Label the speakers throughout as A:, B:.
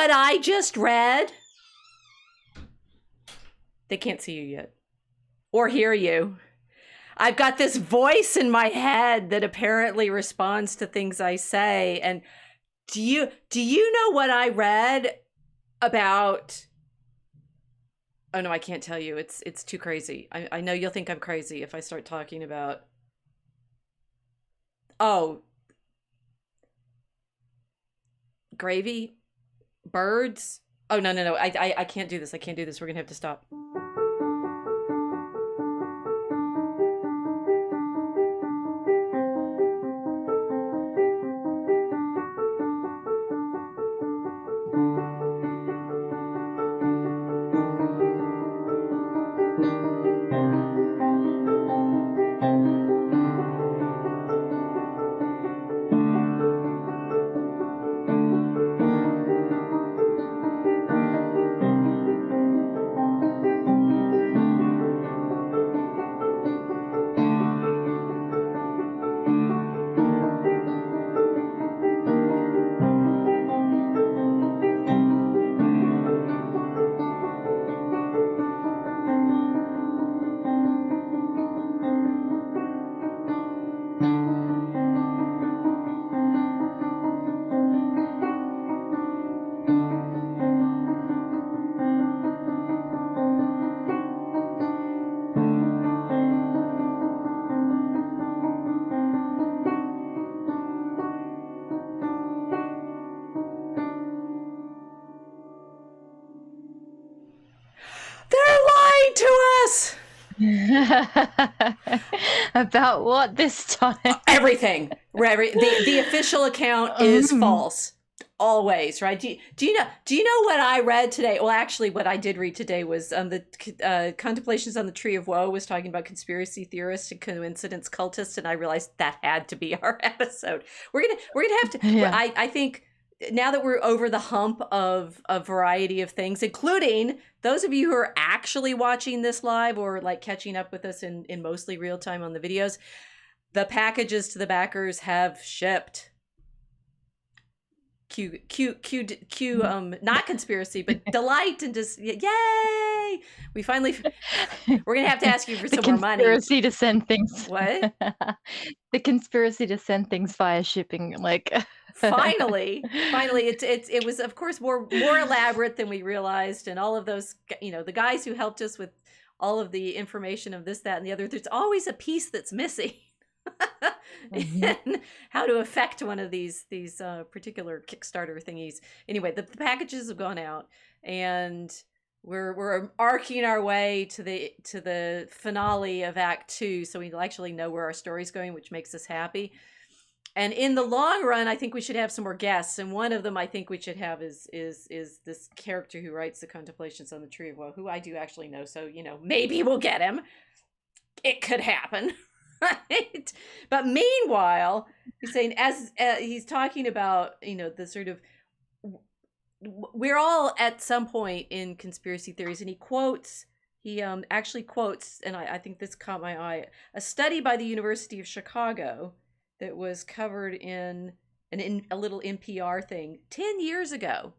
A: what I just read? They can't see you yet or hear you. I've got this voice in my head that apparently responds to things I say. And do you know what I read about? Oh no, I can't tell you. It's too crazy. I know you'll think I'm crazy if I start talking about. Oh, gravy, birds. Oh no. I can't do this. I can't do this. We're gonna have to stop. They're lying to us.
B: About what this time?
A: Everything. The official account is false. Always, right? Do you know what I read today? Well, actually, what I did read today was the Contemplations on the Tree of Woe was talking about conspiracy theorists and coincidence cultists, and I realized that had to be our episode. We're gonna have to. Yeah. I think now that we're over the hump of a variety of things, including those of you who are actually watching this live or like catching up with us in mostly real time on the videos, the packages to the backers have shipped. Not conspiracy, but delight and just yay! We finally, we're gonna have to ask you for some more money.
B: Conspiracy to send things.
A: What?
B: The conspiracy to send things via shipping, like.
A: Finally, it was of course more elaborate than we realized, and all of those, the guys who helped us with all of the information of this, that, and the other. There's always a piece that's missing. In how to affect one of these particular Kickstarter thingies. Anyway, the packages have gone out, and we're arcing our way to the finale of Act 2, so we actually know where our story's going, which makes us happy. And in the long run, I think we should have some more guests, and one of them I think we should have is this character who writes the Contemplations on the Tree of Woe, who I do actually know. So maybe we'll get him. It could happen. Right. But meanwhile, he's saying, as he's talking about, the sort of, we're all at some point in conspiracy theories, and he actually quotes, and I think this caught my eye, a study by the University of Chicago that was covered in a little NPR thing 10 years ago.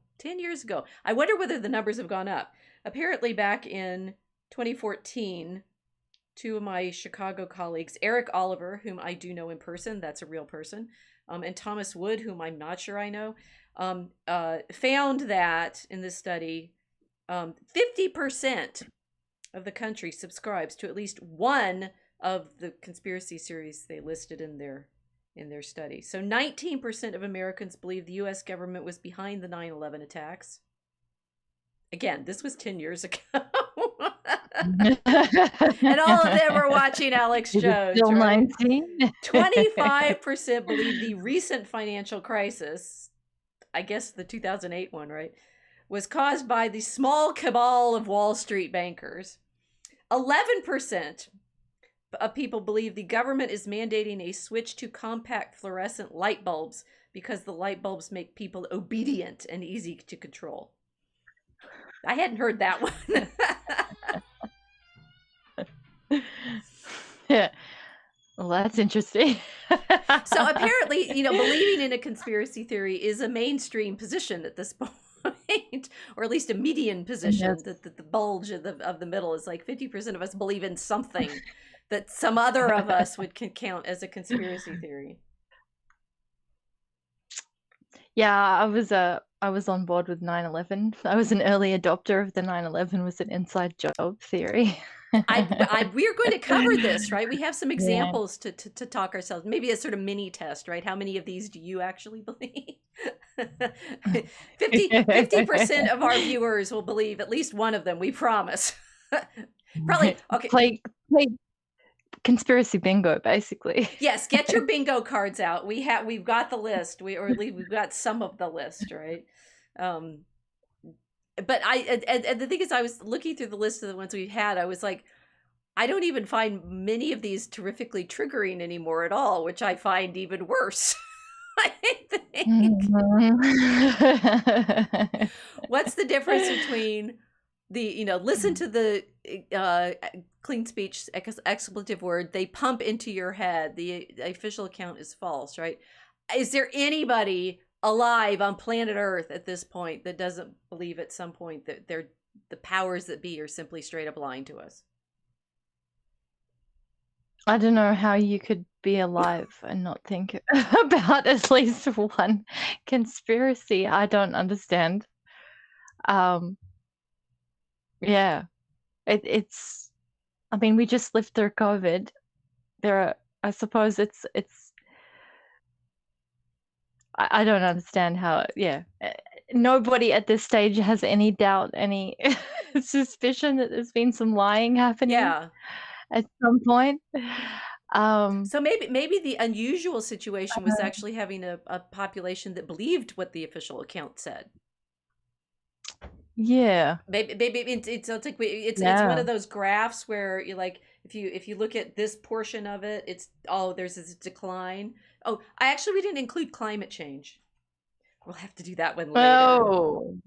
A: I wonder whether the numbers have gone up. Apparently back in 2014, two of my Chicago colleagues, Eric Oliver, whom I do know in person, that's a real person, and Thomas Wood, whom I'm not sure I know, found that in this study, 50% of the country subscribes to at least one of the conspiracy series they listed in their study. So 19% of Americans believe the U.S. government was behind the 9/11 attacks. Again, this was 10 years ago. And all of them were watching Alex Jones.
B: Still 19.
A: 25% believe the recent financial crisis, I guess the 2008 one, right, was caused by the small cabal of Wall Street bankers. 11% of people believe the government is mandating a switch to compact fluorescent light bulbs because the light bulbs make people obedient and easy to control. I hadn't heard that one.
B: Yeah. Well, that's interesting.
A: So apparently, believing in a conspiracy theory is a mainstream position at this point. or at least a median
B: Yes.
A: position. The bulge of the middle is like 50% of us believe in something that some other of us would count as a conspiracy theory.
B: Yeah, I was on board with 9/11. I was an early adopter of the 9/11 was an inside job theory.
A: We're going to cover this, right? We have some
B: Yeah.
A: examples to talk ourselves. Maybe a sort of mini test, right? How many of these do you actually believe? 50% of our viewers will believe at least one of them. We promise. Probably okay.
B: Play conspiracy bingo, basically.
A: Yes, get your bingo cards out. We've got the list. Or at least we've got some of the list, right? Um, but and the thing is, I was looking through the list of the ones we've had. I was like, I don't even find many of these terrifically triggering anymore at all, which I find even worse. I think. What's the difference between listen to the clean speech expletive word they pump into your head, the official account is false, right? Is there anybody alive on planet Earth at this point that doesn't believe at some point that the powers that be are simply straight up lying to us?
B: I don't know how you could be alive and not think about at least one conspiracy. I don't understand. Yeah, it's. I mean, we just lived through COVID. I suppose it's. I don't understand how. Yeah, nobody at this stage has any doubt, any suspicion that there's been some lying happening.
A: Yeah.
B: At some point.
A: So maybe the unusual situation was actually having a population that believed what the official account said.
B: Yeah.
A: Maybe it's like it's one
B: Yeah.
A: of those graphs where you like if you look at this portion of it, it's there's this decline. Oh, we didn't include climate change. We'll have to do that one later.
B: Oh.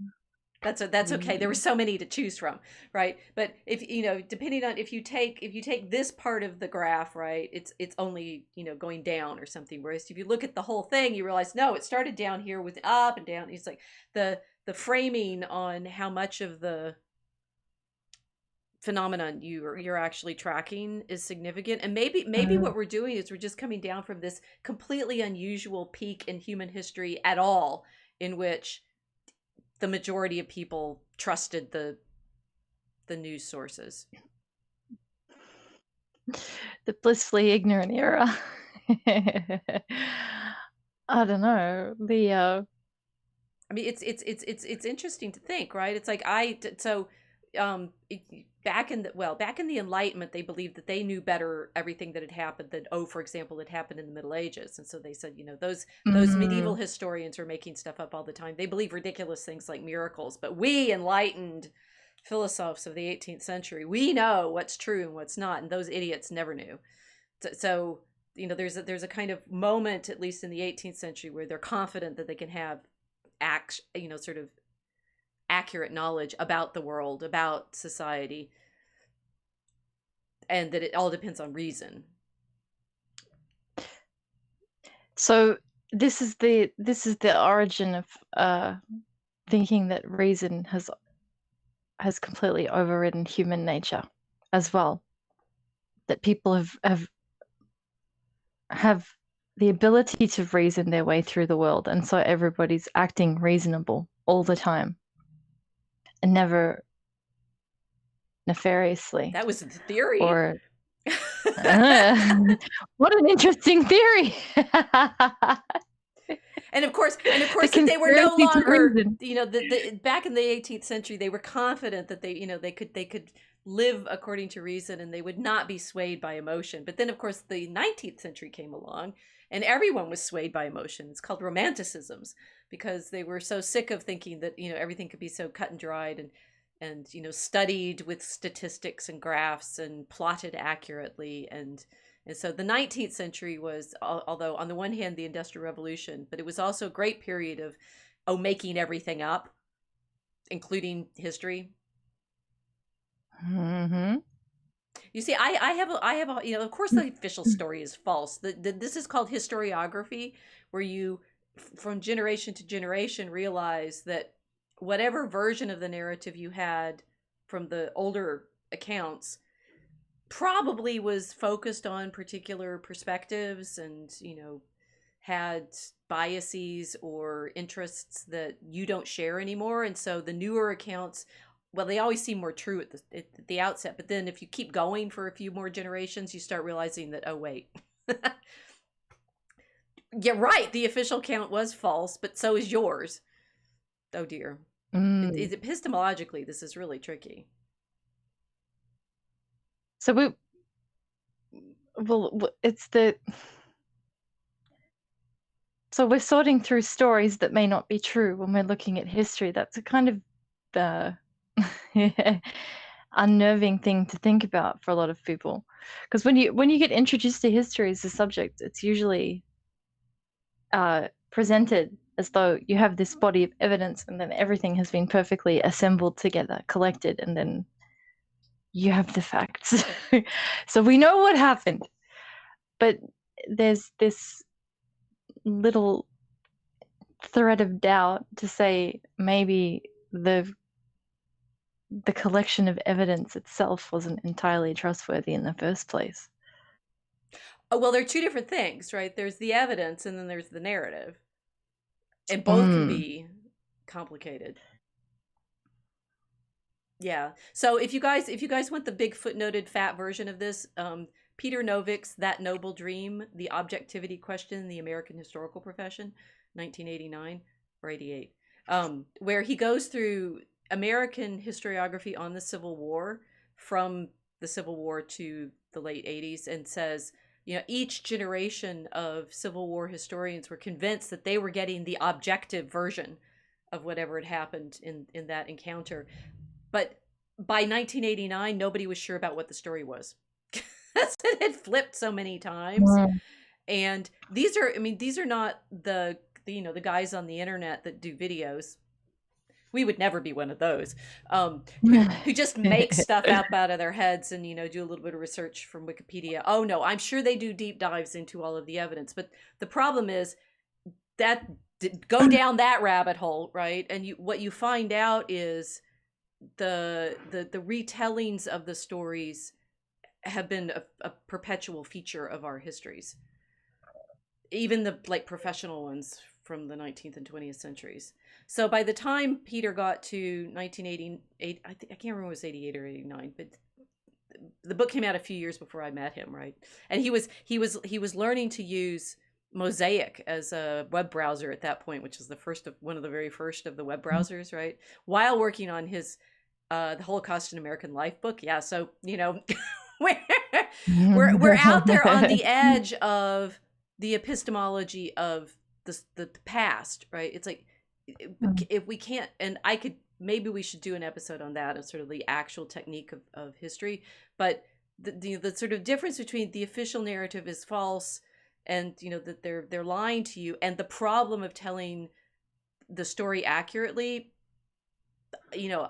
A: That's okay. There were so many to choose from, right? But if depending on if you take this part of the graph, right, it's only going down or something. Whereas if you look at the whole thing, you realize no, it started down here with up and down. It's like the framing on how much of the phenomenon you're actually tracking is significant. And maybe what we're doing is we're just coming down from this completely unusual peak in human history at all, in which the majority of people trusted the news sources.
B: The blissfully ignorant era. I don't know.
A: I mean, it's interesting to think, right? It's like back in the Enlightenment, they believed that they knew better everything that had happened. That for example, it happened in the Middle Ages, and so they said, those medieval historians are making stuff up all the time. They believe ridiculous things like miracles, but we enlightened philosophers of the 18th century, we know what's true and what's not, and those idiots never knew. So there's a kind of moment, at least in the 18th century, where they're confident that they can have sort of accurate knowledge about the world, about society, and that it all depends on reason.
B: So this is the origin of thinking that reason has completely overridden human nature as well. That people have the ability to reason their way through the world, and so everybody's acting reasonable all the time and never nefariously.
A: That was the theory.
B: Or what an interesting theory.
A: And of course, they were no longer, back in the 18th century, they were confident that they could live according to reason and they would not be swayed by emotion. But then, of course, the 19th century came along and everyone was swayed by emotion. It's called romanticisms, because they were so sick of thinking that, everything could be so cut and dried and studied with statistics and graphs and plotted accurately. And so the 19th century was, although on the one hand, the Industrial Revolution, but it was also a great period of making everything up, including history.
B: Mm-hmm.
A: You see, I have of course the official story is false. This is called historiography, where you, from generation to generation, realize that whatever version of the narrative you had from the older accounts probably was focused on particular perspectives and, had biases or interests that you don't share anymore. And so the newer accounts, well, they always seem more true at the outset. But then if you keep going for a few more generations, you start realizing that, oh, wait. Yeah, right. The official count was false, but so is yours. Oh, dear. Epistemologically, this is really tricky.
B: So it's so we're sorting through stories that may not be true when we're looking at history. That's a kind of unnerving thing to think about for a lot of people, because when you get introduced to history as a subject, it's usually presented as though you have this body of evidence and then everything has been perfectly assembled together, collected, and then you have the facts. So we know what happened, but there's this little thread of doubt to say maybe the collection of evidence itself wasn't entirely trustworthy in the first place.
A: Oh, well, they're two different things, right? There's the evidence and then there's the narrative. And both can be complicated. Yeah. So if you guys want the big footnoted fat version of this, Peter Novick's That Noble Dream, The Objectivity Question in the American Historical Profession, 1989 or 88, where he goes through American historiography on the Civil War from the Civil War to the late 80s and says, each generation of Civil War historians were convinced that they were getting the objective version of whatever had happened in that encounter. But by 1989, nobody was sure about what the story was. It had flipped so many times. And these are not the guys on the internet that do videos. We would never be one of those, who just make stuff up out of their heads and, do a little bit of research from Wikipedia. Oh, no, I'm sure they do deep dives into all of the evidence. But the problem is that go down that rabbit hole, right? And what you find out is the retellings of the stories have been a perpetual feature of our histories, even the professional ones from the 19th and 20th centuries. So by the time Peter got to 1988, I can't remember if it was 88 or 89, but the book came out a few years before I met him, right? And he was learning to use Mosaic as a web browser at that point, which is one of the very first of the web browsers, right? While working on his the Holocaust in American Life book. Yeah, so we're out there on the edge of the epistemology of the past, right? It's like if we can't, and maybe we should do an episode on that, of sort of the actual technique of history, but the sort of difference between the official narrative is false and that they're lying to you, and the problem of telling the story accurately,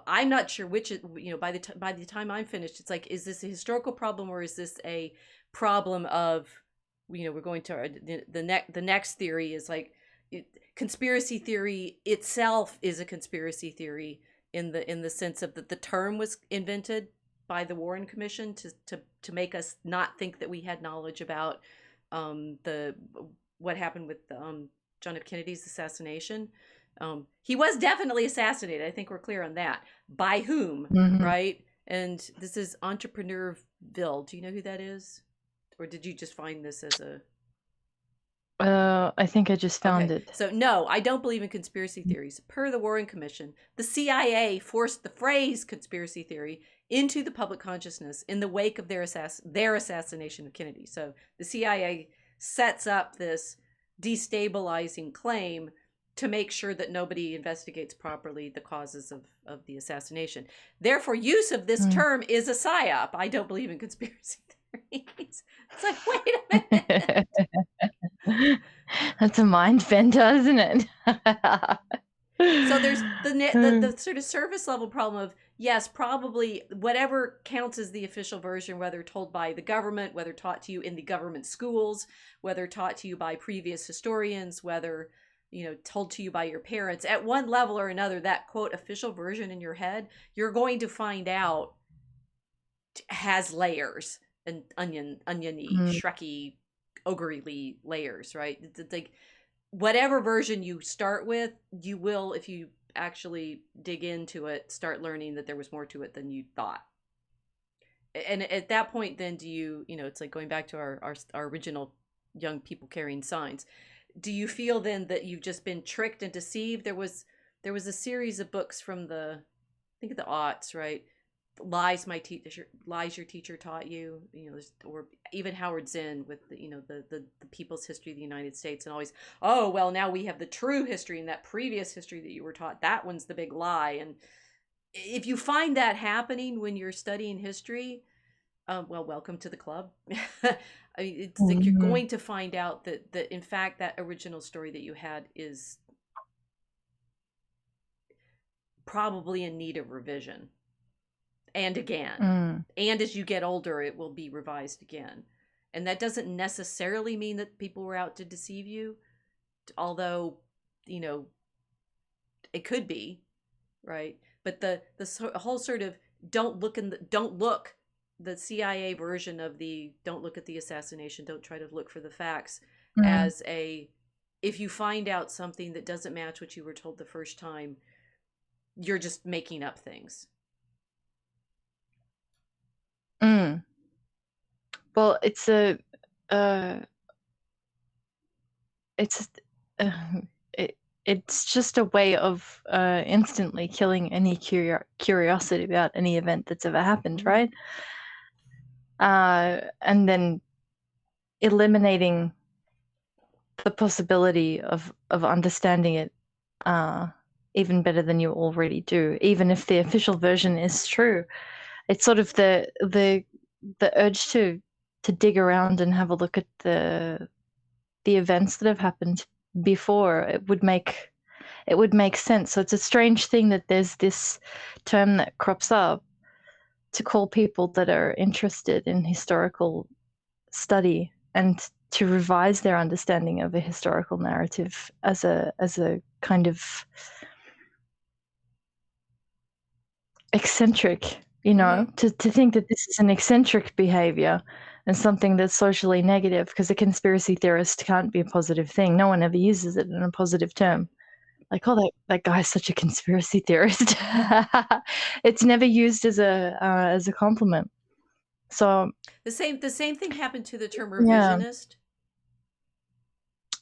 A: I'm not sure which is, by the time I'm finished, it's like, is this a historical problem or is this a problem of, we're going to the next theory is like conspiracy theory itself is a conspiracy theory in the sense of that the term was invented by the Warren Commission to make us not think that we had knowledge about what happened with John F. Kennedy's assassination. He was definitely assassinated. I think we're clear on that. By whom, right? And this is Entrepreneurville. Do you know who that is? Or did you just find this as a...
B: I think I just found it.
A: So no, I don't believe in conspiracy theories. Per the Warren Commission, the CIA forced the phrase conspiracy theory into the public consciousness in the wake of their assassination of Kennedy. So the CIA sets up this destabilizing claim to make sure that nobody investigates properly the causes of the assassination. Therefore, use of this term is a psyop. I don't believe in conspiracy theories. It's like, wait a minute.
B: That's a mind bender, isn't it?
A: So there's the sort of surface level problem of, yes, probably whatever counts as the official version, whether told by the government, whether taught to you in the government schools, whether taught to you by previous historians, whether told to you by your parents, at one level or another, that quote official version in your head, you're going to find out has layers and oniony,
B: Mm.
A: shreky, ogre-y layers, right? It's like whatever version you start with, you will, if you actually dig into it, start learning that there was more to it than you thought. And at that point, then do you, it's like going back to our original young people carrying signs. Do you feel then that you've just been tricked and deceived? There was a series of books from I think of the aughts, right? Lies your teacher taught you, or even Howard Zinn with the people's history of the United States, and always, oh well, now we have the true history, and that previous history that you were taught, that one's the big lie. And if you find that happening when you're studying history, well, welcome to the club. I mean, it's like you're going to find out that in fact that original story that you had is probably in need of revision, and again, and as you get older, it will be revised again. And that doesn't necessarily mean that people were out to deceive you, although it could be, right? But the whole sort of don't look the CIA version of the don't look at the assassination, don't try to look for the facts, as if you find out something that doesn't match what you were told the first time, you're just making up things.
B: Well, it's just a way of instantly killing any curiosity about any event that's ever happened, right? And then eliminating the possibility of understanding it even better than you already do, even if the official version is true. It's sort of the urge to dig around and have a look at the events that have happened before. It would make sense. So it's a strange thing that there's this term that crops up to call people that are interested in historical study and to revise their understanding of a historical narrative as a kind of eccentric, to think that this is an eccentric behavior and something that's socially negative, because a conspiracy theorist can't be a positive thing. No one ever uses it in a positive term. Like, oh, that guy's such a conspiracy theorist. It's never used as a compliment. So
A: the same thing happened to the term revisionist.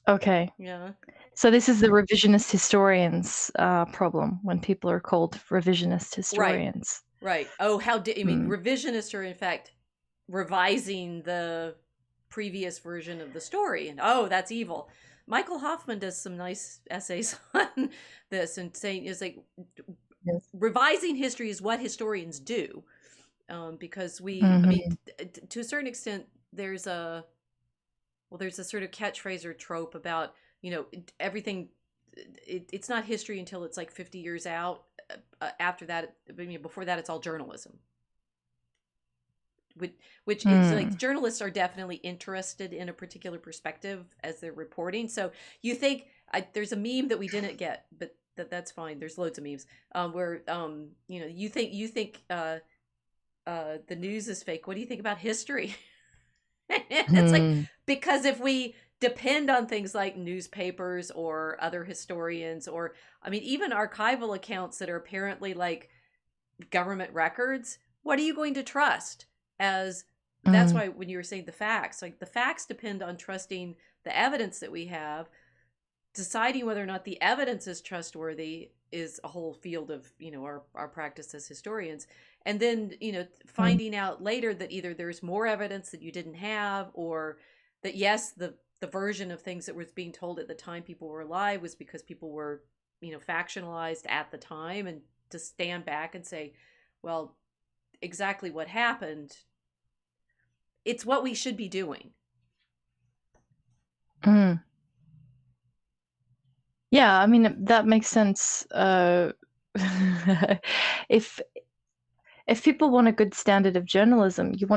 B: Yeah. Okay.
A: Yeah.
B: So this is the revisionist historians problem, when people are called revisionist historians.
A: Right. Oh, revisionists are in fact revising the previous version of the story, and oh, that's evil. Michael Hoffman does some nice essays on this and saying is like, yes, revising history is what historians do, because I mean, to a certain extent, there's a sort of catchphrase or trope about everything. It's not history until it's like 50 years out. After that, before that, it's all journalism. Which is like, journalists are definitely interested in a particular perspective as they're reporting. So you think there's a meme that we didn't get, but that's fine. There's loads of memes where you think the news is fake. What do you think about history? It's like, because if we depend on things like newspapers or other historians, or even archival accounts that are apparently like government records, what are you going to trust? That's why when you were saying the facts, like the facts depend on trusting the evidence that we have. Deciding whether or not the evidence is trustworthy is a whole field of our practice as historians. And then finding out later that either there's more evidence that you didn't have, or that yes, the version of things that was being told at the time people were alive was because people were factionalized at the time. And to stand back and say, well, exactly what happened, it's what we should be doing.
B: Yeah, that makes sense. If people want a good standard of journalism, you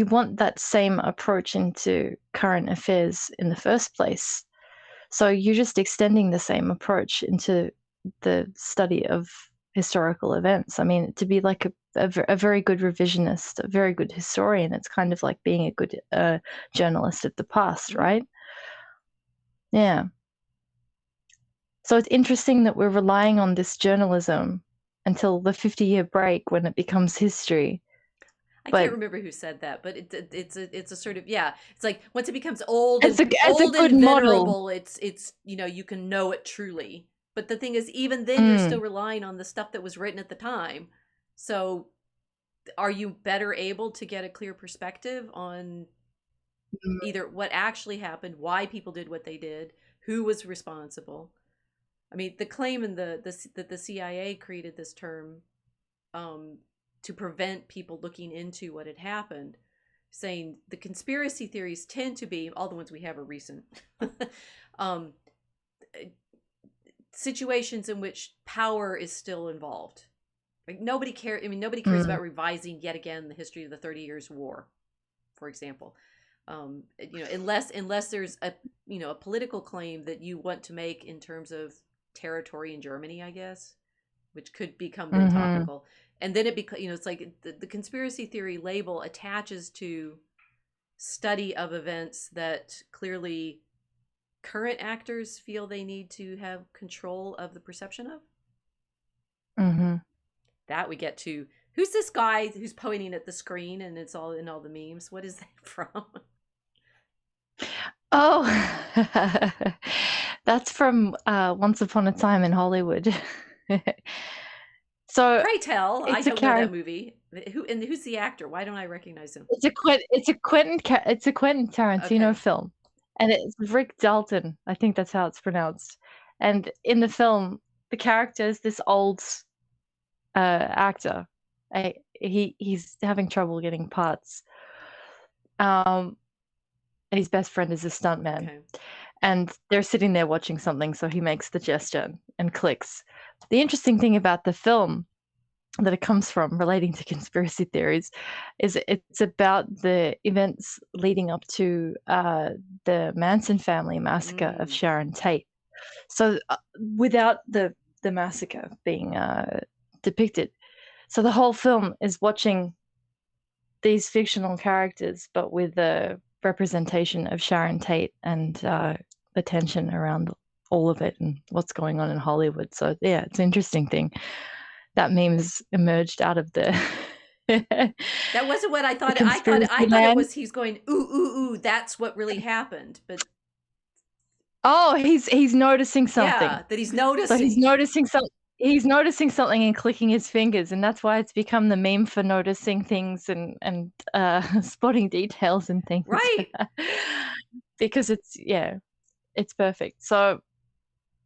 B: want that same approach into current affairs in the first place. So you're just extending the same approach into the study of historical events. I mean, to be like a very good revisionist, a very good historian, it's kind of like being a good journalist of the past, right? Yeah. So it's interesting that we're relying on this journalism until the 50-year break when it becomes history.
A: I
B: But
A: can't remember who said that, but it's a sort of, yeah. It's like once it becomes old
B: as
A: and
B: a good model.
A: venerable, it's you can know it truly. But the thing is, even then, you're still
B: Mm.
A: relying on the stuff that was written at the time. So, are you better able to get a clear perspective on either what actually happened, why people did what they did, who was responsible? I mean, the claim in that the CIA created this term um, to prevent people looking into what had happened, saying the conspiracy theories tend to be, all the ones we have are recent, um, situations in which power is still involved. Like nobody cares. I mean, nobody cares
B: Mm.
A: about revising yet again the history of the 30 Years' War, for example. Unless there's a political claim that you want to make in terms of territory in Germany, I guess, which could become then
B: Mm-hmm.
A: topical. And then it becomes, it's like the conspiracy theory label attaches to study of events that clearly current actors feel they need to have control of the perception of.
B: Mm-hmm.
A: That we get to, who's this guy who's pointing at the screen and it's all in all the memes? What is that from?
B: Oh, that's from Once Upon a Time in Hollywood. So
A: Pray tell, I
B: it's a
A: don't know that
B: character.
A: movie. Who's the actor? Why don't I recognize him?
B: It's a Quentin Tarantino
A: Okay.
B: film, and it's Rick Dalton. I think that's how it's pronounced. And in the film, the character is this old actor. He's having trouble getting parts. And his best friend is a stuntman.
A: Okay.
B: And they're sitting there watching something, so he makes the gesture and clicks. The interesting thing about the film that it comes from, relating to conspiracy theories, is it's about the events leading up to the Manson family massacre of Sharon Tate. So without the massacre being depicted, so the whole film is watching these fictional characters, but with the representation of Sharon Tate and the tension around all of it and what's going on in Hollywood. So yeah, it's an interesting thing. That meme's emerged out of the
A: That wasn't what I
B: the
A: thought.
B: conspiracy
A: I thought it
B: land.
A: was he's going ooh ooh ooh. That's what really happened. But
B: Oh, he's noticing something.
A: yeah, that he's
B: So
A: noticing.
B: he's noticing something and clicking his fingers, and that's why it's become the meme for noticing things and spotting details and things.
A: Right.
B: Because it's perfect. So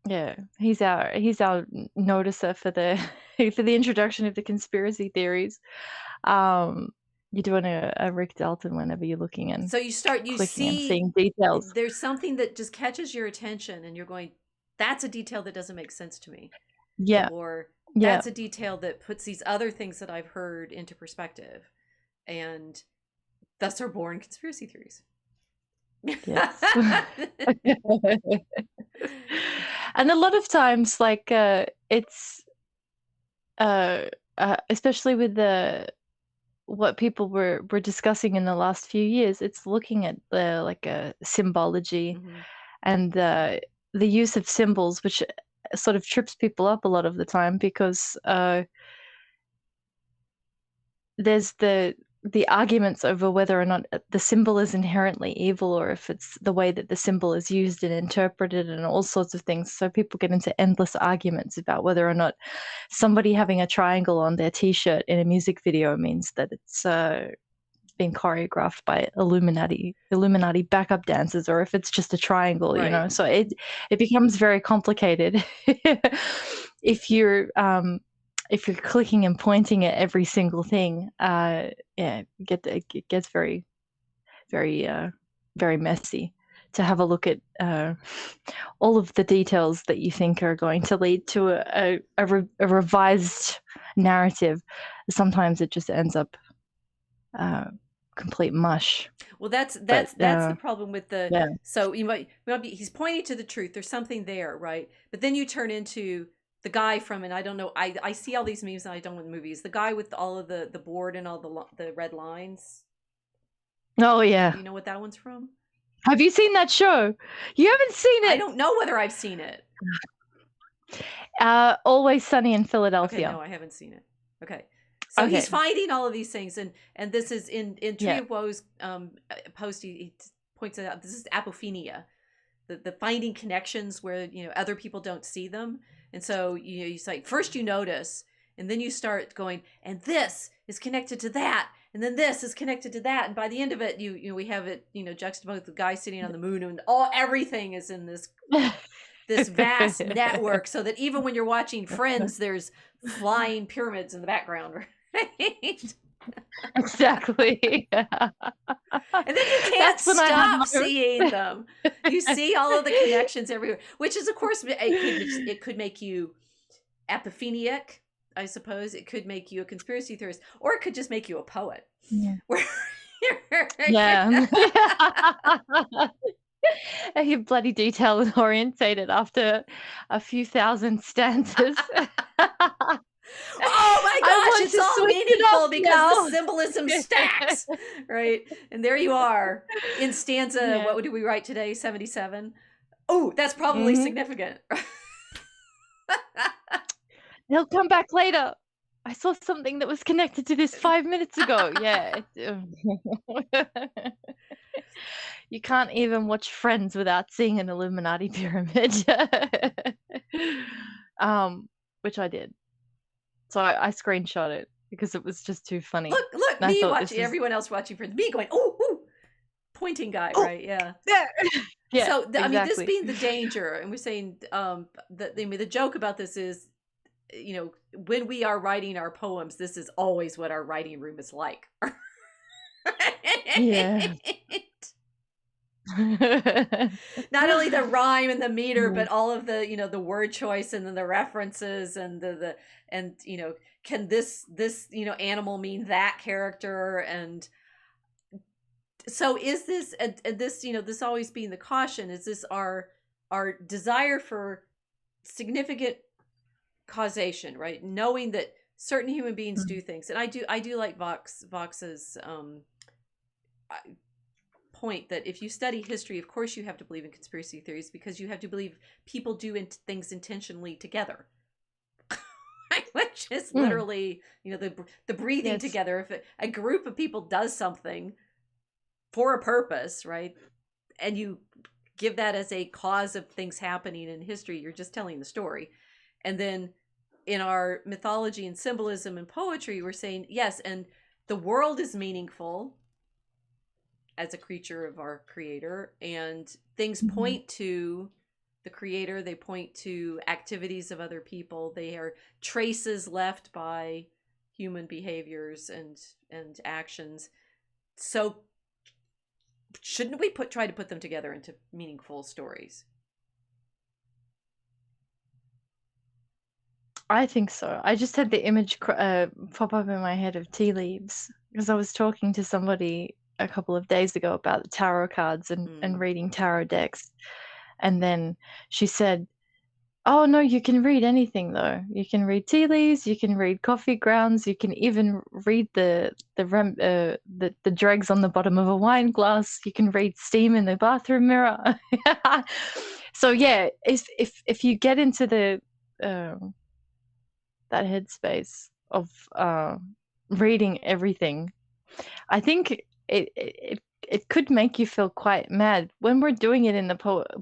B: yeah, he's our noticer for the for the introduction of the conspiracy theories. You're doing a Rick Dalton whenever you're looking and
A: So you
B: clicking and
A: see
B: seeing details.
A: there's something that just catches your attention and you're going, that's a detail that doesn't make sense to me.
B: Yeah,
A: Or
B: yeah.
A: that's a detail that puts these other things that I've heard into perspective. And thus are born conspiracy theories.
B: Yes. And a lot of times, like it's especially with the what people were discussing in the last few years, it's looking at the like symbology and the use of symbols, which sort of trips people up a lot of the time because there's the arguments over whether or not the symbol is inherently evil or if it's the way that the symbol is used and interpreted and all sorts of things. So people get into endless arguments about whether or not somebody having a triangle on their t-shirt in a music video means that it's been choreographed by Illuminati backup dancers, or if it's just a triangle, you know.
A: Right.
B: So it becomes very complicated if you're clicking and pointing at every single thing. It gets very very messy to have a look at all of the details that you think are going to lead to a revised narrative. Sometimes it just ends up complete mush.
A: Well, that's
B: But
A: the problem with the.
B: yeah.
A: So you might be, he's pointing to the truth. There's something there, right? But then you turn into the guy from, and I don't know. I see all these memes and I don't with movies. The guy with all of the board and all the red lines.
B: Oh yeah.
A: Do you know what that one's from?
B: Have you seen that show? You haven't seen it?
A: I don't know whether I've seen it.
B: Always Sunny in
A: Okay,
B: Philadelphia.
A: no, I haven't seen it. Okay. So
B: Okay.
A: he's finding all of these things, and this is in Tree
B: Yeah.
A: of Woe's post. He points it out. This is apophenia, the finding connections where other people don't see them, and so you like first you notice, and then you start going, and this is connected to that, and then this is connected to that, and by the end of it, we have it juxtaposed the guy sitting on the moon, and everything is in this vast network, so that even when you're watching Friends, there's flying pyramids in the background, right?
B: Exactly.
A: And then you can't stop seeing them. You see all of the connections everywhere, which is, of course, it could make you apophenic, I suppose. It could make you a conspiracy theorist, or it could just make you a poet.
B: Yeah. Yeah. You're bloody detail orientated after a few thousand stanzas.
A: Oh my gosh, it's all meaningful because the symbolism stacks, right? And there you are in stanza, what would we write today? 77. Oh, that's probably significant.
B: They'll come back later. I saw something that was connected to this 5 minutes ago. Yeah. You can't even watch Friends without seeing an Illuminati pyramid. Which I did. So I screenshot it because it was just too funny.
A: Look, me watching, everyone else watching Friends. Me going, ooh, pointing guy, right? Yeah.
B: Yeah.
A: So
B: exactly.
A: I mean, this being the danger, and we're saying the joke about this is, when we are writing our poems, this is always what our writing room is like.
B: Yeah.
A: Not only the rhyme and the meter, but all of the the word choice and then the references and can this animal mean that character, and so is this and this this always being the caution, is this our desire for significant causation, right? Knowing that certain human beings do things, and I do like Vox's point that if you study history, of course you have to believe in conspiracy theories because you have to believe people do things intentionally together, which is literally the breathing together. If a group of people does something for a purpose, right, and you give that as a cause of things happening in history, you're just telling the story. And then in our mythology and symbolism and poetry, we're saying yes, and the world is meaningful as a creature of our creator, and things point to the creator, they point to activities of other people, they are traces left by human behaviors and actions. So shouldn't we try to put them together into meaningful stories?
B: I think so. I just had the image pop up in my head of tea leaves because I was talking to somebody a couple of days ago about the tarot cards and reading tarot decks, and then she said, oh no, you can read anything though. You can read tea leaves, you can read coffee grounds, you can even read the dregs on the bottom of a wine glass, you can read steam in the bathroom mirror. So yeah, if you get into the that headspace of reading everything, I think it could make you feel quite mad when we're doing it in the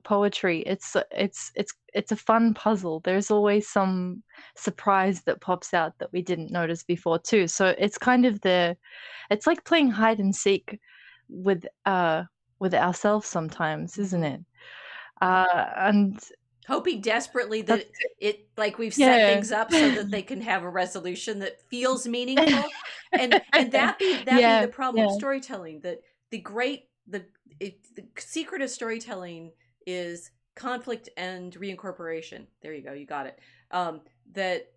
B: poetry. It's a fun puzzle. There's always some surprise that pops out that we didn't notice before too. So it's kind of it's like playing hide and seek with ourselves sometimes, isn't it? And
A: hoping desperately that it like we've set things up so that they can have a resolution that feels meaningful, and that be the problem of storytelling. That the secret of storytelling is conflict and reincorporation. There you go, you got it. That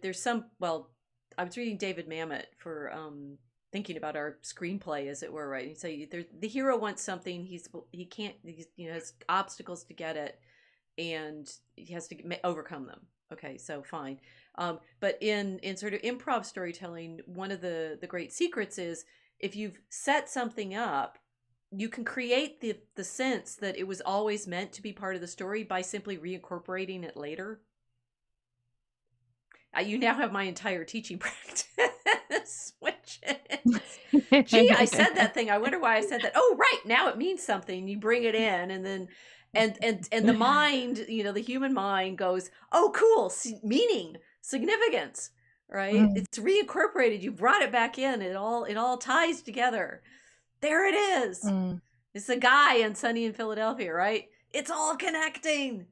A: there's some, well, I was reading David Mamet for thinking about our screenplay, as it were, right? And so the hero wants something, he can't, he's, has obstacles to get it, and he has to overcome them. Okay, so fine. But in sort of improv storytelling, one of the great secrets is, if you've set something up, you can create the sense that it was always meant to be part of the story by simply reincorporating it later. You now have my entire teaching practice, which is, gee, I said that thing. I wonder why I said that. Oh, right. Now it means something. You bring it in, and then, and the mind, the human mind goes, oh, cool. Meaning, significance, right? It's reincorporated. You brought it back in. It all ties together. There it is. It's the guy in Sunny in Philadelphia, right? It's all connecting.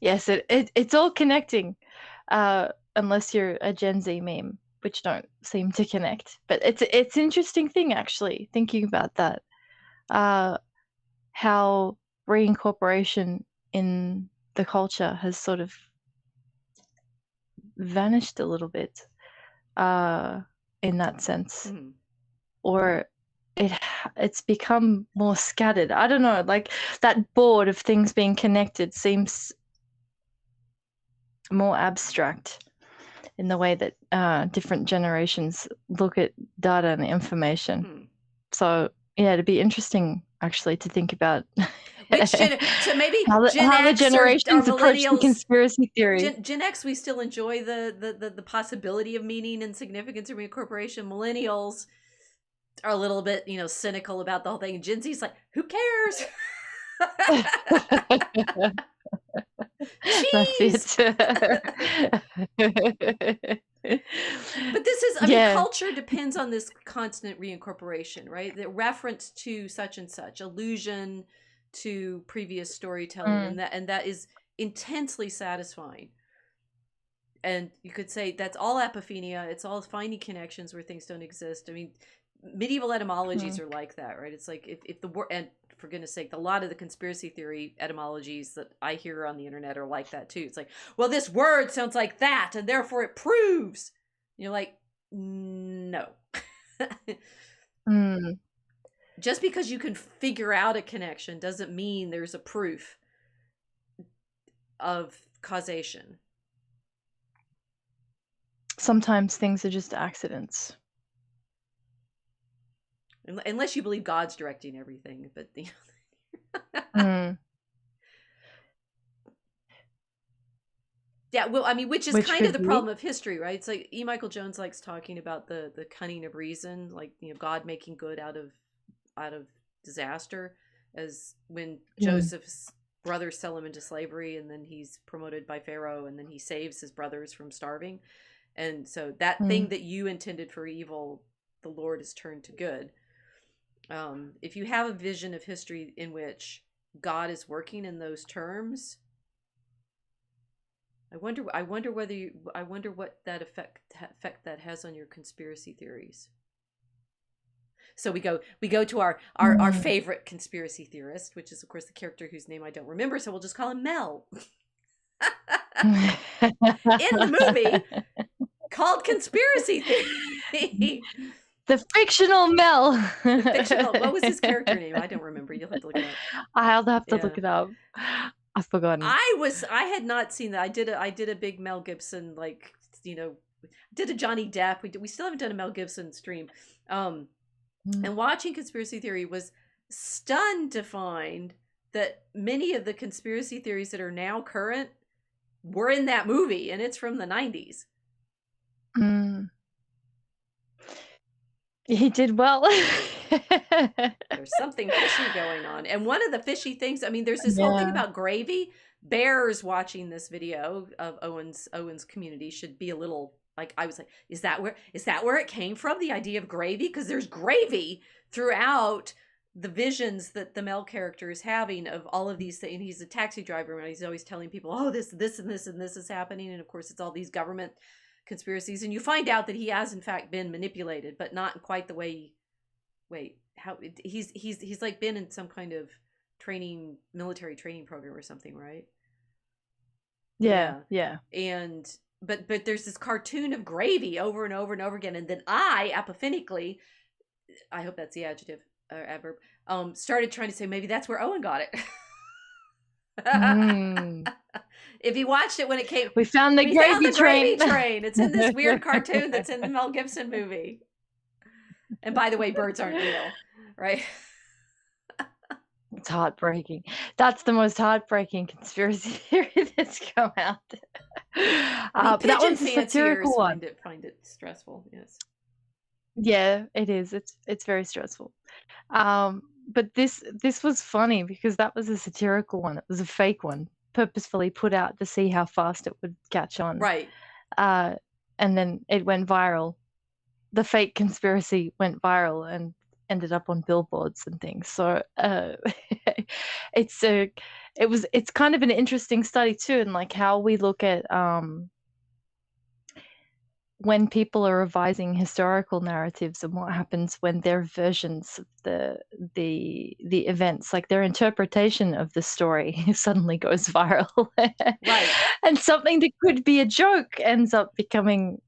B: Yes, it's all connecting, unless you're a Gen Z meme, which don't seem to connect. But it's an interesting thing, actually, thinking about that, how reincorporation in the culture has sort of vanished a little bit, in that sense, or it's become more scattered. I don't know, like that board of things being connected seems more abstract in the way that different generations look at data and information. So yeah, it'd be interesting actually to think about
A: so maybe
B: how the generations approach the conspiracy theory.
A: Gen X, we still enjoy the possibility of meaning and significance of reincorporation. Millennials are a little bit, cynical about the whole thing. Gen Z's like, who cares?
B: That's it.
A: But this is, I mean, culture depends on this constant reincorporation, right? The reference to such and such, allusion to previous storytelling, and that is intensely satisfying. And you could say that's all apophenia. It's all finding connections where things don't exist. I mean, medieval etymologies are like that, right? It's like if the word, and for goodness sake, a lot of the conspiracy theory etymologies that I hear on the internet are like that too. It's like, well, this word sounds like that, and therefore it proves. You're like, no. Just because you can figure out a connection doesn't mean there's a proof of causation.
B: Sometimes things are just accidents.
A: Unless you believe God's directing everything, but yeah, well, I mean, which is kind of the problem of history, right? It's like E. Michael Jones likes talking about the cunning of reason, like God making good out of disaster, as when Joseph's brothers sell him into slavery, and then he's promoted by Pharaoh, and then he saves his brothers from starving, and so that thing that you intended for evil, the Lord has turned to good. If you have a vision of history in which God is working in those terms, I wonder what that effect that has on your conspiracy theories. So we go to our favorite conspiracy theorist, which is of course the character whose name I don't remember, so we'll just call him Mel. In the movie called Conspiracy Theory.
B: The fictional Mel.
A: What was his character name? I don't remember. You'll have to look it up.
B: I'll have to look it up. I've forgotten.
A: I had not seen that. I did a big Mel Gibson, like, did a Johnny Depp. We still haven't done a Mel Gibson stream. And watching Conspiracy Theory was stunned to find that many of the conspiracy theories that are now current were in that movie, and it's from the 90s.
B: He did well.
A: There's something fishy going on. And one of the fishy things, I mean, there's this whole thing about gravy. Bears watching this video of Owen's community should be a little, like, I was like, is that where it came from? The idea of gravy? Because there's gravy throughout the visions that the Mel character is having of all of these things. And he's a taxi driver, and he's always telling people, oh, this and this and this is happening. And of course it's all these government conspiracies, and you find out that he has in fact been manipulated, but not in quite the way. He's like been in some kind of military training program or something, right?
B: Yeah.
A: And but there's this cartoon of gravy over and over and over again, and then I apophenically, I hope that's the adjective or adverb, started trying to say maybe that's where Owen got it.
B: Mm.
A: If you watched it when it came,
B: We found the
A: we found
B: gravy
A: the gravy
B: train.
A: train. It's in this weird cartoon that's in the Mel Gibson movie. And by the way, birds aren't real, right?
B: It's heartbreaking. That's the most heartbreaking conspiracy theory that's come out. But that
A: Pigeon
B: one's a
A: fanciers
B: satirical one.
A: find it stressful. Yes.
B: Yeah, it is. It's very stressful. But this was funny because that was a satirical one. It was a fake one, purposefully put out to see how fast it would catch on.
A: Right.
B: And then it went viral. The fake conspiracy went viral and ended up on billboards and things. So it's kind of an interesting study too, and like how we look at when people are revising historical narratives and what happens when their versions of the events, like their interpretation of the story, suddenly goes viral.
A: Right.
B: And something that could be a joke ends up becoming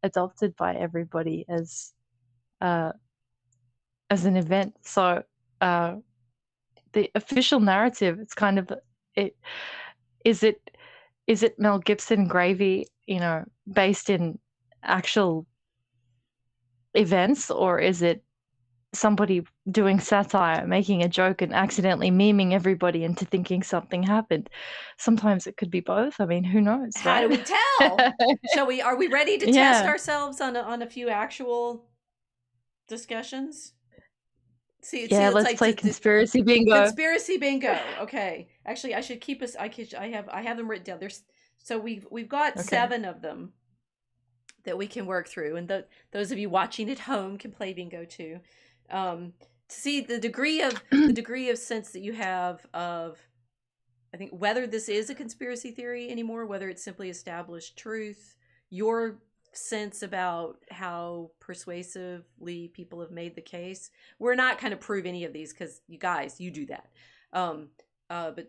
B: adopted by everybody as an event. So the official narrative, it's kind of it is it Mel Gibson gravy, based in actual events, or is it somebody doing satire, making a joke and accidentally memeing everybody into thinking something happened? Sometimes it could be both. I mean, who knows,
A: How
B: right?
A: do we tell? Are we ready to test ourselves on a few actual discussions? See,
B: yeah,
A: it's
B: let's
A: like
B: play conspiracy bingo.
A: Conspiracy bingo. Okay. Actually, I should keep us. I have them written down. We've got 7 of them that we can work through, and those of you watching at home can play bingo too. To see the degree of sense that you have of, I think, whether this is a conspiracy theory anymore, whether it's simply established truth, your sense about how persuasively people have made the case. We're not kind of prove any of these because you guys, you do that. But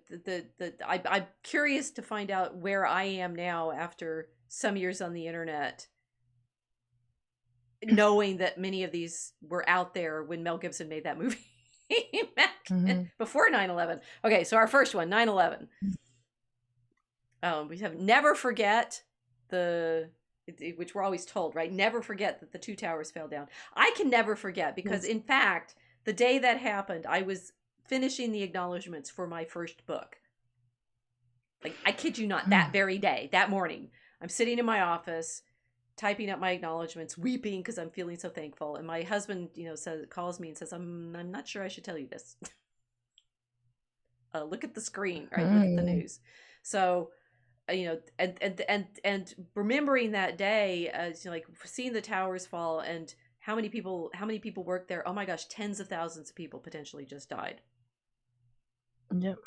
A: I'm curious to find out where I am now after some years on the internet, knowing that many of these were out there when Mel Gibson made that movie back before 9/11. Okay, so our first one, 9/11. We have never forget which we're always told, right? Never forget that the 2 towers fell down. I can never forget because, in fact, the day that happened, I was finishing the acknowledgments for my first book. Like, I kid you not, that very day, that morning, I'm sitting in my office, typing up my acknowledgments, weeping because I'm feeling so thankful. And my husband, calls me and says, I'm not sure I should tell you this. Look at the screen, right? Look at the news. So, and remembering that day, like seeing the towers fall and how many people worked there. Oh my gosh, tens of thousands of people potentially just died.
B: Yep.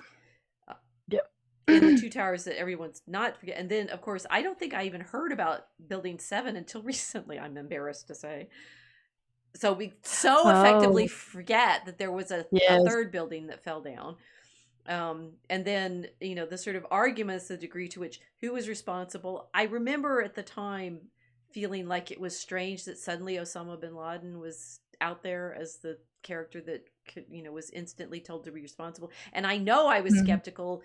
A: In the 2 towers that everyone's not forget. And then, of course, I don't think I even heard about Building 7 until recently, I'm embarrassed to say. So we effectively forget that there was a third building that fell down. And then, the sort of arguments, the degree to which who was responsible. I remember at the time feeling like it was strange that suddenly Osama bin Laden was out there as the character that could, was instantly told to be responsible. And I know I was skeptical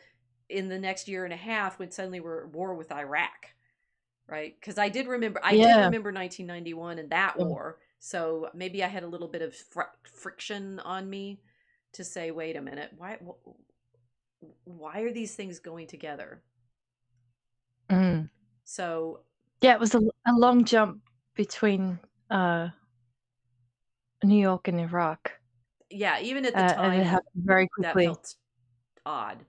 A: in the next year and a half when suddenly we're at war with Iraq, right? Because I did remember 1991 and that war. So maybe I had a little bit of friction on me to say, wait a minute, why are these things going together? So
B: yeah, it was a long jump between New York and Iraq.
A: Yeah, even at the time,
B: and it happened very quickly.
A: That felt odd.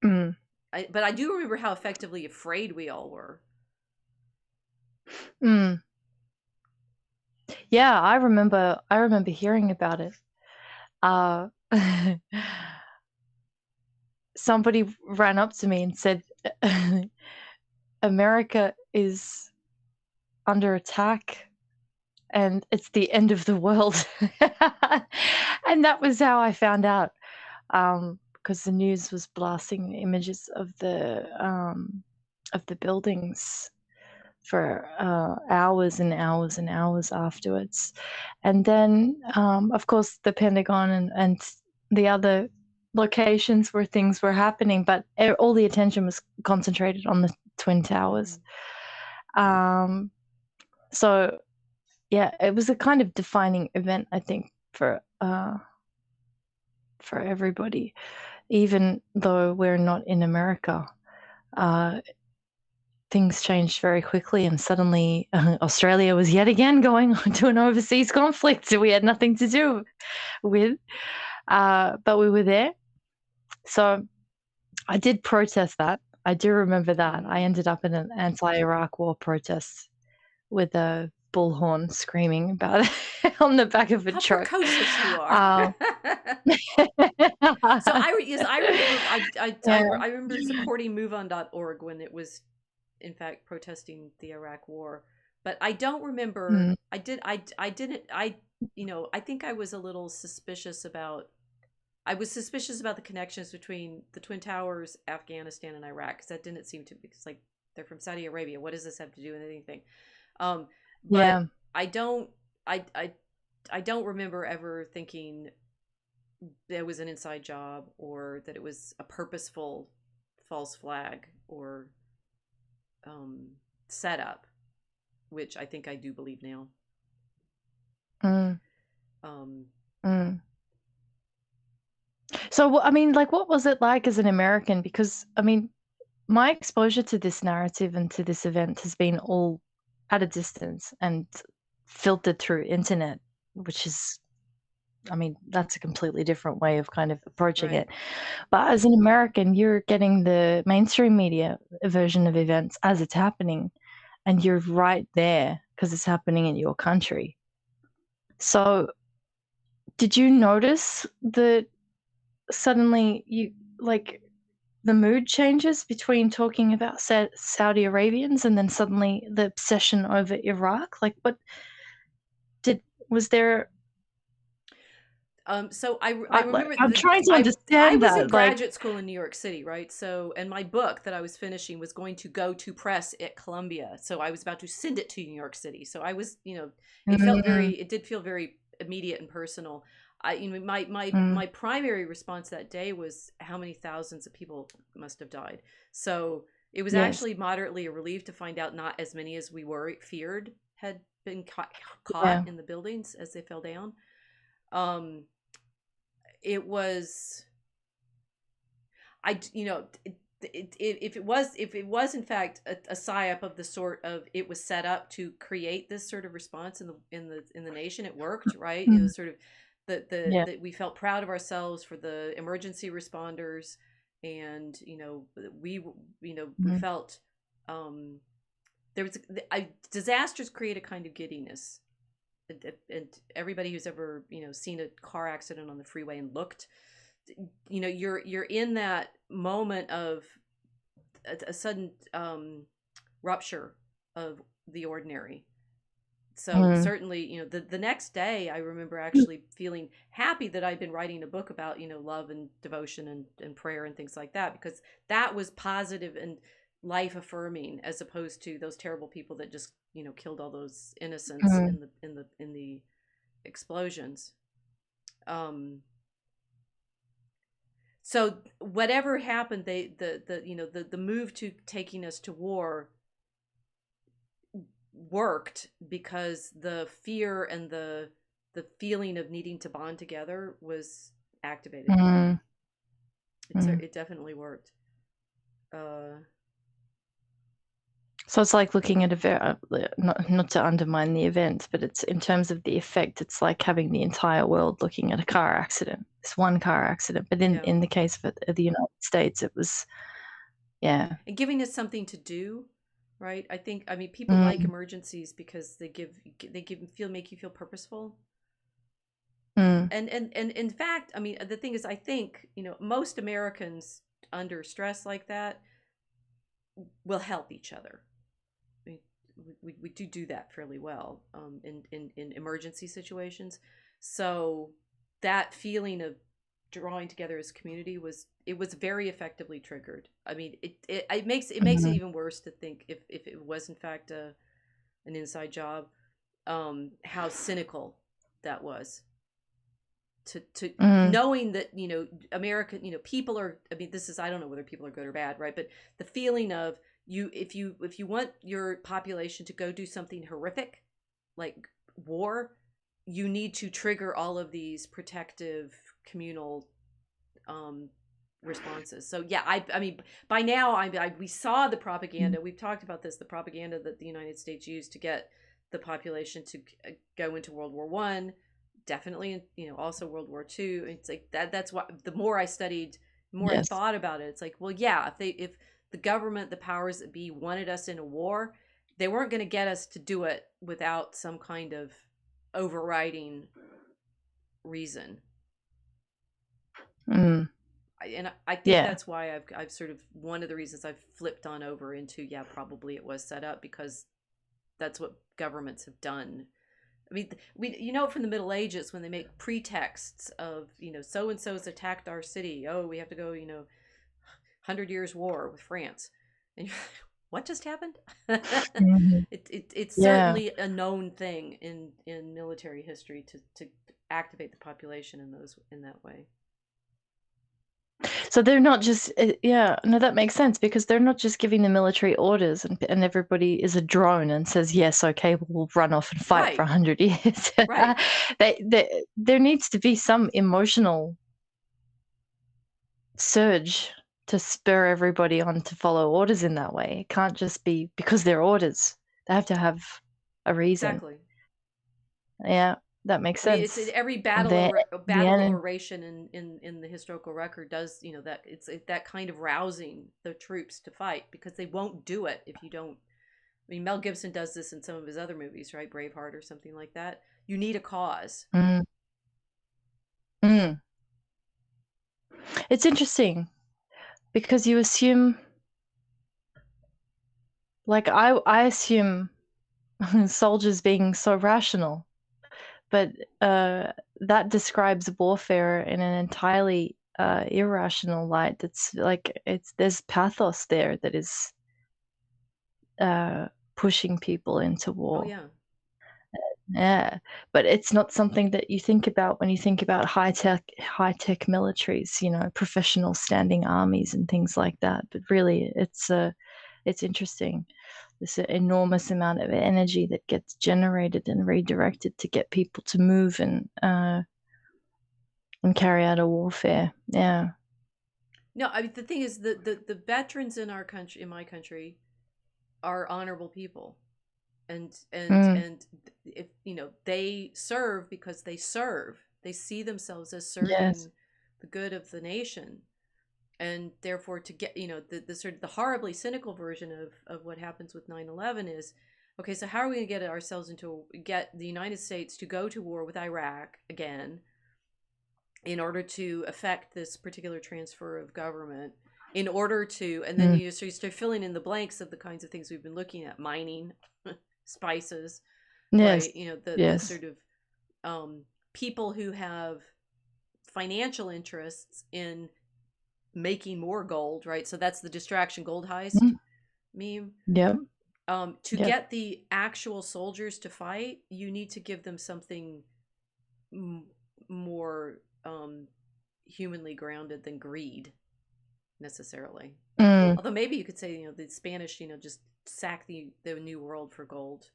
A: But I do remember how effectively afraid we all were.
B: Yeah, I remember hearing about it. Somebody ran up to me and said, America is under attack and it's the end of the world. And that was how I found out, because the news was blasting images of the of the buildings for hours and hours and hours afterwards. And then, of course, the Pentagon and the other locations where things were happening, but all the attention was concentrated on the Twin Towers. So, yeah, it was a kind of defining event, I think, for everybody, even though we're not in America. Things changed very quickly, and suddenly Australia was yet again going to an overseas conflict that we had nothing to do with, but we were there. So I did protest that. I do remember that. I ended up in an anti-Iraq war protest with a bullhorn screaming about it on the back of a
A: How
B: truck.
A: precocious you are. So I remember supporting MoveOn.org when it was, in fact, protesting the Iraq War. But I don't remember. I think I was a little suspicious about. I was suspicious about the connections between the Twin Towers, Afghanistan, and Iraq, because that didn't seem to, because like they're from Saudi Arabia. What does this have to do with anything? But
B: Yeah.
A: I don't remember ever thinking there was an inside job or that it was a purposeful false flag or setup, which I think I do believe now.
B: So, I mean, like, what was it like as an American? Because, I mean, my exposure to this narrative and to this event has been all at a distance and filtered through internet, which is, I mean, that's a completely different way of kind of approaching
A: Right.
B: it. But as an American, you're getting the mainstream media version of events as it's happening, and you're right there because it's happening in your country. So, did you notice that suddenly the mood changes between talking about Saudi Arabians and then suddenly the obsession over Iraq? Like, was there?
A: So I remember
B: I'm trying to
A: I
B: understand
A: was
B: that.
A: in graduate school in New York City, right? So, and my book that I was finishing was going to go to press at Columbia. So I was about to send it to New York City. So I was, it did feel very immediate and personal. My primary response that day was how many thousands of people must have died. So it was actually moderately a relief to find out not as many as we feared had been caught in the buildings as they fell down. It was, if it was in fact a psyop of the sort of, it was set up to create this sort of response in the nation, it worked, right? It was sort of that we felt proud of ourselves for the emergency responders, and we felt there was disasters create a kind of giddiness. And everybody who's ever seen a car accident on the freeway and looked, you're in that moment of a sudden rupture of the ordinary. So certainly, the next day I remember actually feeling happy that I'd been writing a book about love and devotion and prayer and things like that, because that was positive and life affirming, as opposed to those terrible people that just killed all those innocents in the explosions. So whatever happened, the move to taking us to war worked because the fear and the feeling of needing to bond together was activated. It definitely worked.
B: So it's like looking at not to undermine the event, but it's in terms of the effect, it's like having the entire world looking at a car accident. It's one car accident, but in the case of the United States, it was, and
A: giving us something to do, right? I mean, people like emergencies because they make you feel purposeful. And in fact, I mean, the thing is, I think most Americans under stress like that will help each other. We do that fairly well in emergency situations. So that feeling of drawing together as community was very effectively triggered. I mean, it makes it
B: Mhm.
A: even worse to think if it was in fact an inside job, how cynical that was. To
B: Mm.
A: knowing that, you know, America, you know, people are, I mean, this is, I don't know whether people are good or bad, right? But the feeling of you, if you want your population to go do something horrific like war, you need to trigger all of these protective communal um responses. So yeah, I mean, by now we saw the propaganda. We've talked about this, the propaganda that the United States used to get the population to go into World War One, definitely, you know, also World War Two. It's like that's what, the more I studied, the more I
B: Yes.
A: thought about it, it's like, well, yeah, if the government, the powers that be, wanted us in a war, they weren't going to get us to do it without some kind of overriding reason.
B: Mm.
A: And I think
B: Yeah.
A: that's why I've sort of, one of the reasons I've flipped on over into, yeah, probably it was set up, because that's what governments have done. I mean, we, you know, from the Middle Ages, when they make pretexts of, you know, so and so's attacked our city, oh, we have to go, you know, 100 Years War with France, and you're like, what just happened?
B: Mhm.
A: It's
B: Yeah.
A: certainly a known thing in military history to activate the population in those, in that way.
B: So they're not just yeah, no, that makes sense because they're not just giving the military orders and everybody is a drone and says yes, okay, we'll run off and fight for
A: Right,
B: 100 years.
A: right.
B: There needs to be some emotional surge to spur everybody on to follow orders in that way. It can't just be because they're orders. They have to have a reason.
A: Exactly.
B: Yeah, that makes
A: I mean, it's
B: sense.
A: every
B: And then the
A: battle
B: end.
A: oration in the historical record does, you know, that it's that kind of rousing the troops to fight, because they won't do it if you don't. I mean, Mel Gibson does this in some of his other movies, right? Braveheart or something like that. You need a cause.
B: Mm, mm. It's interesting because you assume, like I assume soldiers being so rational, but that describes warfare in an entirely irrational light. That's like there's pathos there that is uh, pushing people into
A: Oh
B: war.
A: yeah.
B: Yeah, but it's not something that you think about when you think about high tech militaries, you know, professional standing armies and things like that. But really, it's interesting. This enormous amount of energy that gets generated and redirected to get people to move and carry out a warfare. Yeah.
A: No, I mean, the thing is, the veterans in our country, in my country, are honorable people,
B: Mm,
A: and if, you know, they serve because they serve, they see themselves as
B: yes.
A: serving the good of the nation, and therefore, to get, you know, the sort of the horribly cynical version of what happens with 9/11 is, okay, so how are we going to get ourselves into, get the United States to go to war with Iraq again in order to affect this particular transfer of government, in order to, and then
B: Mm,
A: you, so you start filling in the blanks of the kinds of things we've been looking at: mining, spices,
B: yes.
A: right? You know, the
B: Yes.
A: sort of people who have financial interests in making more gold, right? So that's the distraction gold heist
B: Mm,
A: meme.
B: yep.
A: To
B: Yep.
A: get the actual soldiers to fight, you need to give them something more humanly grounded than greed, necessarily.
B: Mm.
A: Although maybe you could say, you know, the Spanish, you know, just sack the New World for gold.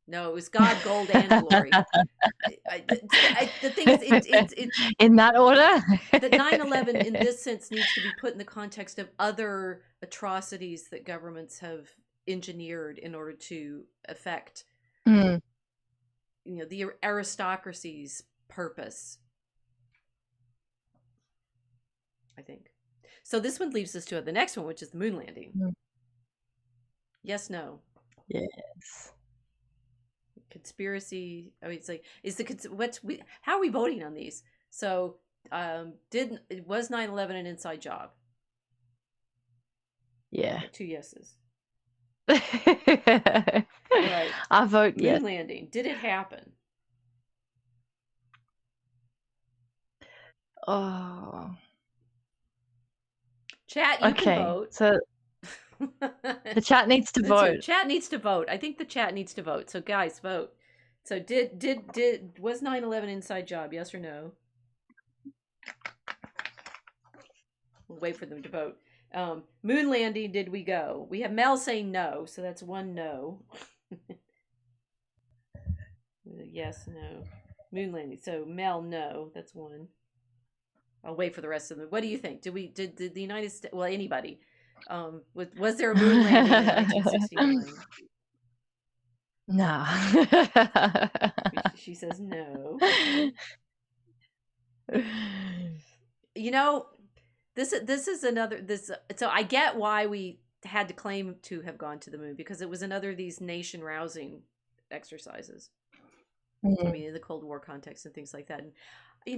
A: No, it was God, gold, and glory. The thing is, it
B: In that order?
A: that 9/11 in this sense needs to be put in the context of other atrocities that governments have engineered in order to affect,
B: Mm,
A: you know, the aristocracy's purpose, I think. So this one leads us to the next one, which is the moon landing.
B: mm.
A: Yes, no.
B: Yes.
A: Conspiracy. I mean, it's like, is the what's we, how are we voting on these? So did it was 9/11 an inside job?
B: Yeah.
A: Got two yeses.
B: I
A: All right.
B: vote yes.
A: Moon landing, did it happen?
B: Oh,
A: Chat, you can
B: okay.
A: vote.
B: So the chat needs to vote.
A: Chat needs to vote. I think the chat needs to vote. So guys, vote. So was 9/11 inside job? Yes or no? We'll wait for them to vote. Moon landing, did we go? We have Mel saying no, so that's one no. Yes, no. Moon landing. So Mel, no. That's one. I'll wait for the rest of them. What do you think? Did the United States? Well, anybody. Was there a moon landing in 1969?
B: No.
A: She says no. Okay. You know, this is another this. So I get why we had to claim to have gone to the moon, because it was another of these nation rousing exercises. I mean, in the Cold War context and things like that. And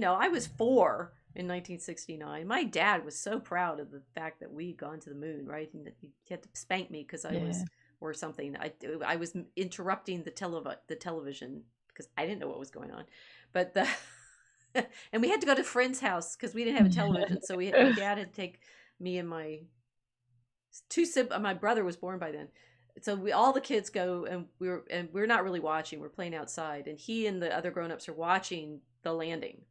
A: I was 4 in 1969. My dad was so proud of the fact that we'd gone to the moon, right? And he had to spank me because I was, or something. I was interrupting the television because I didn't know what was going on. But and we had to go to a friend's house because we didn't have a television. So my dad had to take me and my my brother was born by then. So all the kids go, and we're not really watching. We're playing outside, and he and the other grown-ups are watching the landing.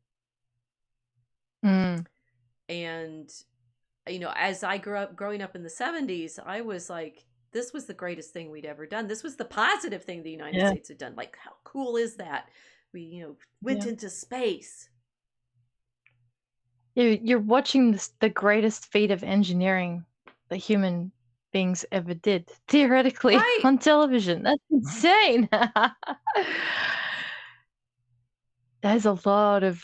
A: And as I growing up in the 70s, I was like, this was the greatest thing we'd ever done. This was the positive thing the United States had done. Like, how cool is that? We went into space.
B: You're watching the greatest feat of engineering that human beings ever did, theoretically, on television. That's insane. There's a lot of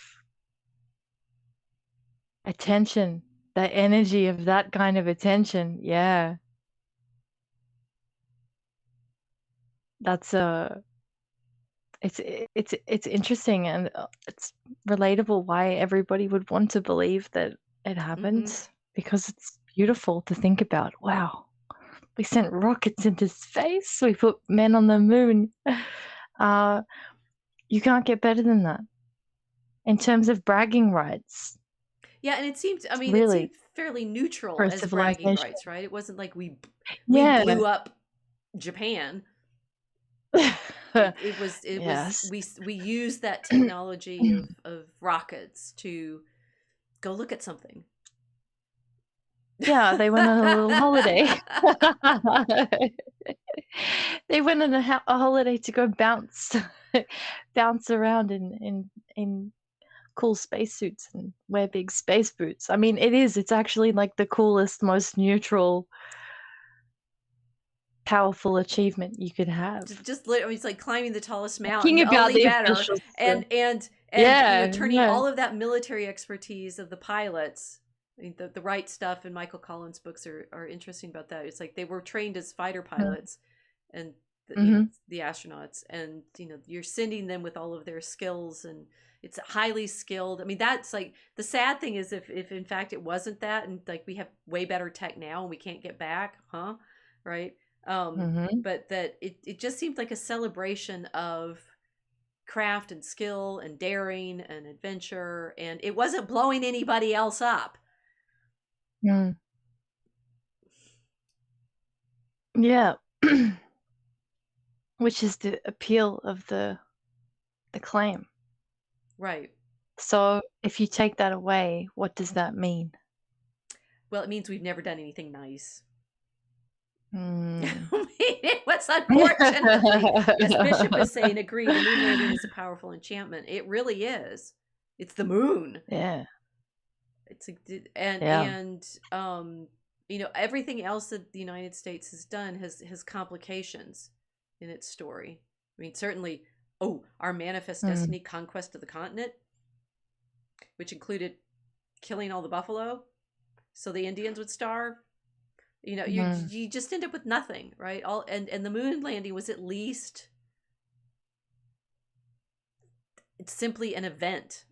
B: attention, the energy of that kind of attention. Yeah. That's it's interesting, and it's relatable why everybody would want to believe that it happened, because it's beautiful to think about. Wow, we sent rockets into space, we put men on the moon. You can't get better than that in terms of bragging rights.
A: Yeah, and it seemed fairly neutral as bragging rights, right? It wasn't like we blew up Japan. It was we used that technology of rockets to go look at something.
B: Yeah, they went on a little holiday. They went on a holiday to go bounce around in cool spacesuits and wear big space boots. I mean, it's actually like the coolest, most neutral, powerful achievement you could have.
A: Just literally, it's like climbing the tallest mountain, only better, and turning all of that military expertise of the pilots. I mean, the Right Stuff and Michael Collins' books are interesting about that. It's like they were trained as fighter pilots, and the astronauts, and you're sending them with all of their skills, and it's highly skilled. I mean, that's like the sad thing is if in fact it wasn't that, and like we have way better tech now and we can't get back, right? But that it just seemed like a celebration of craft and skill and daring and adventure, and it wasn't blowing anybody else up.
B: Yeah. Which is the appeal of the claim.
A: Right.
B: So if you take that away, what does that mean?
A: Well, it means we've never done anything nice. It was, unfortunately, as Bishop is saying, agree, the moon landing is a powerful enchantment. It really is. It's the moon.
B: Yeah.
A: It's everything else that the United States has done has complications in its story. I mean, certainly, our Manifest Destiny conquest of the continent, which included killing all the buffalo so the Indians would starve. You just end up with nothing, right? And the moon landing was at least, it's simply an event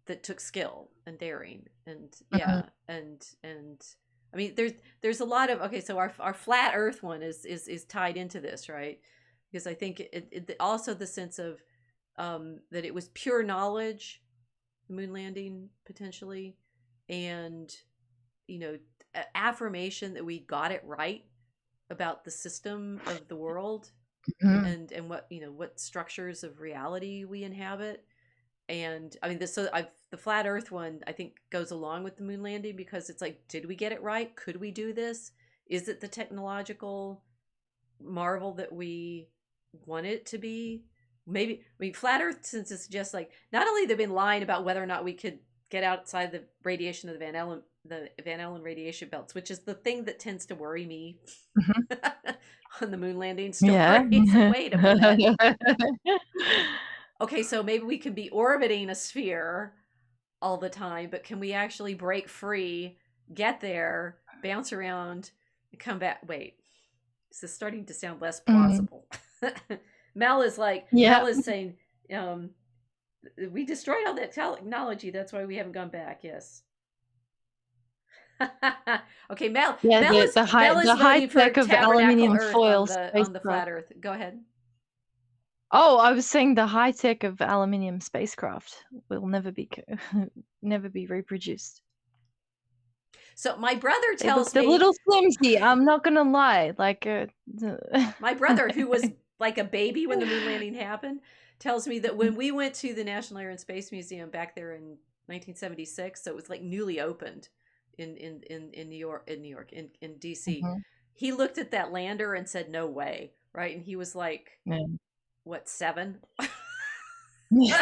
A: that took skill and daring, and and I mean there's a lot of so our flat Earth one is tied into this, right? Because I think it also the sense of that it was pure knowledge the moon landing potentially, and affirmation that we got it right about the system of the world, and what structures of reality we inhabit. And I mean, the flat Earth one I think goes along with the moon landing, because it's like, did we get it right? Could we do this? Is it the technological marvel that we want it to be? Maybe. I mean, flat Earth, since it's just like, not only they've been lying about whether or not we could get outside the radiation of the Van Allen radiation belts, which is the thing that tends to worry me on the moon landing story.
B: Yeah.
A: It's like, wait a minute. Okay, so maybe we can be orbiting a sphere all the time, but can we actually break free, get there, bounce around, and come back? Wait, this is starting to sound less plausible. Mel is saying, we destroyed all that technology. That's why we haven't gone back. Yes. Okay, Mel.
B: Yeah,
A: Mel is
B: the high tech of aluminium foil
A: on the flat Earth. Go ahead.
B: Oh, I was saying the high tech of aluminium spacecraft will never be reproduced.
A: So my brother tells me,
B: the little flimsy. I'm not gonna lie. Like
A: my brother, who was like a baby when the moon landing happened, tells me that when we went to the National Air and Space Museum back there in 1976, so it was like newly opened in New York, in DC. He looked at that lander and said, "No way!" Right, and he was like, "What, 7?" It's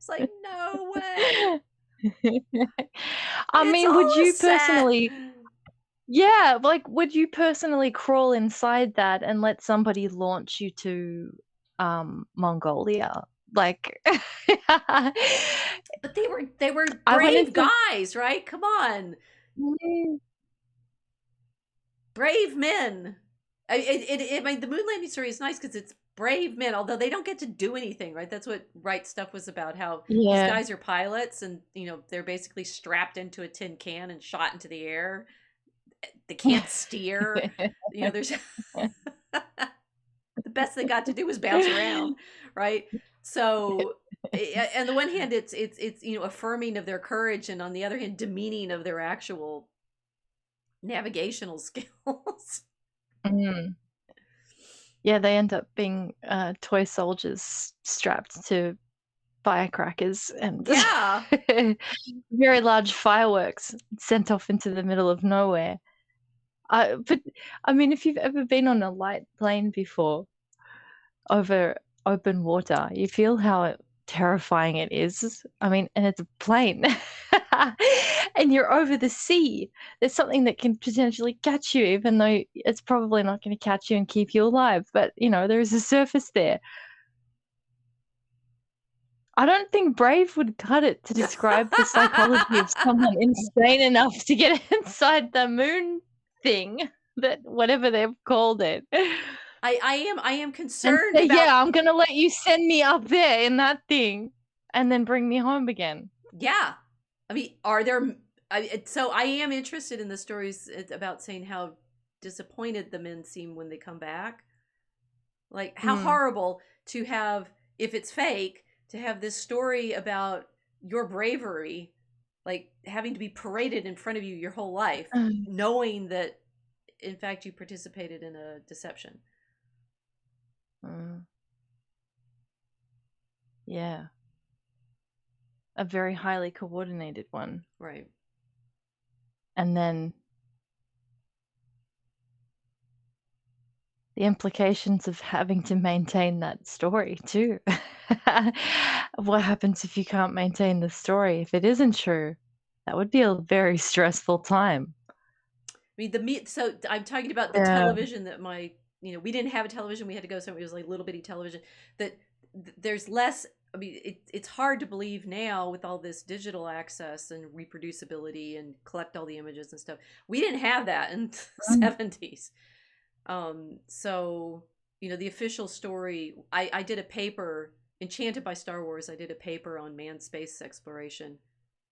A: like, no way.
B: I mean, would you personally? Yeah, like, would you personally crawl inside that and let somebody launch you to Mongolia? Like,
A: but they were brave guys, right? Come on, brave men. I mean, the moon landing story is nice because it's brave men, although they don't get to do anything, right? That's what Right Stuff was about. How these guys are pilots, and they're basically strapped into a tin can and shot into the air. They can't steer. There's the best they got to do was bounce around, right? So, on the one hand, it's affirming of their courage, and on the other hand, demeaning of their actual navigational skills.
B: Yeah, they end up being toy soldiers strapped to firecrackers and very large fireworks sent off into the middle of nowhere. But I mean, if you've ever been on a light plane before over open water, you feel how terrifying it is. I mean, and it's a plane. And you're over the sea. There's something that can potentially catch you, even though it's probably not going to catch you and keep you alive. But, there is a surface there. I don't think brave would cut it to describe the psychology of someone insane enough to get inside the moon thing, that whatever they've called it.
A: I am concerned about...
B: Yeah, I'm going to let you send me up there in that thing and then bring me home again.
A: Yeah. I mean, are there... so I am interested in the stories about saying how disappointed the men seem when they come back. Like, how horrible to have, if it's fake, to have this story about your bravery, like having to be paraded in front of you your whole life, knowing that, in fact, you participated in a deception.
B: Yeah. A very highly coordinated one.
A: Right.
B: And then the implications of having to maintain that story too. What happens if you can't maintain the story? If it isn't true, that would be a very stressful time.
A: I mean, so I'm talking about the television that we didn't have a television. We had to go somewhere. It was like little bitty television. That there's less. I mean, it's hard to believe now with all this digital access and reproducibility and collect all the images and stuff. We didn't have that in the 70s. So, the official story, I did a paper, Enchanted by Star Wars. I did a paper on manned space exploration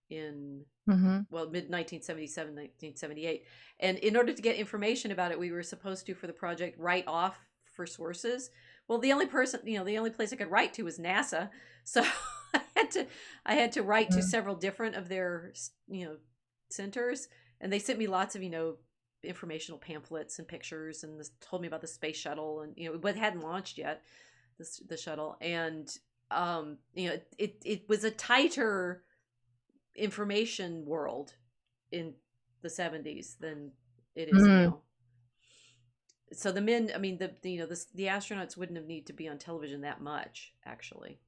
A: in, mid-1977, 1978. And in order to get information about it, we were supposed to, for the project, write off for sources. Well, the only person, the only place I could write to was NASA. So I had to write to several different of their, centers, and they sent me lots of, informational pamphlets and pictures, and told me about the space shuttle, and but it hadn't launched yet, the shuttle, and it was a tighter information world in the 70s than it is now. So the men, I mean, the astronauts wouldn't have need to be on television that much, actually.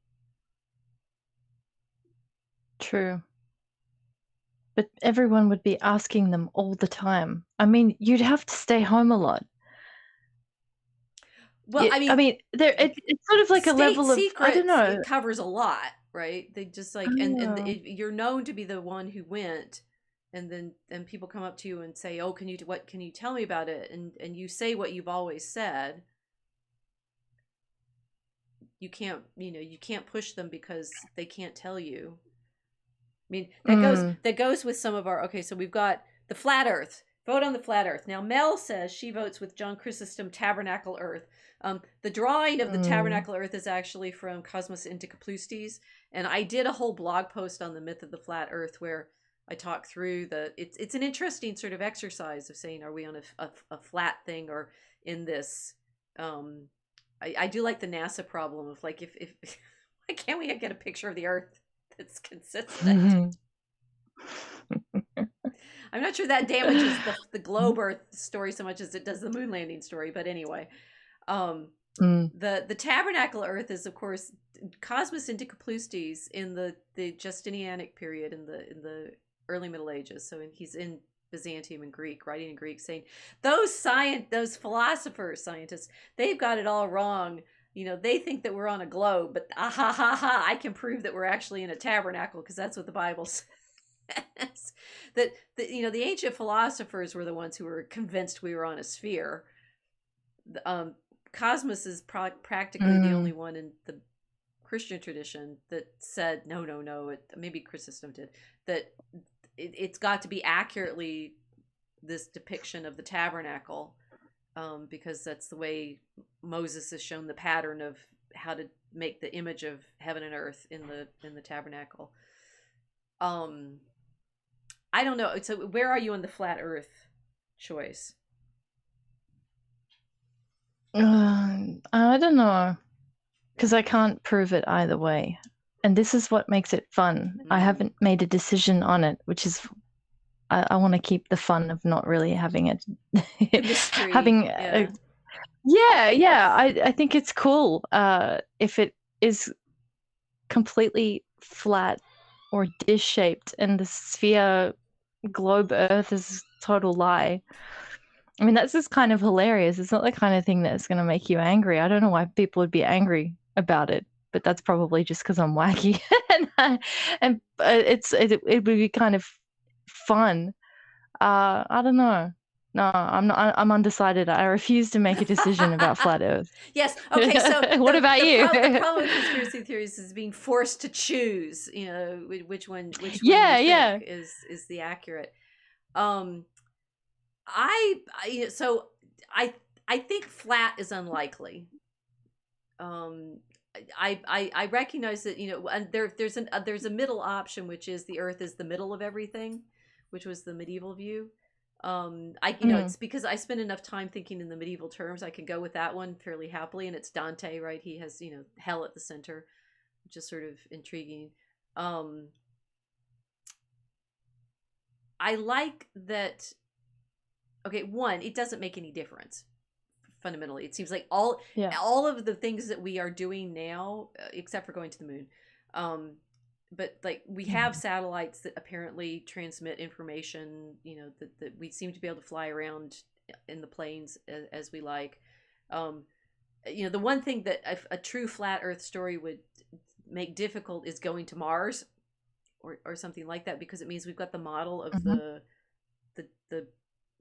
B: True. But everyone would be asking them all the time. I mean, you'd have to stay home a lot.
A: Well, I mean,
B: it's sort of like a level of, I don't know.
A: It covers a lot, right? They just like, and you're known to be the one who went, and then people come up to you and say, "Oh, can you tell me about it?" And you say what you've always said. You can't push them because they can't tell you. I mean, that goes with some of our, okay, so we've got the flat earth. Vote on the flat earth. Now, Mel says she votes with John Chrysostom, Tabernacle Earth. The drawing of the Tabernacle Earth is actually from Cosmos into Kaploustes, and I did a whole blog post on the myth of the flat earth where I talk through it's an interesting sort of exercise of saying, are we on a flat thing or in this, I do like the NASA problem of like, if why can't we get a picture of the earth that's consistent? I'm not sure that damages the globe earth story so much as it does the moon landing story, but anyway, the tabernacle earth is, of course, Cosmos into Kaploustes in the Justinianic period in the early Middle Ages. So he's in Byzantium and Greek, writing in Greek, saying those philosophers, scientists, they've got it all wrong. They think that we're on a globe, but I can prove that we're actually in a tabernacle, because that's what the Bible says. That the ancient philosophers were the ones who were convinced we were on a sphere. Cosmos is practically the only one in the Christian tradition that said no. Maybe Chrysostom did that. It's got to be accurately this depiction of the tabernacle, because that's the way Moses has shown the pattern of how to make the image of heaven and earth in the tabernacle. I don't know. So where are you on the flat earth choice?
B: I don't know, because I can't prove it either way. And this is what makes it fun. I haven't made a decision on it, which is, I want to keep the fun of not really having it.
A: Mystery.
B: I think it's cool if it is completely flat or dish-shaped and the sphere globe earth is a total lie. I mean, that's just kind of hilarious. It's not the kind of thing that's going to make you angry. I don't know why people would be angry about it, but that's probably just because I'm wacky. and it would be kind of fun. I don't know. No, I'm not. I'm undecided. I refuse to make a decision about flat Earth.
A: Yes. Okay. So
B: what about you?
A: The problem with conspiracy theories is being forced to choose. Which one think is the accurate. I think flat is unlikely. I recognize that and there's a middle option, which is the Earth is the middle of everything, which was the medieval view. It's because I spend enough time thinking in the medieval terms, I can go with that one fairly happily, and it's Dante, right? He has hell at the center, which is sort of intriguing. I like that. Okay, one, it doesn't make any difference. Fundamentally, it seems like all of the things that we are doing now, except for going to the moon, but like we have satellites that apparently transmit information. That we seem to be able to fly around in the planes as we like. The one thing that a true flat Earth story would make difficult is going to Mars, or something like that, because it means we've got the model of the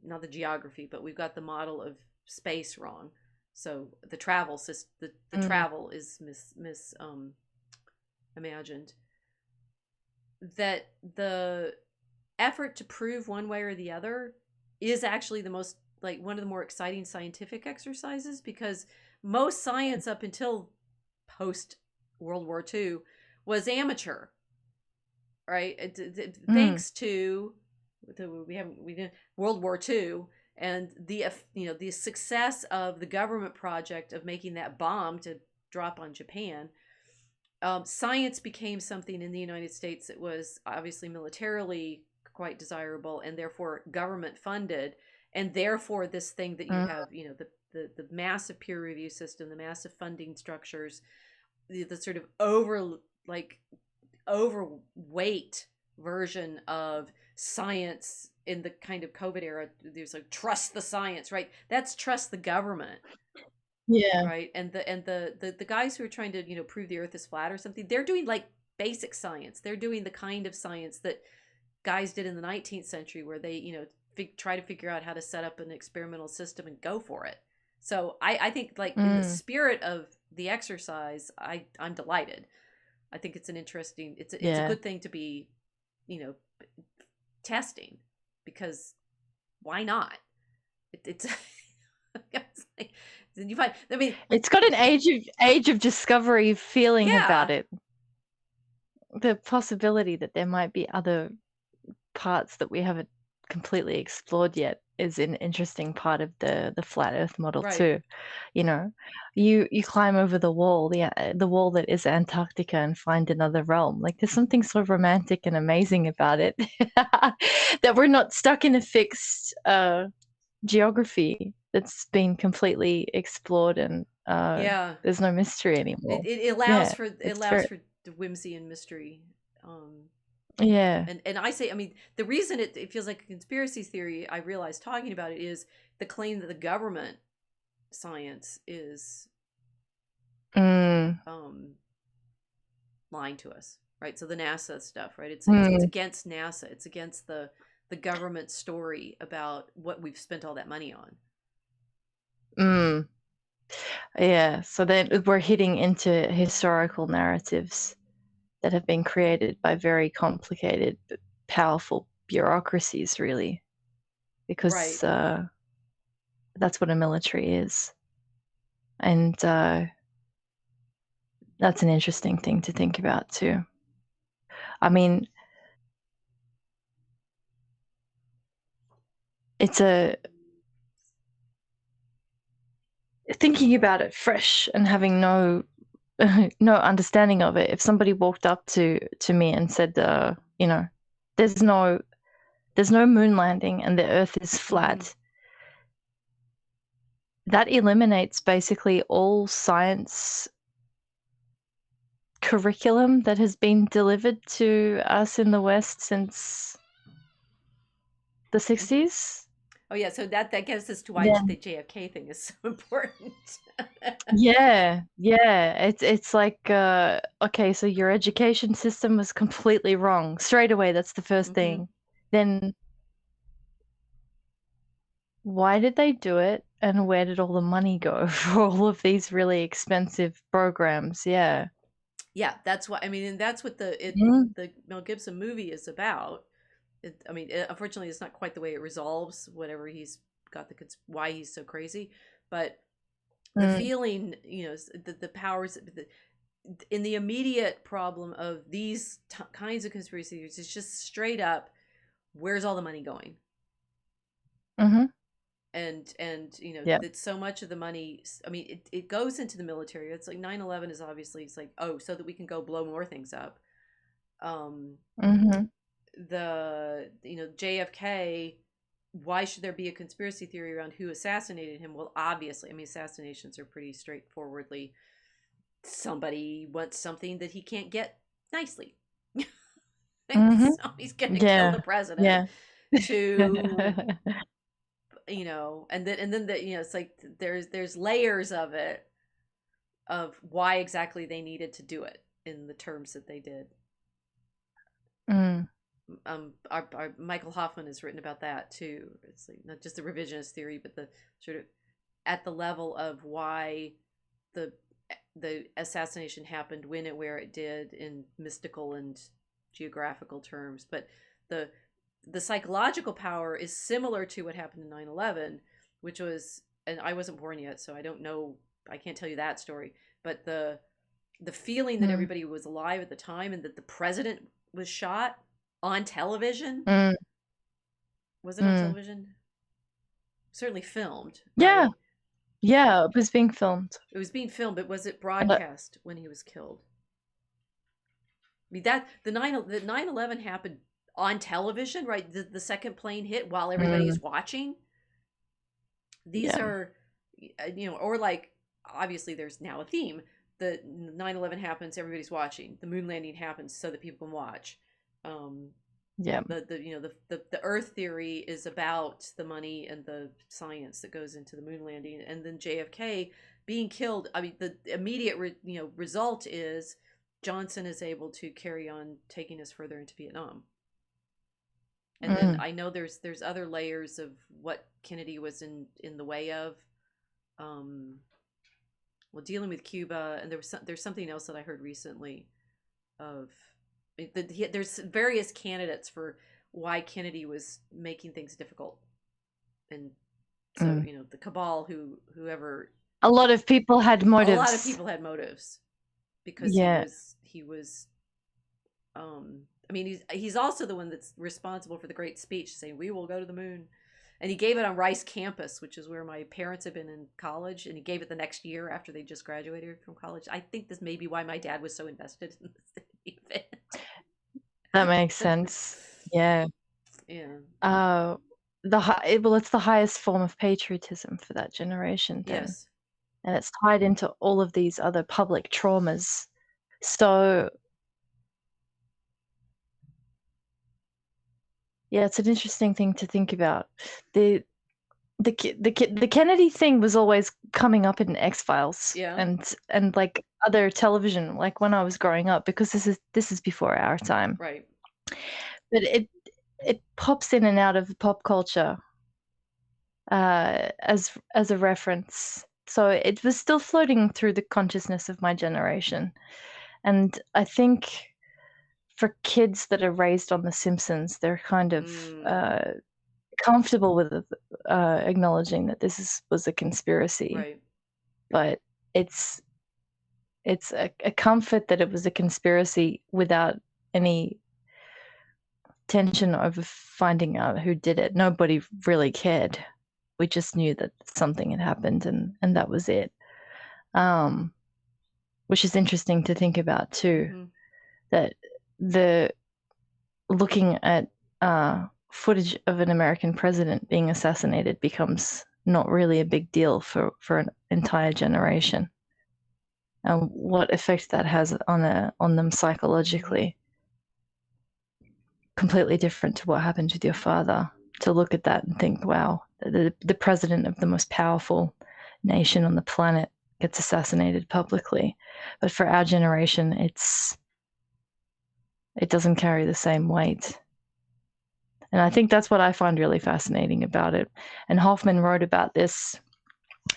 A: not the geography, but we've got the model of space wrong. So the travel system, the travel is imagined. That the effort to prove one way or the other is actually the most, like, one of the more exciting scientific exercises, because most science up until post World War II was amateur, right?
B: Mm.
A: Thanks to we did World War II and the success of the government project of making that bomb to drop on Japan. Science became something in the United States that was obviously militarily quite desirable and therefore government funded, and therefore this thing that you
B: Mm.
A: have, the massive peer review system, the massive funding structures, the sort of like overweight version of science in the kind of COVID era. There's like trust the science, right? That's trust the government,
B: Yeah.
A: right? And the guys who are trying to prove the Earth is flat or something, they're doing like basic science. They're doing the kind of science that guys did in the 19th century, where they try to figure out how to set up an experimental system and go for it. So I think like in the
B: Mm.
A: spirit of the exercise, I'm delighted. I think it's an interesting, it's a
B: Yeah.
A: good thing to be, you know, testing, because why not? It's it's like, you find, I mean,
B: It's got an age of discovery feeling about
A: yeah,
B: it. The possibility that there might be other parts that we haven't completely explored yet is an interesting part of the flat Earth model
A: right.
B: too. You know, you climb over the wall that is Antarctica, and find another realm. Like there's something so romantic and amazing about it that we're not stuck in a fixed geography that's been completely explored, and
A: Yeah,
B: there's no mystery anymore.
A: it allows
B: Yeah,
A: for
B: it's very
A: the whimsy and mystery. Um,
B: yeah.
A: and I say, I mean, the reason it feels like a conspiracy theory, I realize talking about it, is the claim that the government science is
B: Mm,
A: um lying to us, right? So the NASA stuff, right? It's
B: mm,
A: against NASA. It's against the government story about what we've spent all that money on.
B: mm. Yeah, so then we're hitting into historical narratives that have been created by very complicated but powerful bureaucracies, really,
A: Right.
B: because that's what a military is. And that's an interesting thing to think about, too. I mean, it's a thinking about it fresh and having no no understanding of it. If somebody walked up to me and said, there's no moon landing and the Earth is
A: Mm-hmm.
B: flat, that eliminates basically all science curriculum that has been delivered to us in the West since the
A: Mm-hmm.
B: 60s.
A: Oh yeah, so that gets us to why the
B: Then
A: JFK thing is so important.
B: yeah, it's like okay, so your education system was completely wrong. Straight away, that's the first
A: Mm-hmm.
B: thing. Then why did they do it, and where did all the money go for all of these really expensive programs? Yeah.
A: Yeah, that's what I mean, and that's what
B: Mm,
A: the Mel Gibson movie is about. I mean, unfortunately, it's not quite the way it resolves whatever he's got why he's so crazy, but the
B: mm,
A: feeling, the powers in the immediate problem of these kinds of conspiracy theories is just straight up, where's all the money going?
B: mm-hmm.
A: And
B: Yeah.
A: that so much of the money, I mean, it goes into the military. It's like 9/11 is obviously, it's like, oh, so that we can go blow more things up. um
B: Mm-hmm.
A: the JFK, why should there be a conspiracy theory around who assassinated him? Well, obviously, I mean, assassinations are pretty straightforwardly, somebody wants something that he can't get nicely.
B: Mm-hmm.
A: So he's gonna kill the
B: Yeah.
A: president
B: Yeah.
A: to, and then it's like there's layers of it, of why exactly they needed to do it in the terms that they did.
B: Mm,
A: Our Michael Hoffman has written about that too. It's like not just the revisionist theory, but the sort of at the level of why the the assassination happened when it where it did in mystical and geographical terms. But the the psychological power is similar to what happened in 9/11, which was, and I wasn't born yet, so I don't know I can't tell you that story, but the feeling that everybody was alive at the time and that the president was shot on television.
B: Mm.
A: Was it on television? Certainly filmed,
B: Yeah.
A: right?
B: Yeah, it was being filmed.
A: It was being filmed, but was it broadcast when he was killed? I mean, that the 9/11 happened on television, right? The second plane hit while everybody is watching. These are, or like, obviously there's now a theme. The 9/11 happens, everybody's watching. The moon landing happens so that people can watch. The Earth theory is about the money and the science that goes into the moon landing, and then JFK being killed. I mean, the immediate result is Johnson is able to carry on taking us further into Vietnam. And then I know there's other layers of what Kennedy was in the way of, dealing with Cuba, and there's something else that I heard recently of. There's various candidates for why Kennedy was making things difficult, and so the cabal, whoever.
B: A lot of people had motives.
A: A lot of people had motives, because he was. I mean, he's also the one that's responsible for the great speech saying we will go to the moon, and he gave it on Rice campus, which is where my parents had been in college, and he gave it the next year after they just graduated from college. I think this may be why my dad was so invested in this event.
B: That makes sense. Yeah. It's the highest form of patriotism for that generation then.
A: Yes.
B: And it's tied into all of these other public traumas. So yeah, it's an interesting thing to think about. The Kennedy thing was always coming up in X-Files, and like other television, like when I was growing up, because this is before our time,
A: right?
B: But it pops in and out of pop culture as a reference, so it was still floating through the consciousness of my generation, and I think for kids that are raised on The Simpsons, they're kind of comfortable with acknowledging that this was a conspiracy,
A: right?
B: But it's a comfort that it was a conspiracy without any tension over finding out who did it. Nobody really cared. We just knew that something had happened, and that was it. Which is interesting to think about too. That looking at footage of an American president being assassinated becomes not really a big deal for an entire generation, and what effect that has on them psychologically. Completely different to what happened with your father. To look at that and think, wow, the president of the most powerful nation on the planet gets assassinated publicly. But for our generation, it doesn't carry the same weight. And I think that's what I find really fascinating about it. And Hoffman wrote about this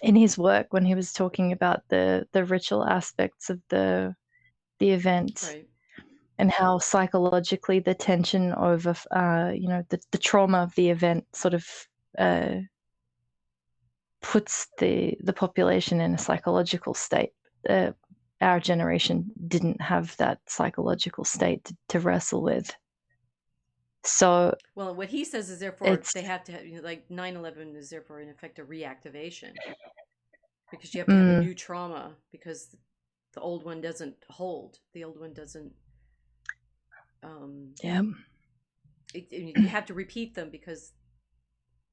B: in his work when he was talking about the ritual aspects of the event,
A: right?
B: And how psychologically the tension over, the trauma of the event sort of puts the population in a psychological state. Our generation didn't have that psychological state to wrestle with. So,
A: well, what he says is therefore they have to have, like 9/11 is therefore in effect a reactivation, because you have to have a new trauma, because the old one doesn't hold. The old one doesn't. You have to repeat them because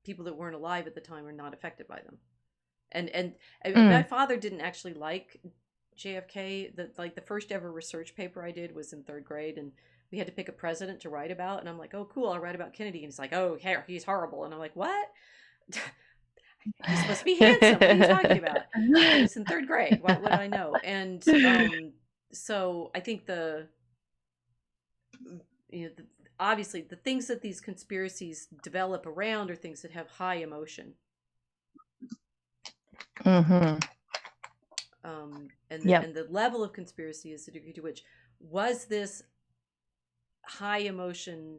A: people that weren't alive at the time are not affected by them. And my father didn't actually like JFK. The first ever research paper I did was in 3rd grade, and we had to pick a president to write about, and I'm like, oh cool, I'll write about Kennedy. And he's like, oh, he's horrible. And I'm like, what? He's supposed to be handsome. What are you talking about? It's in 3rd grade. What would I know? And so I think obviously the things that these conspiracies develop around are things that have high emotion. And the level of conspiracy is the degree to which was this high emotion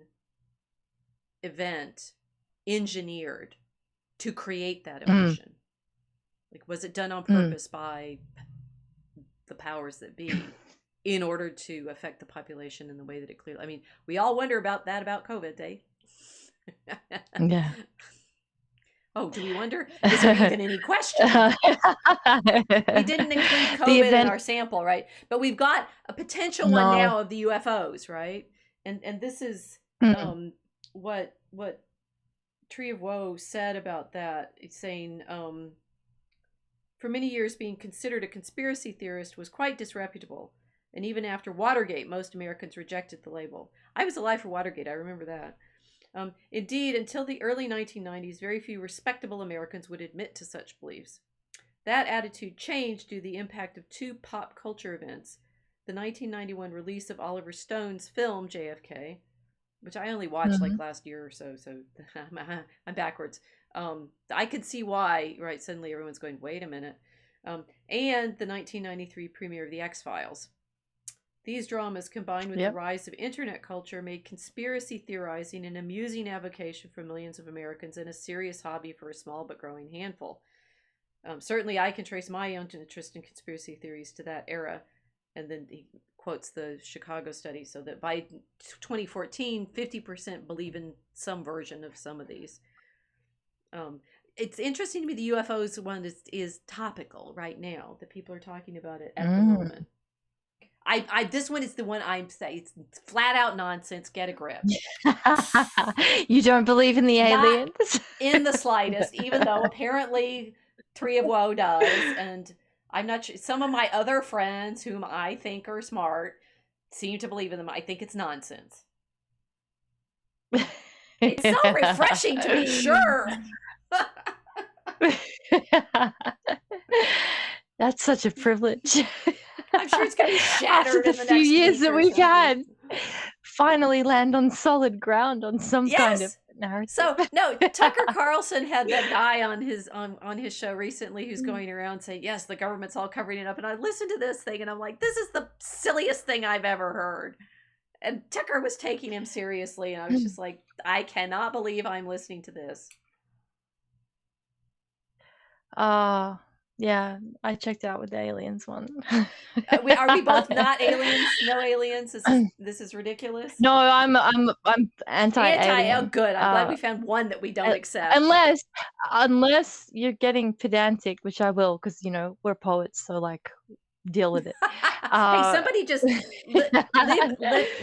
A: event engineered to create that emotion. Like, was it done on
B: Mm.
A: purpose by the powers that be in order to affect the population in the way that it clearly? I mean, we all wonder about that about COVID, eh?
B: Yeah.
A: Oh, do we wonder? Is there even any question? We didn't include
B: The
A: COVID in
B: event.
A: our sample, right? But we've got a potential one
B: No.
A: now of the UFOs, right? And this is
B: Mm.
A: what Tree of Woe said about that. It's saying, for many years, being considered a conspiracy theorist was quite disreputable. And even after Watergate, most Americans rejected the label. I was alive for Watergate, I remember that. Indeed, until the early 1990s, very few respectable Americans would admit to such beliefs. That attitude changed due to the impact of two pop culture events: the 1991 release of Oliver Stone's film JFK, which I only watched like last year or so, so I'm backwards. I could see why, right? Suddenly everyone's going, wait a minute. And the 1993 premiere of The X-Files. These dramas, combined with the rise of internet culture, made conspiracy theorizing an amusing avocation for millions of Americans and a serious hobby for a small but growing handful. Certainly, I can trace my own interest in conspiracy theories to that era. And then he quotes the Chicago study, so that by 2014, 50% believe in some version of some of these. It's interesting to me the UFOs one is topical right now, that people are talking about it at the moment. This one is the one I'm saying it's flat out nonsense. Get a grip.
B: You don't believe in the aliens?
A: Not in the slightest, even though apparently Tree of Woe does, and I'm not sure. Some of my other friends, whom I think are smart, seem to believe in them. I think it's nonsense. It's so refreshing to be sure.
B: That's such a privilege.
A: I'm sure it's going to be shattered
B: after
A: in the
B: few
A: next
B: years
A: week
B: that
A: or
B: we've
A: something.
B: had. Finally land on solid ground on some kind of narrative.
A: So no, Tucker Carlson had that guy on his show recently who's going around saying, yes, the government's all covering it up. And I listened to this thing and I'm like, this is the silliest thing I've ever heard. And Tucker was taking him seriously, and I was just like, I cannot believe I'm listening to this.
B: Yeah, I checked out with the aliens one.
A: Are we both not aliens? No aliens? This is ridiculous.
B: No, I'm anti-alien.
A: Oh, good. I'm glad we found one that we don't accept.
B: Unless you're getting pedantic, which I will, because we're poets, so like deal with it.
A: Hey, somebody just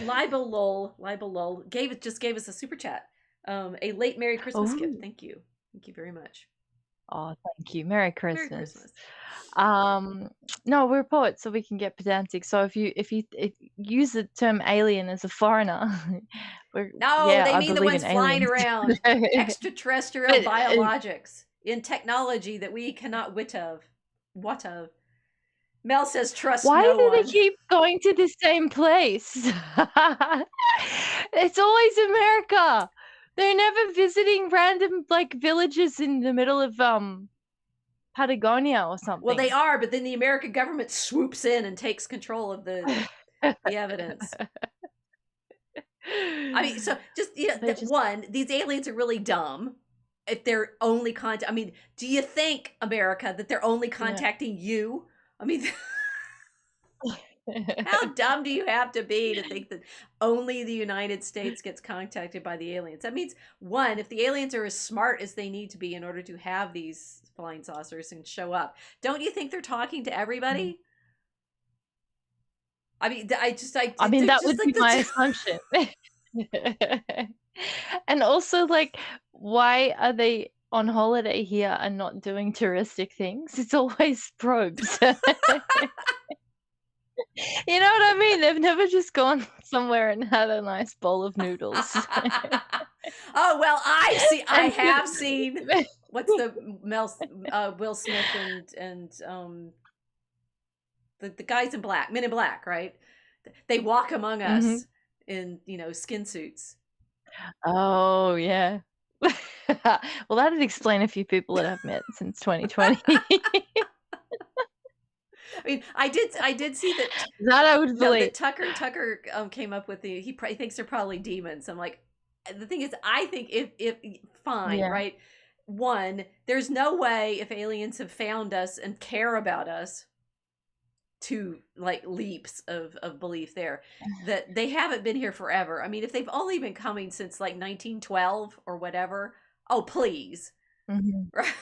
A: libelol gave us a super chat. A late Merry Christmas gift. Thank you very much.
B: Oh, thank you. Merry Christmas. No, we're poets, so we can get pedantic. So if you use the term alien as a foreigner,
A: they mean the ones flying around. Extraterrestrial biologics in technology that we cannot wit of. What of? Mel says trust no one.
B: Why do they keep going to the same place? It's always America. They're never visiting random villages in the middle of Patagonia or something.
A: Well, they are, but then the American government swoops in and takes control of the evidence. I mean, so these aliens are really dumb. If they're only do you think, America, that they're only contacting you? I mean, how dumb do you have to be to think that only the United States gets contacted by the aliens? That means, one, if the aliens are as smart as they need to be in order to have these flying saucers and show up, don't you think they're talking to everybody? I mean,
B: that would be my assumption. And also, why are they on holiday here and not doing touristic things? It's always probes. You know what I mean? They've never just gone somewhere and had a nice bowl of noodles.
A: Oh, well, I have seen what's the Will Smith and the guys in black, Men in Black, right? They walk among us in skin suits. Oh yeah.
B: Well, that'd explain a few people that I've met since 2020.
A: I mean, I did see
B: that I would believe.
A: That Tucker came up with he thinks they're probably demons. I'm like, the thing is, I think if fine, right? one, there's no way if aliens have found us and care about us, to like leaps of belief there, that they haven't been here forever. I mean, if they've only been coming since like 1912 or whatever, oh please.
B: Mhm.
A: Right?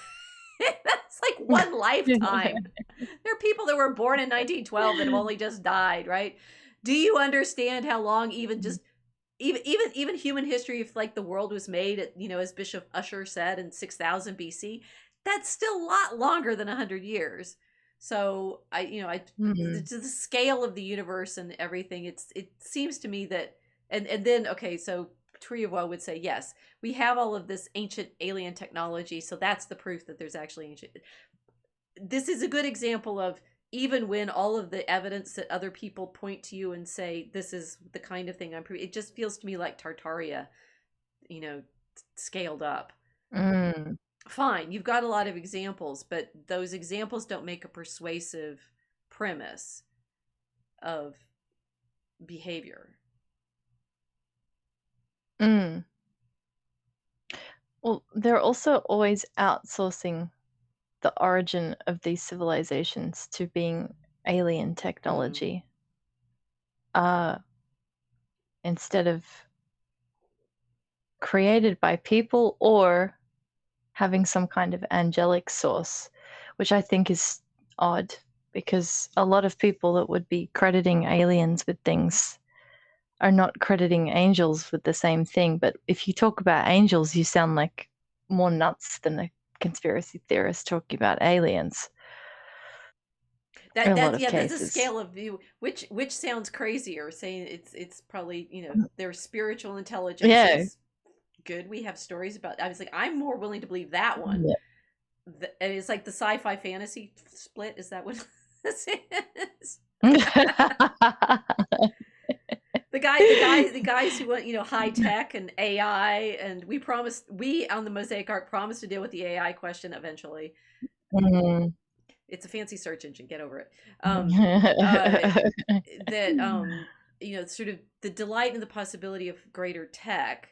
A: That's like one lifetime. There are people that were born in 1912 that have only just died, right? Do you understand how long even just even human history, if like the world was made at, as Bishop Usher said, in 6000 BC, that's still a lot longer than 100 years. So the scale of the universe and everything, it seems to me that, and then okay, so Triavo would say, yes, we have all of this ancient alien technology, so that's the proof that there's actually ancient. This is a good example of, even when all of the evidence that other people point to you and say this is the kind of thing it just feels to me like Tartaria, scaled up.
B: Mm.
A: Fine, you've got a lot of examples, but those examples don't make a persuasive premise of behavior.
B: Mm. Well, they're also always outsourcing the origin of these civilizations to being alien technology, instead of created by people or having some kind of angelic source, which I think is odd, because a lot of people that would be crediting aliens with things are not crediting angels with the same thing. But if you talk about angels, you sound like more nuts than a conspiracy theorist talking about aliens. In a lot of
A: That's a
B: cases.
A: scale of view, which sounds crazier, saying it's probably, their spiritual intelligence
B: Yeah.
A: is good. We have stories about, I was like, I'm more willing to believe that one.
B: Yeah.
A: And it's like the sci-fi fantasy split. Is that what this is? The guys who want, high tech and AI, and we on the Mosaic Art promised to deal with the AI question eventually.
B: Mm.
A: It's a fancy search engine, get over it. That sort of the delight in the possibility of greater tech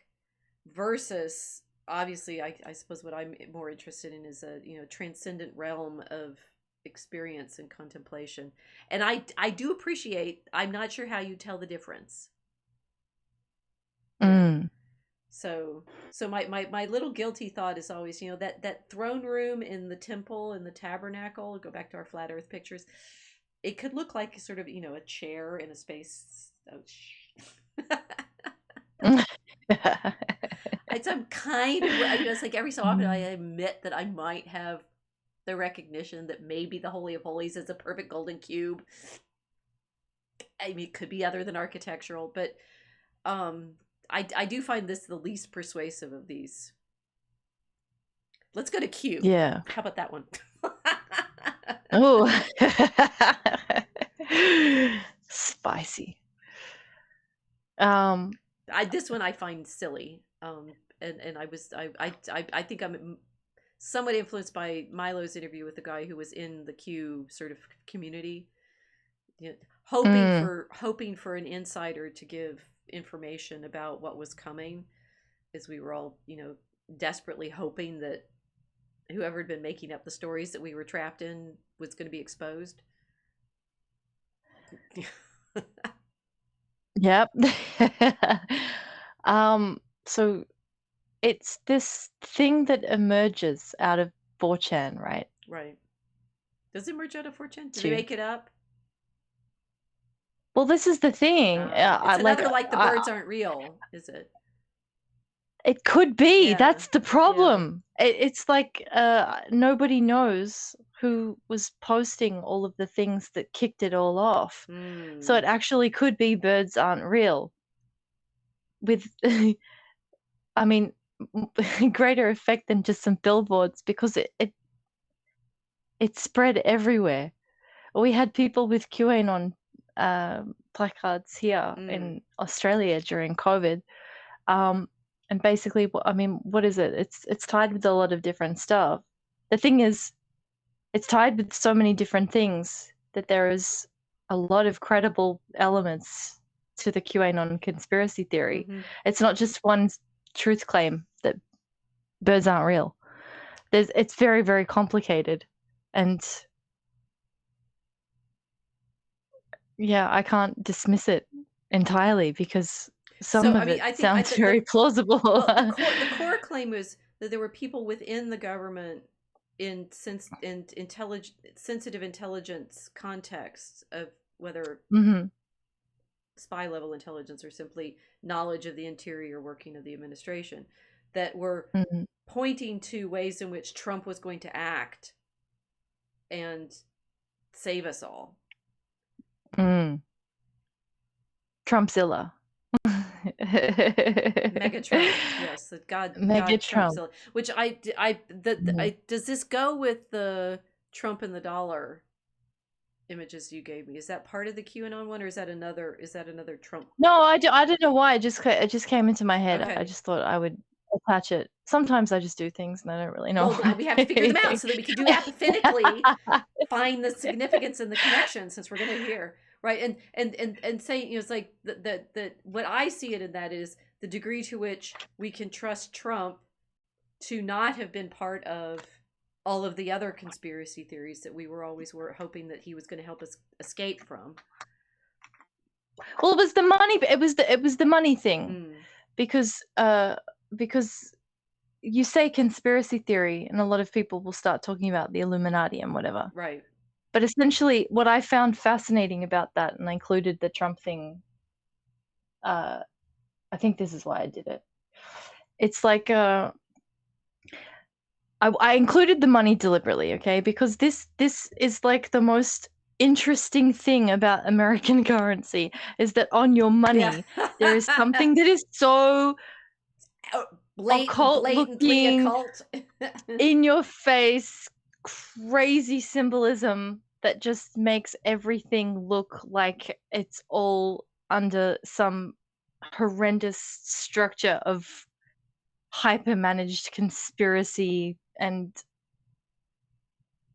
A: versus, obviously, I suppose what I'm more interested in is a transcendent realm of experience and contemplation. And I do appreciate, I'm not sure how you tell the difference.
B: Mm.
A: So my little guilty thought is always, that throne room in the temple and the tabernacle, go back to our flat earth pictures, it could look like sort of, a chair in a space. I'm kind of, it's like every so often I admit that I might have the recognition that maybe the Holy of Holies is a perfect golden cube. I mean, it could be other than architectural, but I do find this the least persuasive of these. Let's go to Q.
B: Yeah.
A: How about that one?
B: Oh. Spicy.
A: This one I find silly. And I think I'm somewhat influenced by Milo's interview with the guy who was in the Q sort of community, hoping for an insider to give information about what was coming, as we were all, desperately hoping that whoever had been making up the stories that we were trapped in was going to be exposed.
B: Yep. So it's this thing that emerges out of 4chan, right?
A: Right. Does it emerge out of 4chan? Did they make it up?
B: Well, this is the thing.
A: It's another like the birds aren't real, is it?
B: It could be.
A: Yeah.
B: That's the problem. Yeah. It's like nobody knows who was posting all of the things that kicked it all off. So it actually could be birds aren't real. With, I mean, greater effect than just some billboards, because it spread everywhere. We had people with QAnon placards here in Australia during COVID. And basically, what is it? It's tied with a lot of different stuff. The thing is, it's tied with so many different things that there is a lot of credible elements to the QAnon conspiracy theory. It's not just one truth claim that birds aren't real. it's very, very complicated, and yeah, I can't dismiss it entirely because some
A: So, I
B: of
A: mean,
B: it
A: I think
B: sounds very plausible.
A: well, the core claim was that there were people within the government in sensitive intelligence contexts of whether
B: Hmm.
A: spy level intelligence or simply knowledge of the interior working of the administration that were
B: Hmm.
A: pointing to ways in which Trump was going to act and save us all.
B: Mm. Trumpzilla.
A: Mega Trump, yes, the God
B: Mega
A: Trump.
B: Trump.
A: So, which does this go with the Trump and the dollar images you gave me? Is that part of the QAnon one, or is that another? Is that another Trump?
B: No, I don't know why. It just came into my head. I
A: Okay.
B: just thought I would attach it. Sometimes I just do things and I don't really know
A: Well,
B: why.
A: we have to figure them out so that we can do apophatically find the significance and the connection, since we're going to hear right and say, it's like the what I see it in that is the degree to which we can trust Trump to not have been part of all of the other conspiracy theories that we were hoping that he was going to help us escape from.
B: Well, it was the money. It was the money thing,
A: Mm,
B: because you say conspiracy theory, and a lot of people will start talking about the Illuminati and whatever.
A: right.
B: But essentially, what I found fascinating about that, and I included the Trump thing. I think this is why I did it. It's like I included the money deliberately, okay? Because this is like the most interesting thing about American currency, is that on your
A: Yeah.
B: money there is something that is so occult
A: Blatantly
B: looking,
A: occult.
B: in your face, crazy symbolism that just makes everything look like it's all under some horrendous structure of hyper managed conspiracy, and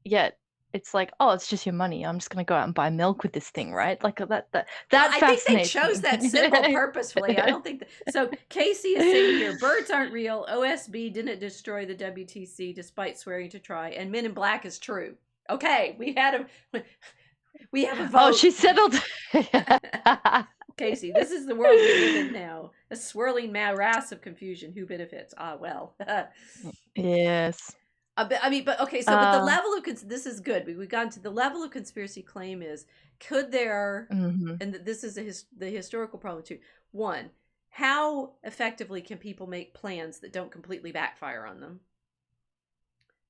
B: yet it's like, oh, it's just your money. I'm just gonna go out and buy milk with this thing, right? Like
A: Well,
B: that
A: I think they
B: fascinates
A: chose
B: me.
A: that symbol purposefully. I don't think that. So Casey is saying here, birds aren't real. OSB didn't destroy the WTC despite swearing to try, and Men in Black is true. Okay, we have a vote.
B: Oh, she settled.
A: Casey, this is the world we live in now. A swirling morass of confusion. Who benefits? Ah, well.
B: Yes.
A: But okay. So, but the level of this is good. We've gone to the level of conspiracy claim is could there,
B: Mm-hmm.
A: and this is the historical problem too. One, how effectively can people make plans that don't completely backfire on them?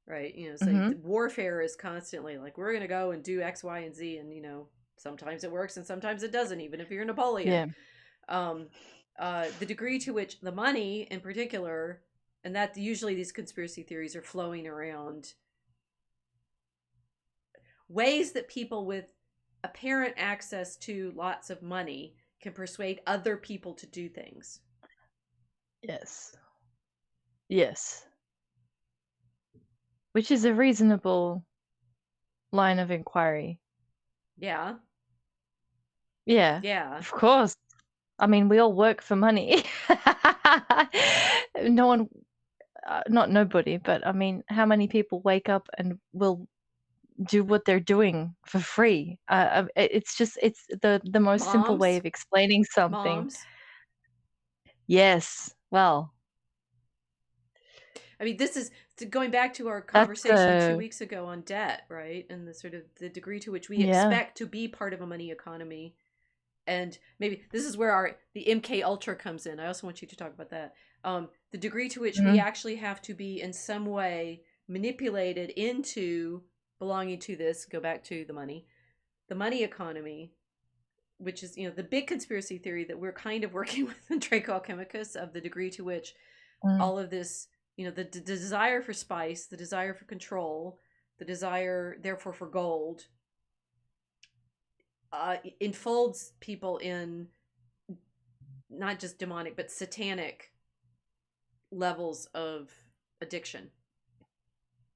A: Right. So
B: Mm-hmm.
A: warfare is constantly like we're going to go and do X, Y, and Z, and sometimes it works and sometimes it doesn't. Even if you're Napoleon.
B: Yeah.
A: The degree to which the money in particular, and that usually these conspiracy theories are flowing around ways that people with apparent access to lots of money can persuade other people to do things.
B: Yes. Yes. Which is a reasonable line of inquiry.
A: Yeah.
B: Yeah.
A: Yeah.
B: Of course. I mean, we all work for money. No one, not nobody, but I mean, how many people wake up and will do what they're doing for free? It's the most simple way
A: Moms.
B: of explaining something.
A: Moms.
B: Yes. Well,
A: I mean, this is going back to our
B: that's
A: conversation 2 weeks ago on debt, right? And the sort of the degree to which we
B: yeah.
A: expect to be part of a money economy. And maybe this is where the MK Ultra comes in. I also want you to talk about that. The degree to which we
B: Mhm.
A: actually have to be in some way manipulated into belonging to this. Go back to the money economy, which is the big conspiracy theory that we're kind of working with in Draco Alchemicus, of the degree to which
B: Mm.
A: all of this, the desire for spice, the desire for control, the desire therefore for gold, enfolds people in not just demonic but satanic levels of addiction,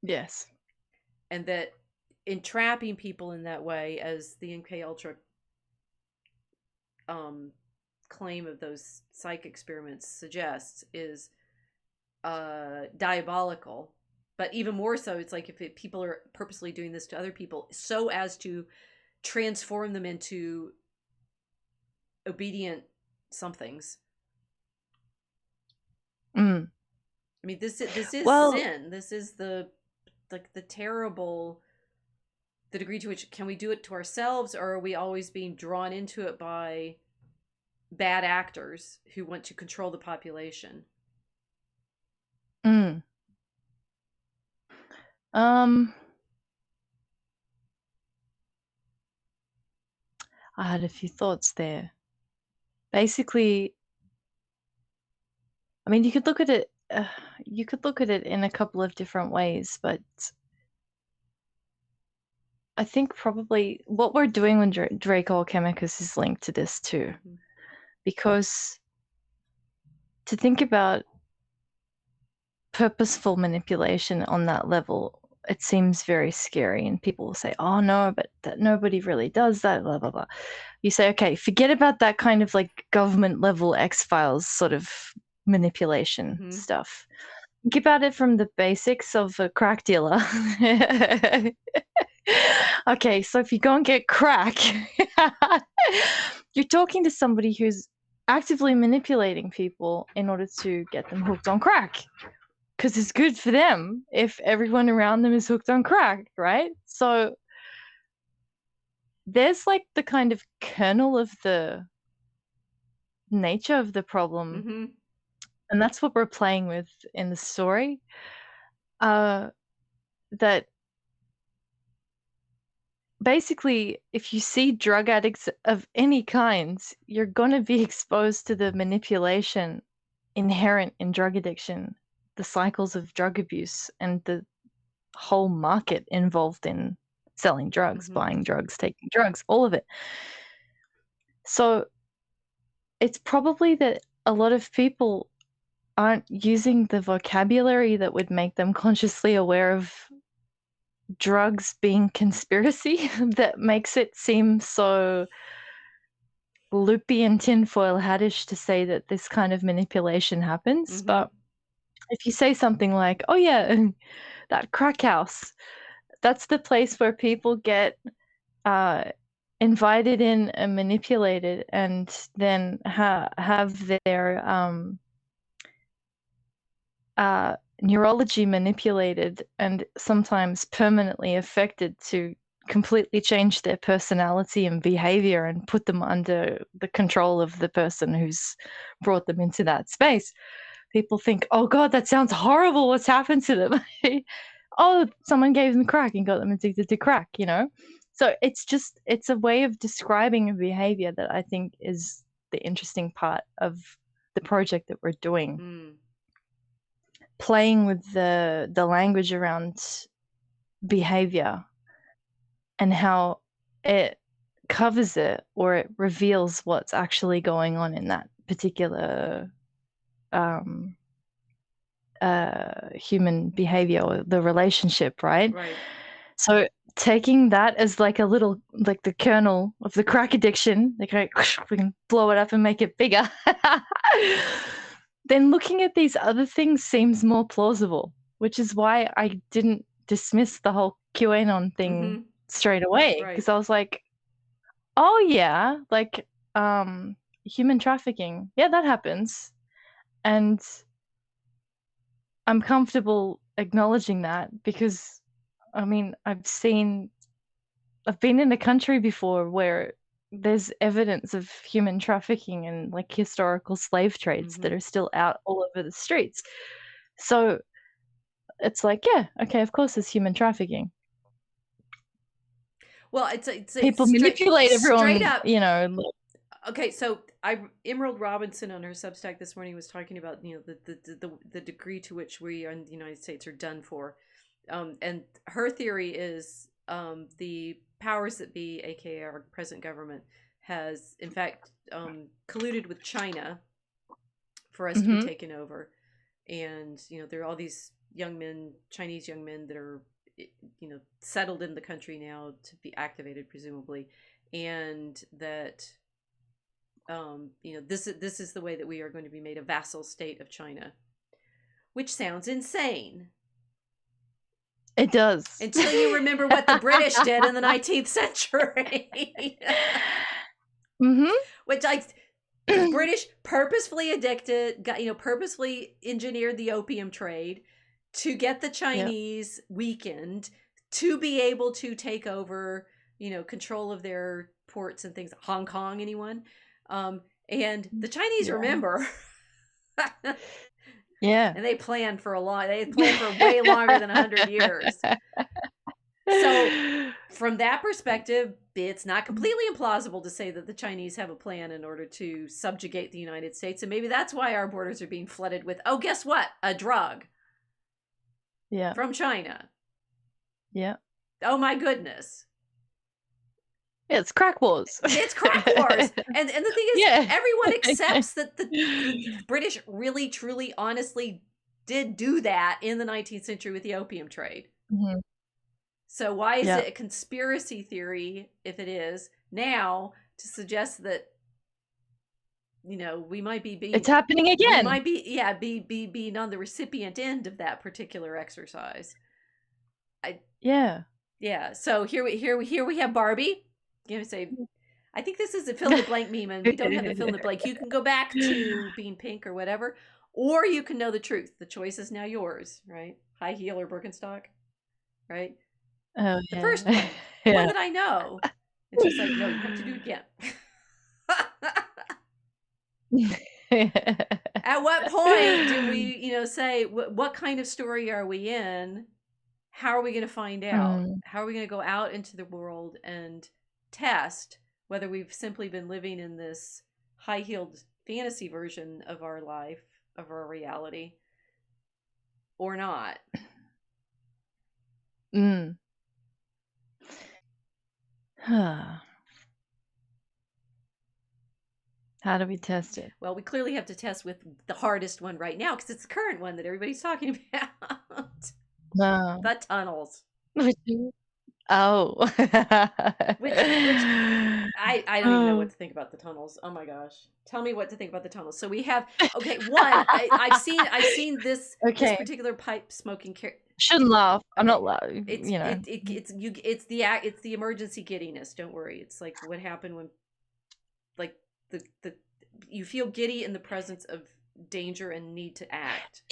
B: Yes.
A: and that entrapping people in that way, as the MK Ultra claim of those psych experiments suggests, is diabolical, But even more so, it's like if people are purposely doing this to other people so as to transform them into obedient somethings.
B: Mm.
A: I mean, this is
B: Well,
A: sin. This is the terrible, the degree to which can we do it to ourselves, or are we always being drawn into it by bad actors who want to control the population?
B: mm. Um, I had a few thoughts there. Basically, I mean, you could look at it. You could look at it in a couple of different ways, but I think probably what we're doing with Draco Chemicus is linked to this too,
A: Mm-hmm.
B: because to think about purposeful manipulation on that level, it seems very scary, and people will say, "Oh no, but that nobody really does that." Blah blah blah. You say, "Okay, forget about that kind of like government level X-Files sort of manipulation
A: Mm-hmm.
B: stuff. Think about it from the basics of a crack dealer." Okay, so if you go and get crack, you're talking to somebody who's actively manipulating people in order to get them hooked on crack. Because it's good for them if everyone around them is hooked on crack, right? So there's like the kind of kernel of the nature of the problem.
A: Mm-hmm.
B: And that's what we're playing with in the story. That basically, if you see drug addicts of any kinds, you're going to be exposed to the manipulation inherent in drug addiction, the cycles of drug abuse, and the whole market involved in selling drugs,
A: Mm-hmm.
B: buying drugs, taking drugs, all of it. So it's probably that a lot of people aren't using the vocabulary that would make them consciously aware of drugs being conspiracy that makes it seem so loopy and tinfoil hatish to say that this kind of manipulation happens.
A: Mm-hmm.
B: But if you say something like, "Oh yeah, that crack house, that's the place where people get uh, invited in and manipulated, and then have their neurology manipulated and sometimes permanently affected to completely change their personality and behavior and put them under the control of the person who's brought them into that space." People think, "Oh God, that sounds horrible. What's happened to them?" Oh, someone gave them crack and got them addicted to crack, you know? So it's a way of describing a behavior that I think is the interesting part of the project that we're doing.
A: Mm.
B: Playing with the language around behavior and how it covers it or it reveals what's actually going on in that particular um, human behavior or the relationship, right?
A: Right.
B: So taking that as like a little, like the kernel of the crack addiction, like we can blow it up and make it bigger. Then looking at these other things seems more plausible, which is why I didn't dismiss the whole QAnon thing
A: Mm-hmm.
B: straight away,
A: Right.
B: because I was like, oh yeah, like human trafficking, yeah, that happens, and I'm comfortable acknowledging that because I mean, I've been in a country before where there's evidence of human trafficking and like historical slave trades that
A: Mm-hmm.
B: are still out all over the streets. So it's like, yeah, okay, of course there's human trafficking.
A: Well, it's
B: People manipulate
A: straight
B: everyone,
A: up.
B: you know. Like,
A: Okay, so I Emerald Robinson on her Substack this morning was talking about the degree to which we in the United States are done for, and her theory is the powers that be, aka our present government, has in fact colluded with China for us to be
B: mm-hmm,
A: taken over, and there are all these young men, Chinese young men that are settled in the country now to be activated presumably, and that this is the way that we are going to be made a vassal state of China, which sounds insane.
B: It does.
A: Until you remember what the British did in the 19th century.
B: Mm-hmm.
A: Which the British purposefully purposefully engineered the opium trade to get the Chinese weakened, to be able to take over, control of their ports and things. Hong Kong, anyone? And the Chinese remember.
B: Yeah.
A: And they planned for way longer than 100 years. So from that perspective, it's not completely implausible to say that the Chinese have a plan in order to subjugate the United States. And maybe that's why our borders are being flooded with, oh, guess what? A drug.
B: Yeah.
A: From China.
B: Yeah.
A: Oh my goodness.
B: It's crack wars.
A: It's crack wars. And the thing is, everyone accepts that the British really, truly, honestly did do that in the 19th century with the opium trade.
B: Mm-hmm.
A: So why is it a conspiracy theory, if it is, now to suggest that, we might be being...
B: It's happening again.
A: We might be being on the recipient end of that particular exercise. Yeah. So here we have Barbie. Say, I think this is a fill in the blank meme, and we don't have the fill in the blank. You can go back to being pink or whatever, or you can know the truth. The choice is now yours, right? High heel or Birkenstock, right?
B: Oh,
A: the first one. One that I know. And she's like, no, you have to do it again. At what point do we, say, what kind of story are we in? How are we going to find out? How are we going to go out into the world and test whether we've simply been living in this high-heeled fantasy version of our life, of our reality, or not?
B: How do we test it?
A: Well, we clearly have to test with the hardest one right now, because it's the current one that everybody's talking about.
B: No.
A: The tunnels.
B: Oh.
A: which I don't even know what to think about the tunnels. Oh my gosh. Tell me what to think about the tunnels. So we have, one, I've seen this, this particular pipe smoking
B: shouldn't laugh. I'm not laughing.
A: It's the emergency giddiness. Don't worry. It's like what happened when, like, the you feel giddy in the presence of danger and need to act.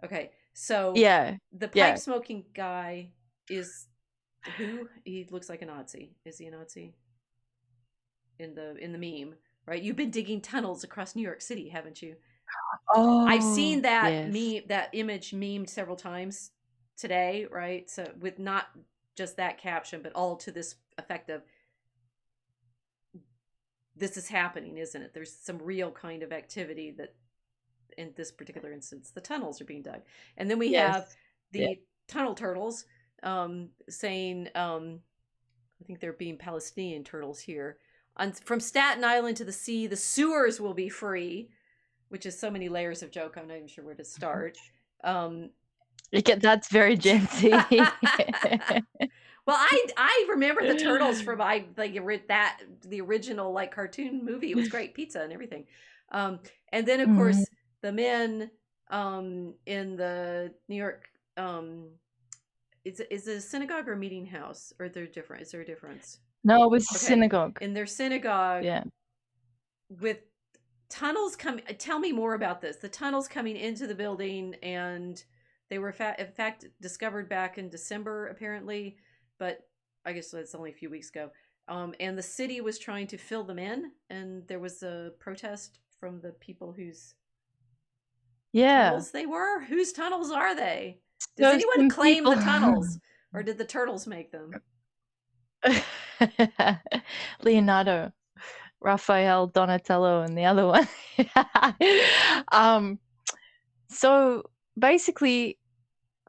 A: Okay, so the pipe smoking guy is who? He looks like a Nazi. Is he a Nazi? In the meme, right? You've been digging tunnels across New York City, haven't you?
B: Oh,
A: I've seen that that image memed several times today, right? So with not just that caption, but all to this effect of, this is happening, isn't it? There's some real kind of activity that, in this particular instance, the tunnels are being dug. And then we have the tunnel turtles saying, I think they're being Palestinian turtles here, from Staten Island to the sea, the sewers will be free, which is so many layers of joke, I'm not even sure where to start.
B: That's very Gen Z.
A: Well, I remember the turtles from the original like cartoon movie. It was great, pizza and everything. And then of course the men in the New York is it a synagogue or a meeting house, or they're different? Is there a difference?
B: No, it was synagogue.
A: In their synagogue, with tunnels coming. Tell me more about this. The tunnels coming into the building, and they were in fact discovered back in December apparently. But I guess that's only a few weeks ago. And the city was trying to fill them in, and there was a protest from the people whose tunnels they were. Whose tunnels are they? Does anyone claim the tunnels, or did the turtles make them?
B: Leonardo, Raphael, Donatello, and the other one. So basically,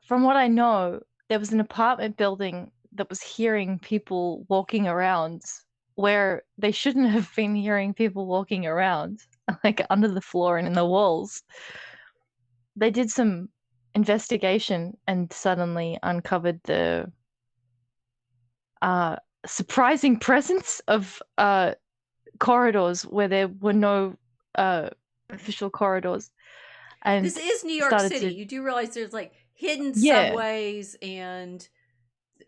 B: from what I know, there was an apartment building that was hearing people walking around where they shouldn't have been hearing people walking around, like under the floor and in the walls. They did some investigation and suddenly uncovered the surprising presence of corridors where there were no official corridors. And
A: this is New York City. You do realize there's like hidden
B: Yeah.
A: subways. And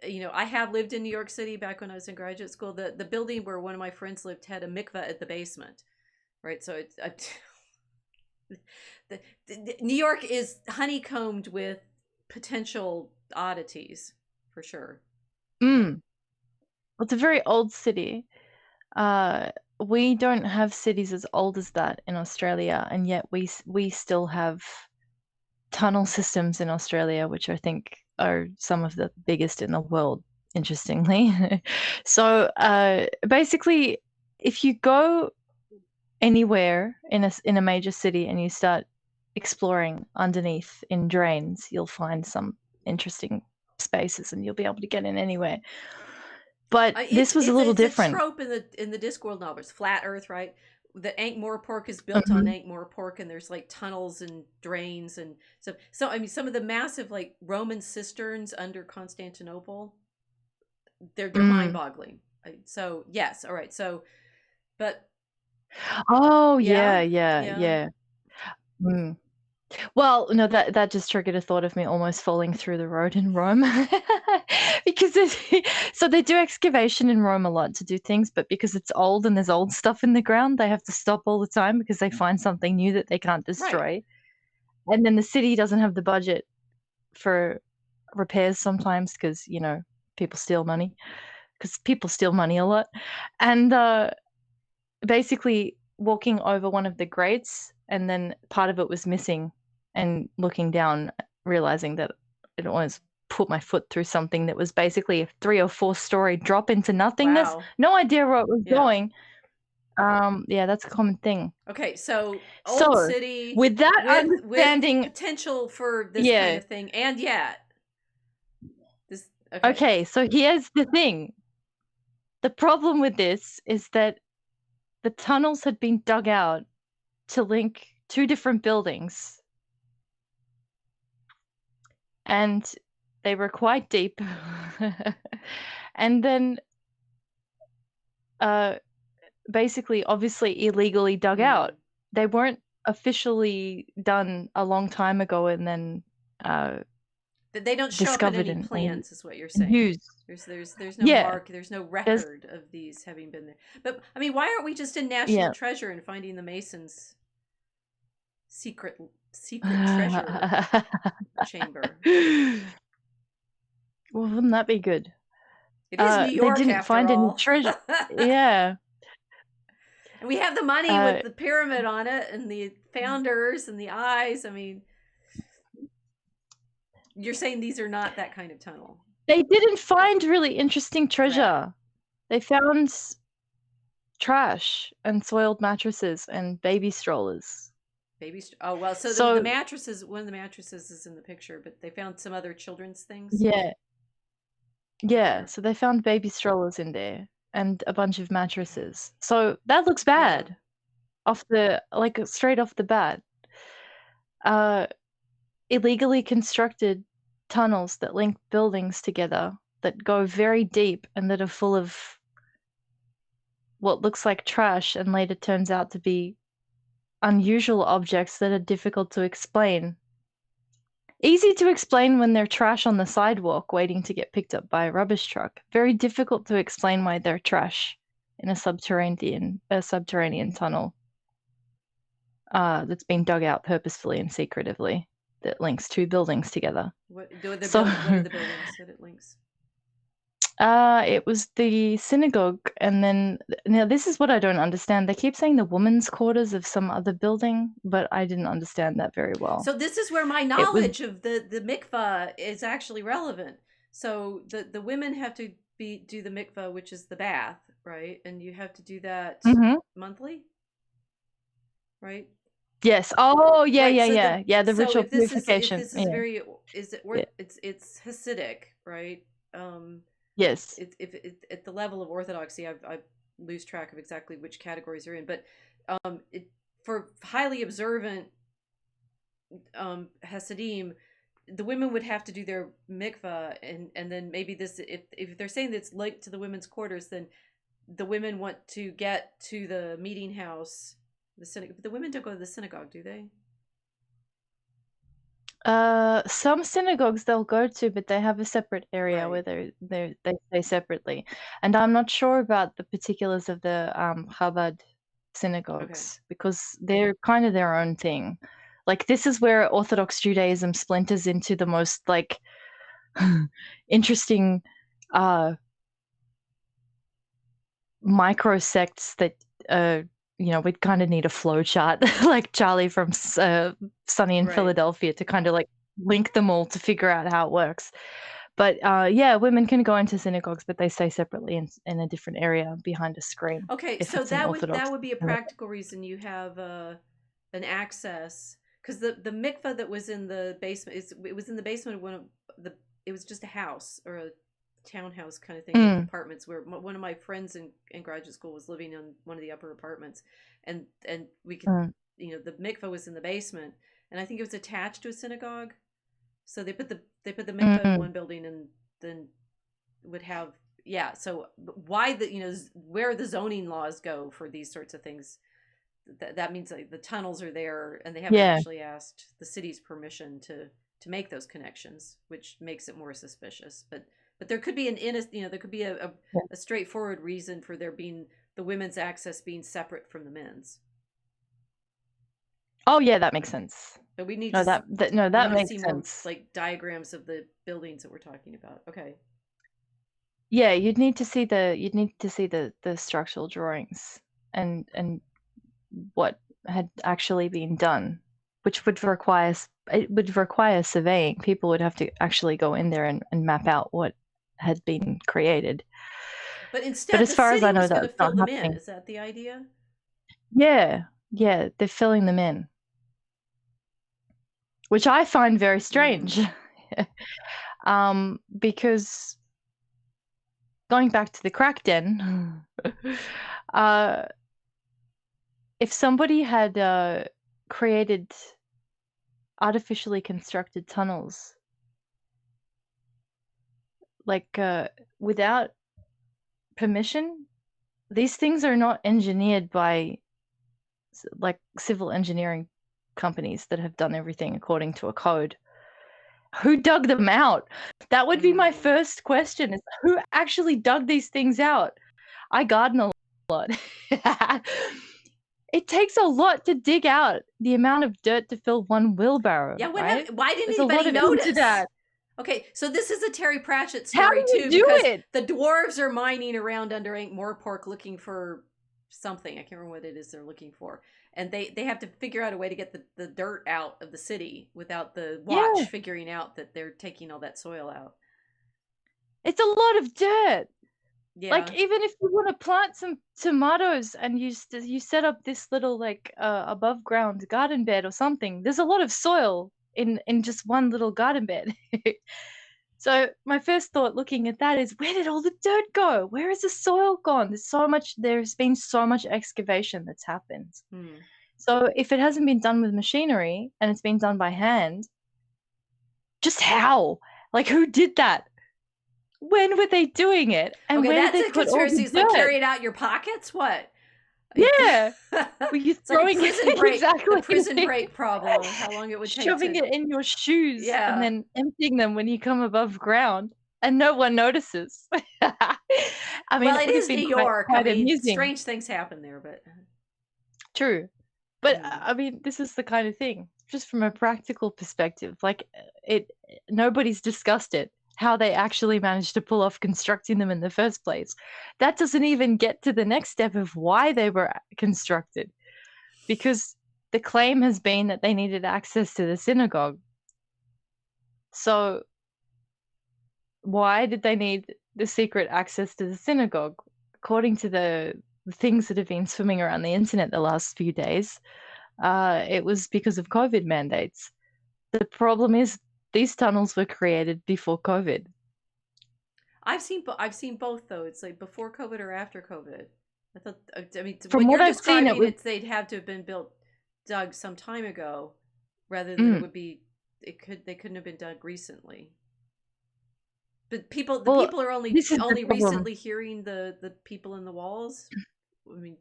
A: I have lived in New York City back when I was in graduate school. The building where one of my friends lived had a mikveh at the basement, right? So it's New York is honeycombed with potential oddities, for sure.
B: Mm. Well, it's a very old city. We don't have cities as old as that in Australia, and yet we still have tunnel systems in Australia, which I think are some of the biggest in the world, interestingly. So basically, if you go anywhere in a major city and you start exploring underneath in drains, you'll find some interesting spaces and you'll be able to get in anywhere. But this was a little
A: It's a
B: different.
A: trope in the Discworld novels. Flat Earth, right? The Ankh-Morpork is built on
B: Mhm.
A: Ankh-Morpork, and there's like tunnels and drains, and so I mean, some of the massive like Roman cisterns under Constantinople, they're
B: Mm.
A: mind-boggling. So yes, all right. So, but
B: Oh
A: yeah,
B: yeah, yeah,
A: yeah,
B: yeah. Mm. Well, no, that just triggered a thought of me almost falling through the road in Rome. Because so they do excavation in Rome a lot to do things, but because it's old and there's old stuff in the ground, they have to stop all the time because they find something new that they can't
A: right.
B: destroy. And then the city doesn't have the budget for repairs sometimes because, people steal money. Because people steal money a lot. And basically walking over one of the grates, and then part of it was missing, and looking down, realizing that I'd almost put my foot through something that was basically a 3 or 4-story drop into nothingness.
A: Wow.
B: No idea where it was
A: Yeah.
B: going. Yeah, that's a common thing.
A: Okay, so old
B: So,
A: city
B: with that
A: with
B: understanding,
A: potential for this kind
B: yeah.
A: of thing, and yet this. Okay,
B: Okay, so here's the thing. The problem with this is that the tunnels had been dug out to link 2 different buildings, and they were quite deep. And then, uh, basically, obviously illegally dug out.
A: mm.
B: They weren't officially done a long time ago and then, uh,
A: They don't show up in
B: discovered
A: any
B: and
A: plans, is what you're saying.
B: used.
A: There's no
B: Yeah,
A: mark, there's no
B: there's
A: record of these having been there. But I mean, why aren't we just in National
B: yeah.
A: Treasure and finding the Masons' secret treasure chamber?
B: Well, wouldn't that be good?
A: It is New
B: They
A: York
B: didn't
A: after
B: find any
A: all.
B: treasure. Yeah.
A: And we have the money
B: Uh,
A: with the pyramid on it and the founders and the eyes. I mean, you're saying these are not that kind of tunnel.
B: they didn't find really interesting
A: Right.
B: treasure. They found trash and soiled mattresses and baby strollers.
A: Oh well, so the
B: So,
A: mattresses. One of the mattresses is in the picture, but they found some other children's things
B: yeah,
A: in
B: yeah.
A: there.
B: So they found baby strollers in there and a bunch of mattresses. So that looks
A: Yeah.
B: bad straight off the bat. Uh, Illegally constructed tunnels that link buildings together that go very deep and that are full of what looks like trash and later turns out to be unusual objects that are difficult to explain. Easy to explain when they're trash on the sidewalk waiting to get picked up by a rubbish truck. Very difficult to explain why they're trash in a subterranean tunnel that's been dug out purposefully and secretively that links 2 buildings together.
A: What
B: So
A: what are the buildings that it links?
B: it was the synagogue, and then now this is what I don't understand. They keep saying the women's quarters of some other building, but I didn't understand that very well.
A: So this is where my
B: It was
A: knowledge of the mikvah is actually relevant. So the women have to do the mikvah, which is the bath, right? And you have to do that
B: Mhm.
A: monthly, right?
B: Yes. Oh, yeah,
A: Right.
B: yeah, yeah. Yeah, the ritual
A: If
B: purification.
A: this is
B: Yeah.
A: very is it
B: Yeah.
A: worth it's Hasidic, right? Um,
B: Yes.
A: if it, at the level of orthodoxy, I lose track of exactly which categories are in, but it for highly observant Hasidim, the women would have to do their mikvah, and then maybe this if they're saying that it's linked to the women's quarters, then the women want to get to the meeting house, the synagogue. But the women don't go to the synagogue, do they?
B: Some synagogues they'll go to, but they have a separate area where
A: Right.
B: they stay separately. And I'm not sure about the particulars of the Chabad
A: Okay.
B: synagogues because they're kind of their own thing. Like this is where Orthodox Judaism splinters into the most like interesting micro sects that we'd kind of need a flow chart like Charlie from Sunny in
A: Right.
B: Philadelphia to kind of like link them all to figure out how it works. But yeah, women can go into synagogues, but they stay separately in a different area behind a screen
A: Okay,
B: if
A: so
B: it's an
A: that
B: Orthodox
A: would be a
B: synagogue.
A: practical reason you have an access, because the mikveh that was in the basement it was in the basement of one of the it was just a house or a townhouse kind of thing with
B: Mm,
A: apartments where one of my friends in graduate school was living in one of the upper apartments, and we could,
B: mm,
A: the mikveh was in the basement, and I think it was attached to a synagogue, so they put the mikveh in
B: mm.
A: one building and then would have, yeah, so why the, where the zoning laws go for these sorts of things, that means like the tunnels are there and they haven't
B: Yeah.
A: actually asked the city's permission to make those connections, which makes it more suspicious. But there could be there could be
B: Yeah.
A: a straightforward reason for there being the women's access being separate from the men's.
B: Oh yeah, that makes sense.
A: But we need
B: No,
A: to we
B: that
A: need to see
B: makes
A: more
B: sense.
A: like diagrams of the buildings that we're talking about. Okay.
B: Yeah, you'd need to see the structural drawings and what had actually been done, which it would require surveying. People would have to actually go in there and map out what had been created.
A: But
B: But
A: instead
B: as
A: the
B: far as I
A: city
B: know,
A: was going to
B: that's not
A: fill them in.
B: happening.
A: Is that the idea?
B: Yeah, yeah, they're filling them in, which I find very
A: Mm.
B: strange. Because going back to the crack den, uh, if somebody had created artificially constructed tunnels, like without permission, these things are not engineered by like civil engineering companies that have done everything according to a code. Who dug them out? That would be my
A: Mm.
B: first question: is who actually dug these things out? I garden a lot. It takes a lot to dig out the amount of dirt to fill one wheelbarrow,
A: Yeah,
B: right?
A: why didn't
B: There's a lot
A: anybody
B: of into
A: notice?
B: that.
A: Okay, so this is a Terry Pratchett
B: How do
A: story
B: you
A: too,
B: do
A: because
B: it?
A: the dwarves are mining around under Ankh-Morpork looking for something. I can't remember what it is they're looking for. And they have to figure out a way to get the dirt out of the city without the watch
B: Yeah,
A: figuring out that they're taking all that soil out.
B: it's a lot of dirt. Like
A: Yeah.
B: even if you want to plant some tomatoes and you set up this little like above ground garden bed or something, there's a lot of soil in just one little garden bed. So my first thought looking at that is, where did all the dirt go? Where is the soil gone? There's been so much excavation that's happened.
A: Hmm.
B: So if it hasn't been done with machinery and it's been done by hand, just how? Like who did that? When were they doing it? And
A: Okay,
B: where did
A: that's
B: they
A: a
B: put all
A: conspiracy.
B: the
A: It's like
B: dirt?
A: carry it out your pockets. What?
B: Yeah. Were you
A: It's like a
B: throwing it
A: prison break. The prison
B: exactly?
A: break problem of how long it would take
B: Shoving
A: to.
B: it in your shoes and
A: Yeah.
B: then emptying them when you come above ground, and no one notices. I mean,
A: Well,
B: it
A: it
B: would have
A: is New
B: been
A: York. I
B: quite
A: mean,
B: amusing.
A: strange things happen there, but
B: True. But
A: mm.
B: I mean, this is the kind of thing, just from a practical perspective, like it nobody's discussed it, how they actually managed to pull off constructing them in the first place. That doesn't even get to the next step of why they were constructed, because the claim has been that they needed access to the synagogue. So why did they need the secret access to the synagogue? According to the things that have been swimming around the internet the last few days, it was because of COVID mandates. The problem is these tunnels were created before COVID.
A: I've seen both though. It's like before COVID or after COVID. I mean,
B: From
A: what
B: what
A: you're
B: I've seen, it
A: describing,
B: was
A: it's they'd have to have been dug some time ago, rather than it
B: mm,
A: would be. They couldn't have been dug recently. But the
B: well,
A: people are
B: this is the
A: only
B: problem.
A: recently hearing the people in the walls. I mean,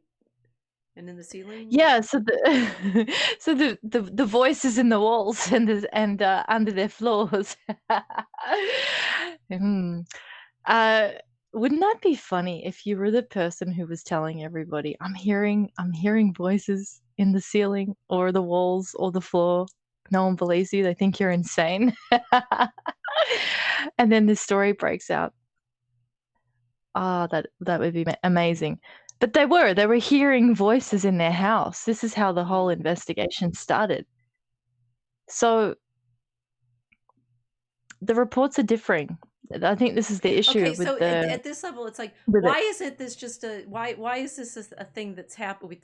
A: And in the ceiling?
B: Yeah, so the so the voices in the walls and under their floors. Hmm. Uh, wouldn't that be funny if you were the person who was telling everybody, I'm hearing voices in the ceiling or the walls or the floor. No one believes you. They think you're insane. And then the story breaks out. Ah, that would be amazing. But they were hearing voices in their house. This is how the whole
A: Mm.
B: investigation started. So the reports are differing. I think this is the issue
A: Okay, so
B: the
A: at this level, it's like,
B: with
A: why
B: it.
A: isn't this just a why is this a thing that's happened?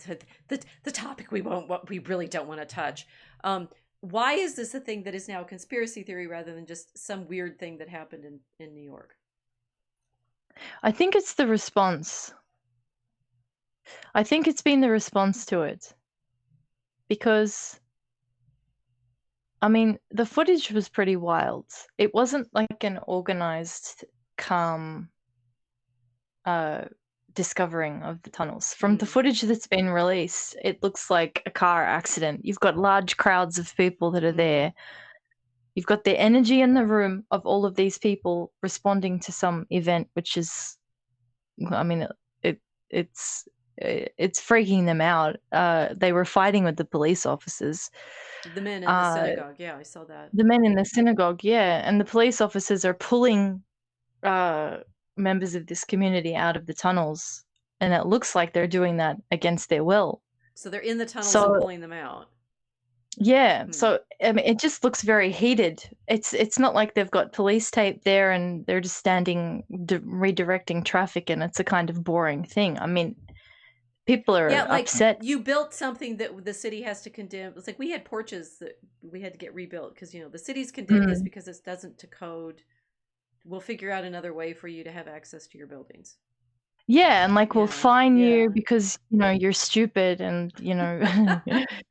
A: The topic we won't what we really don't want to touch. Why is this a thing that is now a conspiracy theory rather than just some weird thing that happened in New York?
B: I think it's the response. I think it's been the response to it because I mean, the footage was pretty wild. It wasn't like an organized, calm uh, discovering of the tunnels. From the
A: Mm.
B: footage that's been released, it looks like a car accident. You've got large crowds of people that are
A: Mm.
B: there. You've got the energy in the room of all of these people responding to some event, which is, I mean, it it's it's freaking them out. They were fighting with the police officers.
A: The men in the
B: Uh,
A: synagogue. Yeah, I saw that.
B: the men in the synagogue, yeah, and the police officers are pulling uh, members of this community out of the tunnels, and it looks like they're doing that against their will.
A: So they're in the tunnels and
B: So
A: pulling them out.
B: yeah,
A: Hmm.
B: so I mean, it just looks very heated. It's not like they've got police tape there and they're just standing redirecting traffic, and it's a kind of boring thing. I mean, people
A: Yeah,
B: are
A: like
B: upset.
A: you built something that the city has to condemn. It's like we had porches that we had to get rebuilt because the city's condemned this
B: Mm.
A: because it doesn't to code. We'll figure out another way for you to have access to your buildings.
B: Yeah, and like we'll
A: Yeah,
B: fine you
A: yeah.
B: because you're stupid and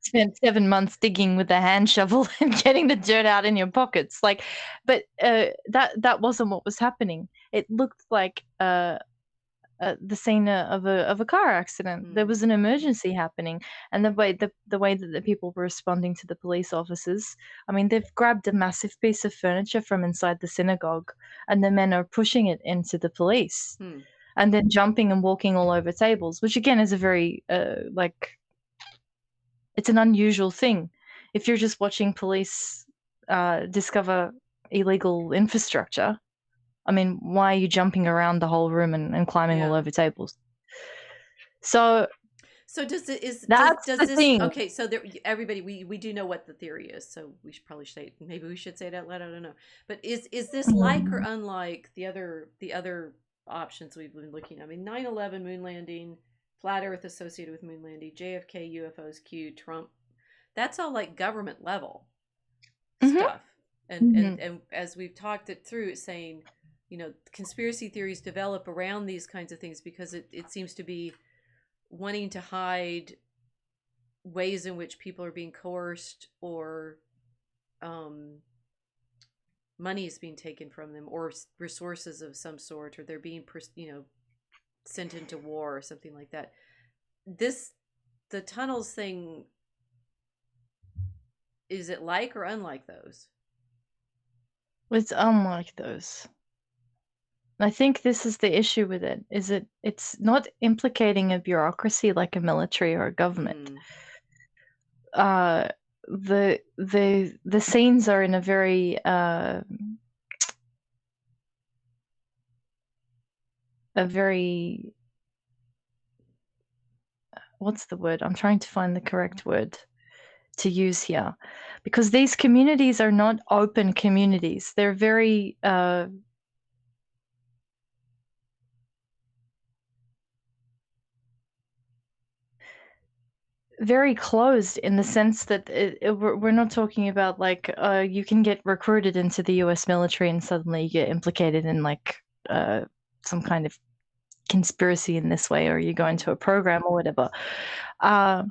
B: spent 7 months digging with a hand shovel and getting the dirt out in your pockets. Like, but that wasn't what was happening. It looked like the scene of a car accident. There
A: Hmm.
B: was an emergency happening, and the way that the people were responding to the police officers. I mean, they've grabbed a massive piece of furniture from inside the synagogue, and the men are pushing it into the police
A: Hmm.
B: and then jumping and walking all over tables, which again is a very it's an unusual thing. If you're just watching police discover illegal infrastructure, I mean, why are you jumping around the whole room and climbing all
A: Yeah.
B: over tables? So
A: So does it is
B: that's
A: does
B: the
A: this
B: thing.
A: okay? So there, everybody, we do know what the theory is. So we should probably say maybe we should say it out loud. I don't know. But is this like or
B: Mm.
A: unlike the other options we've been looking at? I mean, 9/11 moon landing, flat Earth associated with moon landing, JFK UFOs, Q Trump. That's all like government level
B: Mhm.
A: stuff. And and
B: Mhm.
A: and as we've talked it through, it's saying, conspiracy theories develop around these kinds of things because it seems to be wanting to hide ways in which people are being coerced or um, money is being taken from them or resources of some sort or they're being sent into war or something like that. This the tunnels thing, is it like or unlike those?
B: It's unlike those. I think this is the issue with it, is it's not implicating a bureaucracy like a military or a government.
A: Hmm.
B: Uh, the scenes are in a very what's the word? I'm trying to find the correct word to use here, because these communities are not open communities. They're very closed in the sense that we're not talking about like you can get recruited into the US military and suddenly you get implicated in like some kind of conspiracy in this way, or you go into a program or whatever. Uh,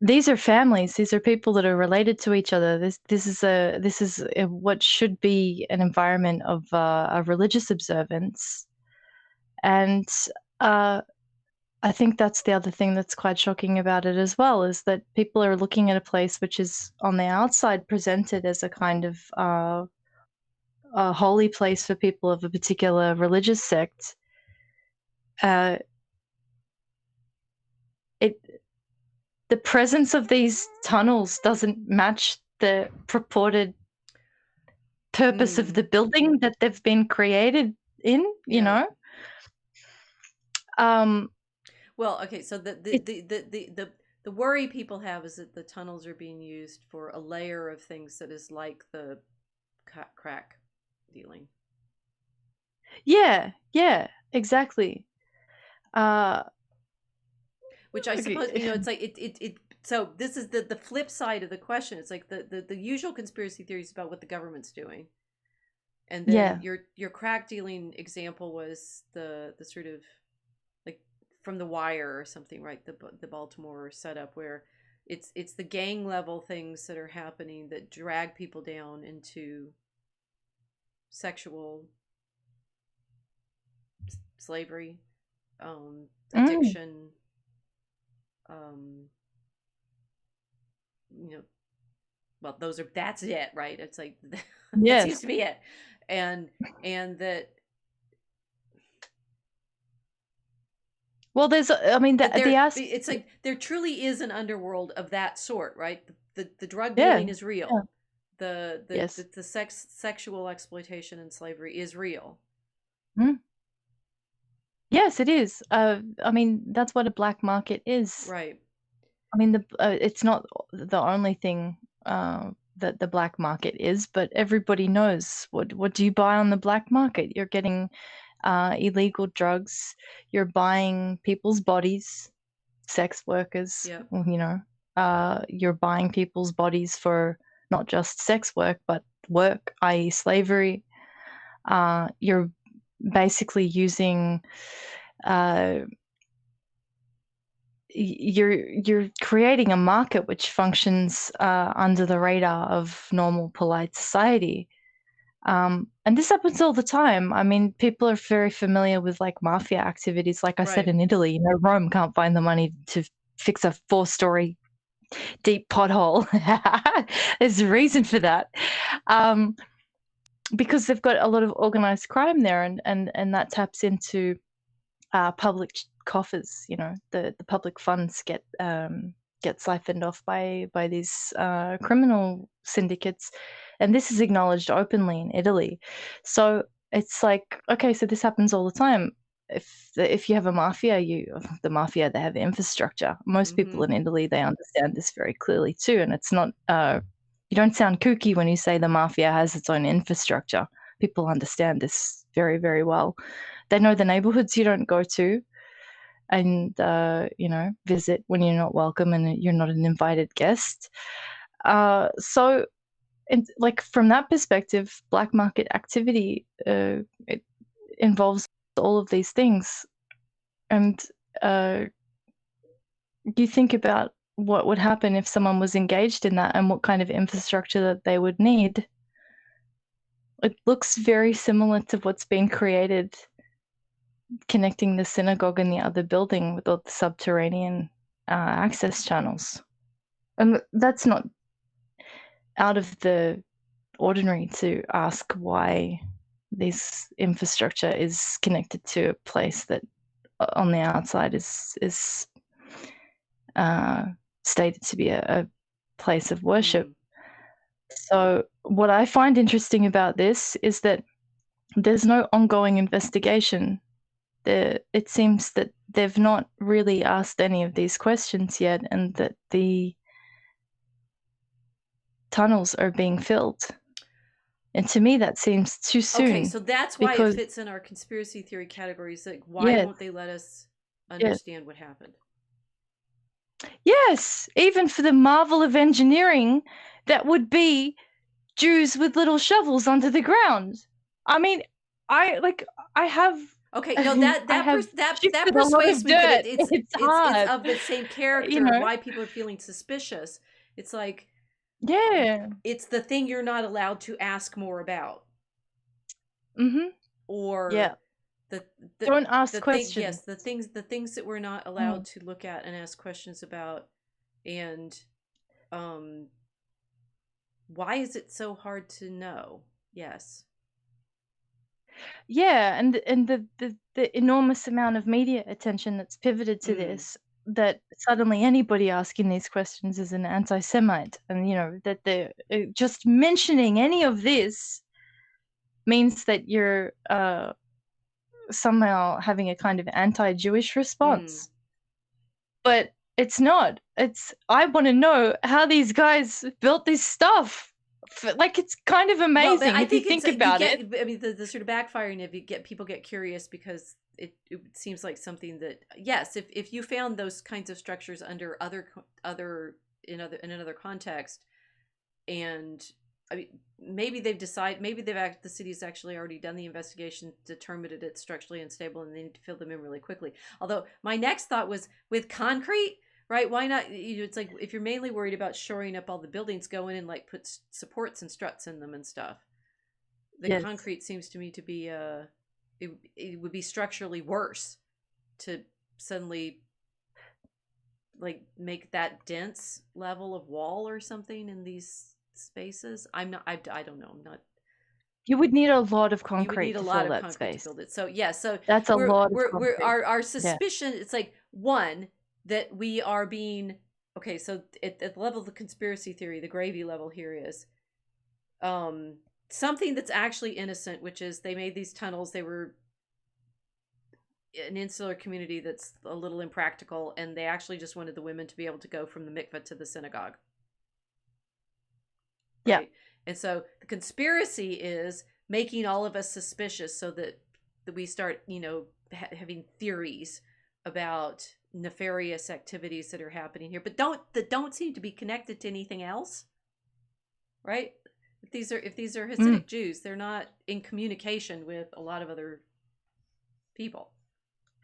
B: these are families. These are people that are related to each other. This is what should be an environment of a religious observance, and uh, I think that's the other thing that's quite shocking about it as well, is that people are looking at a place which is on the outside presented as a kind of a holy place for people of a particular religious sect. It the presence of these tunnels doesn't match the purported purpose of the building that they've been created in, you
A: Yeah.
B: know? Um,
A: Well, okay, so the worry people have is that the tunnels are being used for a layer of things that is like the crack dealing.
B: yeah, exactly.
A: Which I suppose,
B: Okay.
A: it's like it so this is the flip side of the question. It's like the usual conspiracy theories about what the government's doing. And then
B: Yeah,
A: your crack dealing example was the sort of like from The Wire or something, right? The Baltimore setup where it's the gang level things that are happening that drag people down into sexual slavery,
B: mm,
A: addiction, um, you know, well, that's it, right? It's like that seems
B: yes.
A: to be it, and that
B: Well, I mean,
A: that
B: the
A: there
B: ask,
A: it's like there truly is an underworld of that sort, right? The drug
B: yeah,
A: dealing is
B: yeah,
A: real.
B: yes.
A: The sexual exploitation and slavery is real.
B: Mm. Yes, it is. I mean, that's what a black market is.
A: Right.
B: I mean, it's not the only thing that the black market is, but everybody knows what do you buy on the black market? You're getting illegal drugs. You're buying people's bodies, sex workers.
A: Yep.
B: You're buying people's bodies for not just sex work, but work, i.e., slavery. You're basically using uh, you're creating a market which functions under the radar of normal polite society, and this happens all the time. I mean, people are very familiar with like mafia activities. Like I said,
A: Right.
B: in Italy, Rome can't find the money to fix a 4-story deep pothole. There's a reason for that, um, because they've got a lot of organized crime there, and that taps into public coffers. The public funds get siphoned off by these criminal syndicates, and this is acknowledged openly in Italy. So it's like, okay, so this happens all the time. If you have a mafia, the mafia, they have infrastructure. Most people
A: Mm-hmm.
B: in Italy, they understand this very clearly too, and it's not. You don't sound kooky when you say the mafia has its own infrastructure. People understand this very, very well. They know the neighborhoods you don't go to and, visit when you're not welcome and you're not an invited guest. So, like from that perspective, black market activity, it involves all of these things. And uh, you think about what would happen if someone was engaged in that and what kind of infrastructure that they would need. It looks very similar to what's been created connecting the synagogue and the other building with all the subterranean access channels. And that's not out of the ordinary to ask why this infrastructure is connected to a place that on the outside is stated to be a place of worship.
A: Mm.
B: So what I find interesting about this is that there's no ongoing investigation. It seems that they've not really asked any of these questions yet, and that the tunnels are being filled. And to me, that seems too
A: Okay,
B: soon
A: so that's why it
B: because,
A: fits in our conspiracy theory categories. Like, why
B: yes,
A: won't they let us
B: yes,
A: understand what happened?
B: yes, even for the marvel of engineering that would be Jews with little shovels under the ground. I mean, I like, I have,
A: Okay, no,
B: I have
A: that
B: shifted a lot
A: persuades
B: of
A: me, but
B: dirt. It's
A: it's
B: hard,
A: of the same
B: you
A: character of
B: know?
A: why people are feeling suspicious. It's like
B: Yeah.
A: it's the thing you're not allowed to ask more about,
B: Mhm.
A: or
B: Yeah.
A: the
B: Don't ask
A: the thing, yes,
B: questions.
A: the things that we're not allowed to look at and ask questions about, and um why is it so hard to know? Yes.
B: Yeah, and the enormous amount of media attention that's pivoted to
A: Mm.
B: this, that suddenly anybody asking these questions is an anti-Semite, and that they're just mentioning any of this means that you're somehow having a kind of anti-Jewish
A: Mm.
B: response. But it's not. I want to know how these guys built this stuff. Like, it's kind of
A: Well,
B: amazing
A: I
B: if you
A: think it's
B: think
A: you
B: about it.
A: get. I mean, the sort of backfiring if you get people get curious because it seems like something that, yes, if you found those kinds of structures under other in another context, and I mean maybe the city's actually already done the investigation, determined it's structurally unstable, and they need to fill them in really quickly. Although my next thought was with concrete, right? Why not? It's like if you're mainly worried about shoring up all the buildings, go in and like put supports and struts in them and stuff. The
B: Yes.
A: concrete seems to me to be it would be structurally worse to suddenly like make that dense level of wall or something in these spaces. I'm not. I don't know. I'm not.
B: You would need a lot of
A: You would
B: concrete
A: need a
B: to
A: lot
B: fill
A: of
B: that
A: concrete to
B: space.
A: build it. So yeah. So
B: That's a lot of
A: we're
B: concrete.
A: our
B: Yeah.
A: suspicion. It's like one that we are being okay. So at the level of the conspiracy theory, the gravy level here is something that's actually innocent, which is they made these tunnels. They were an insular community that's a little impractical, and they actually just wanted the women to be able to go from the mikveh to the synagogue.
B: Yeah.
A: Right? And so the conspiracy is making all of us suspicious so that we start, having theories about nefarious activities that are happening here, but don't seem to be connected to anything else, right? If these are Hasidic Jews, they're not in communication with a lot of other people.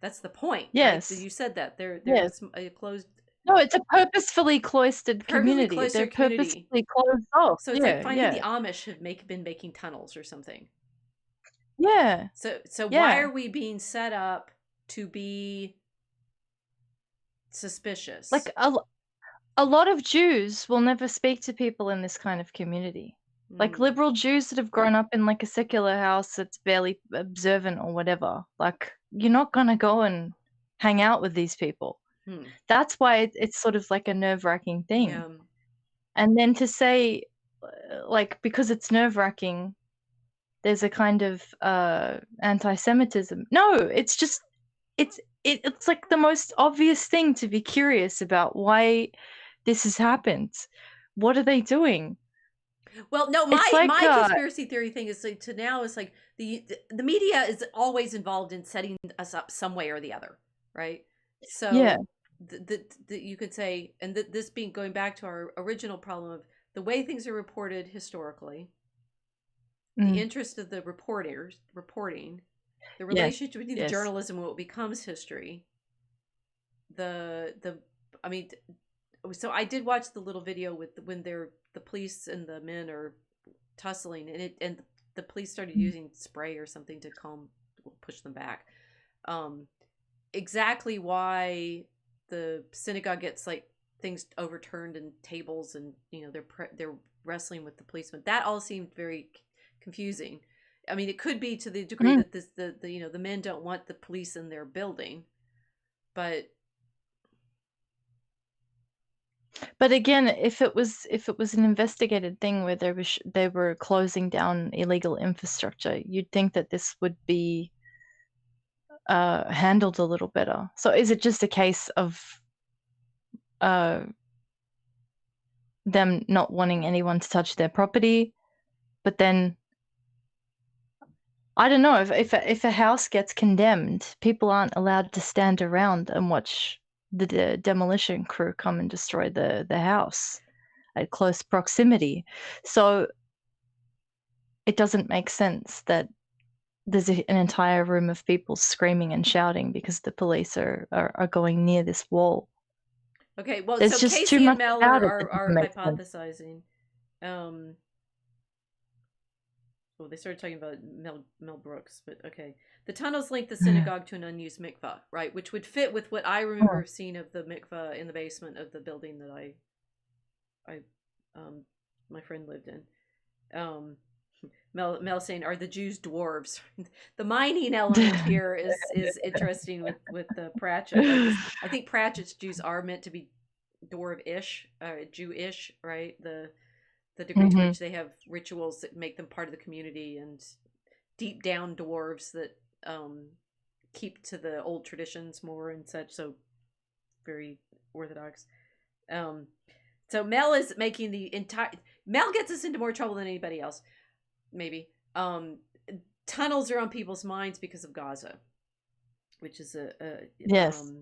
A: That's the point, right?
B: Yes.
A: You said that they're
B: Yes.
A: a closed.
B: No, it's a purposefully cloistered
A: Perfectly
B: community.
A: cloistered
B: They're
A: community.
B: purposefully closed off.
A: So it's like
B: Yeah,
A: finding the
B: yeah,
A: Amish have been making tunnels or something.
B: yeah,
A: So why
B: yeah.
A: are we being set up to be suspicious?
B: Like a lot of Jews will never speak to people in this kind of community. Like liberal Jews that have grown up in like a secular house that's barely observant or whatever. Like, you're not gonna go and hang out with these people. That's why it's sort of like a nerve-wracking thing.
A: Yeah.
B: And then to say, like, because it's nerve-wracking, there's a kind of anti-Semitism. No, it's just it's like the most obvious thing to be curious about why this has happened. What are they doing?
A: Well, no,
B: It's like
A: my conspiracy theory thing is like is like the media is always involved in setting us up some way or the other, right? So
B: yeah,
A: you could say, and this being going back to our original problem of the way things are reported historically, the interest of the reporting, the relationship between the journalism and what becomes history, I mean, so I did watch the little video with when the police and the men are tussling, and the police started using spray or something to push them back. Exactly why the synagogue gets like things overturned and tables, and they're wrestling with the policemen. That all seemed very confusing. I mean, it could be to the degree that the men don't want the police in their building, but
B: again, if it was an investigated thing where they were closing down illegal infrastructure, you'd think that this would be handled a little better. So is it just a case of them not wanting anyone to touch their property? But then I don't know, if a house gets condemned, people aren't allowed to stand around and watch the demolition crew come and destroy the house at close proximity. So it doesn't make sense that there's an entire room of people screaming and shouting because the police are going near this wall.
A: Okay, well,
B: there's
A: so
B: just
A: Casey
B: too
A: and
B: much
A: Mel
B: about it
A: are
B: that doesn't make sense.
A: hypothesizing. Well, they started talking about Mel Brooks, but okay. The tunnels link the synagogue to an unused mikvah, right? Which would fit with what I remember seeing of the mikvah in the basement of the building that I my friend lived in. Um, Mel saying, "Are the Jews dwarves?" The mining element here is interesting with the Pratchett. I think Pratchett's Jews are meant to be dwarf-ish, Jewish, right? The degree to which they have rituals that make them part of the community, and deep down dwarves that keep to the old traditions more and such. So very orthodox. So Mel is making the entire. Mel gets us into more trouble than anybody else, maybe. Tunnels are on people's minds because of Gaza, which is
B: yes.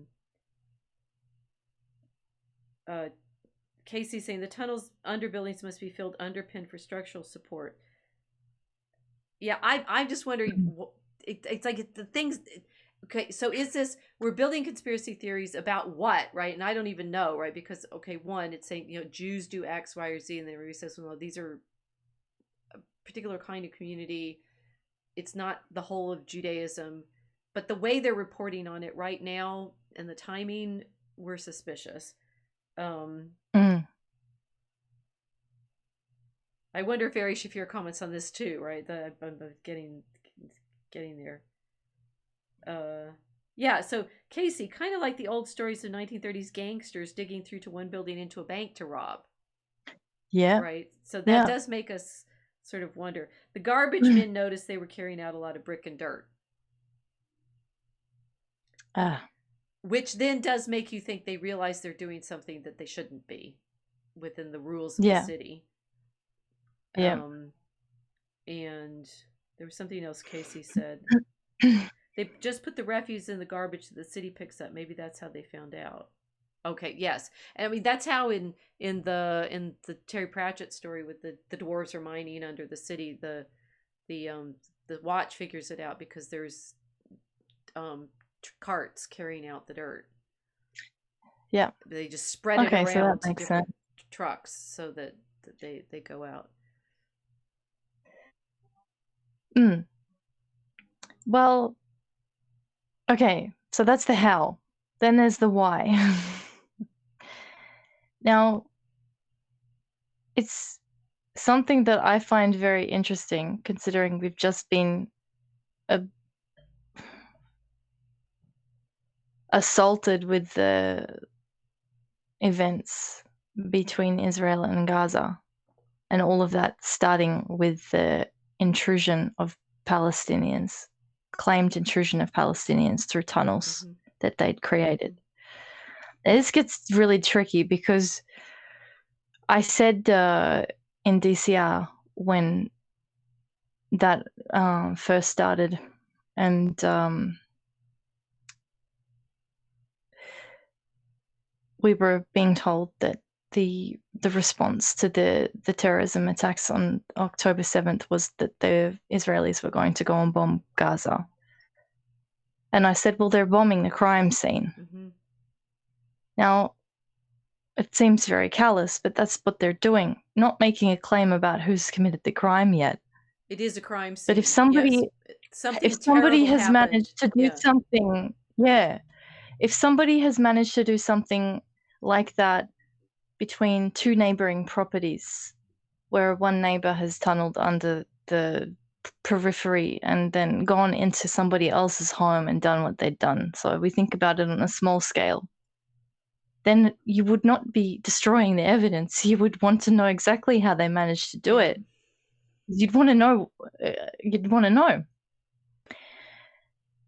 A: Casey saying the tunnels under buildings must be filled underpinned for structural support. Yeah, I'm just wondering. It's like the things. Okay, so is this, we're building conspiracy theories about what, right? And I don't even know, right? Because okay, one, it's saying Jews do X, Y, or Z, and then everybody says, well, these are a particular kind of community. It's not the whole of Judaism, but the way they're reporting on it right now and the timing, we're suspicious. I wonder if Ari Shafir comments on this too, right? I'm getting there. Yeah, so Casey, kind of like the old stories of 1930s gangsters digging through to one building into a bank to rob.
B: Yeah.
A: Right? So that does make us sort of wonder. The garbage men noticed they were carrying out a lot of brick and dirt. Which then does make you think they realize they're doing something that they shouldn't be within the rules of the city.
B: Yeah.
A: And there was something else Casey said. They just put the refuse in the garbage that the city picks up. Maybe that's how they found out. Okay, yes. And I mean that's how in the Terry Pratchett story with the dwarves are mining under the city, the watch figures it out because there's carts carrying out the dirt.
B: Yeah.
A: They just spread it around to different trucks so that they go out.
B: Well, okay, so that's the how. Then there's the why. Now, it's something that I find very interesting, considering we've just been assaulted with the events between Israel and Gaza, and all of that starting with the intrusion of Palestinians, claimed intrusion of Palestinians through tunnels that they'd created. This gets really tricky because I said in DCR when that first started, and we were being told that the response to the terrorism attacks on October 7th was that the Israelis were going to go and bomb Gaza. And I said, well, they're bombing the crime scene. Now, it seems very callous, but that's what they're doing, not making a claim about who's committed the crime yet.
A: It is a crime scene.
B: But if somebody has managed to do something, if somebody has managed to do something like that between two neighboring properties, where one neighbor has tunneled under the periphery and then gone into somebody else's home and done what they'd done, so we think about it on a small scale, then you would not be destroying the evidence. You would want to know exactly how they managed to do it. You'd want to know.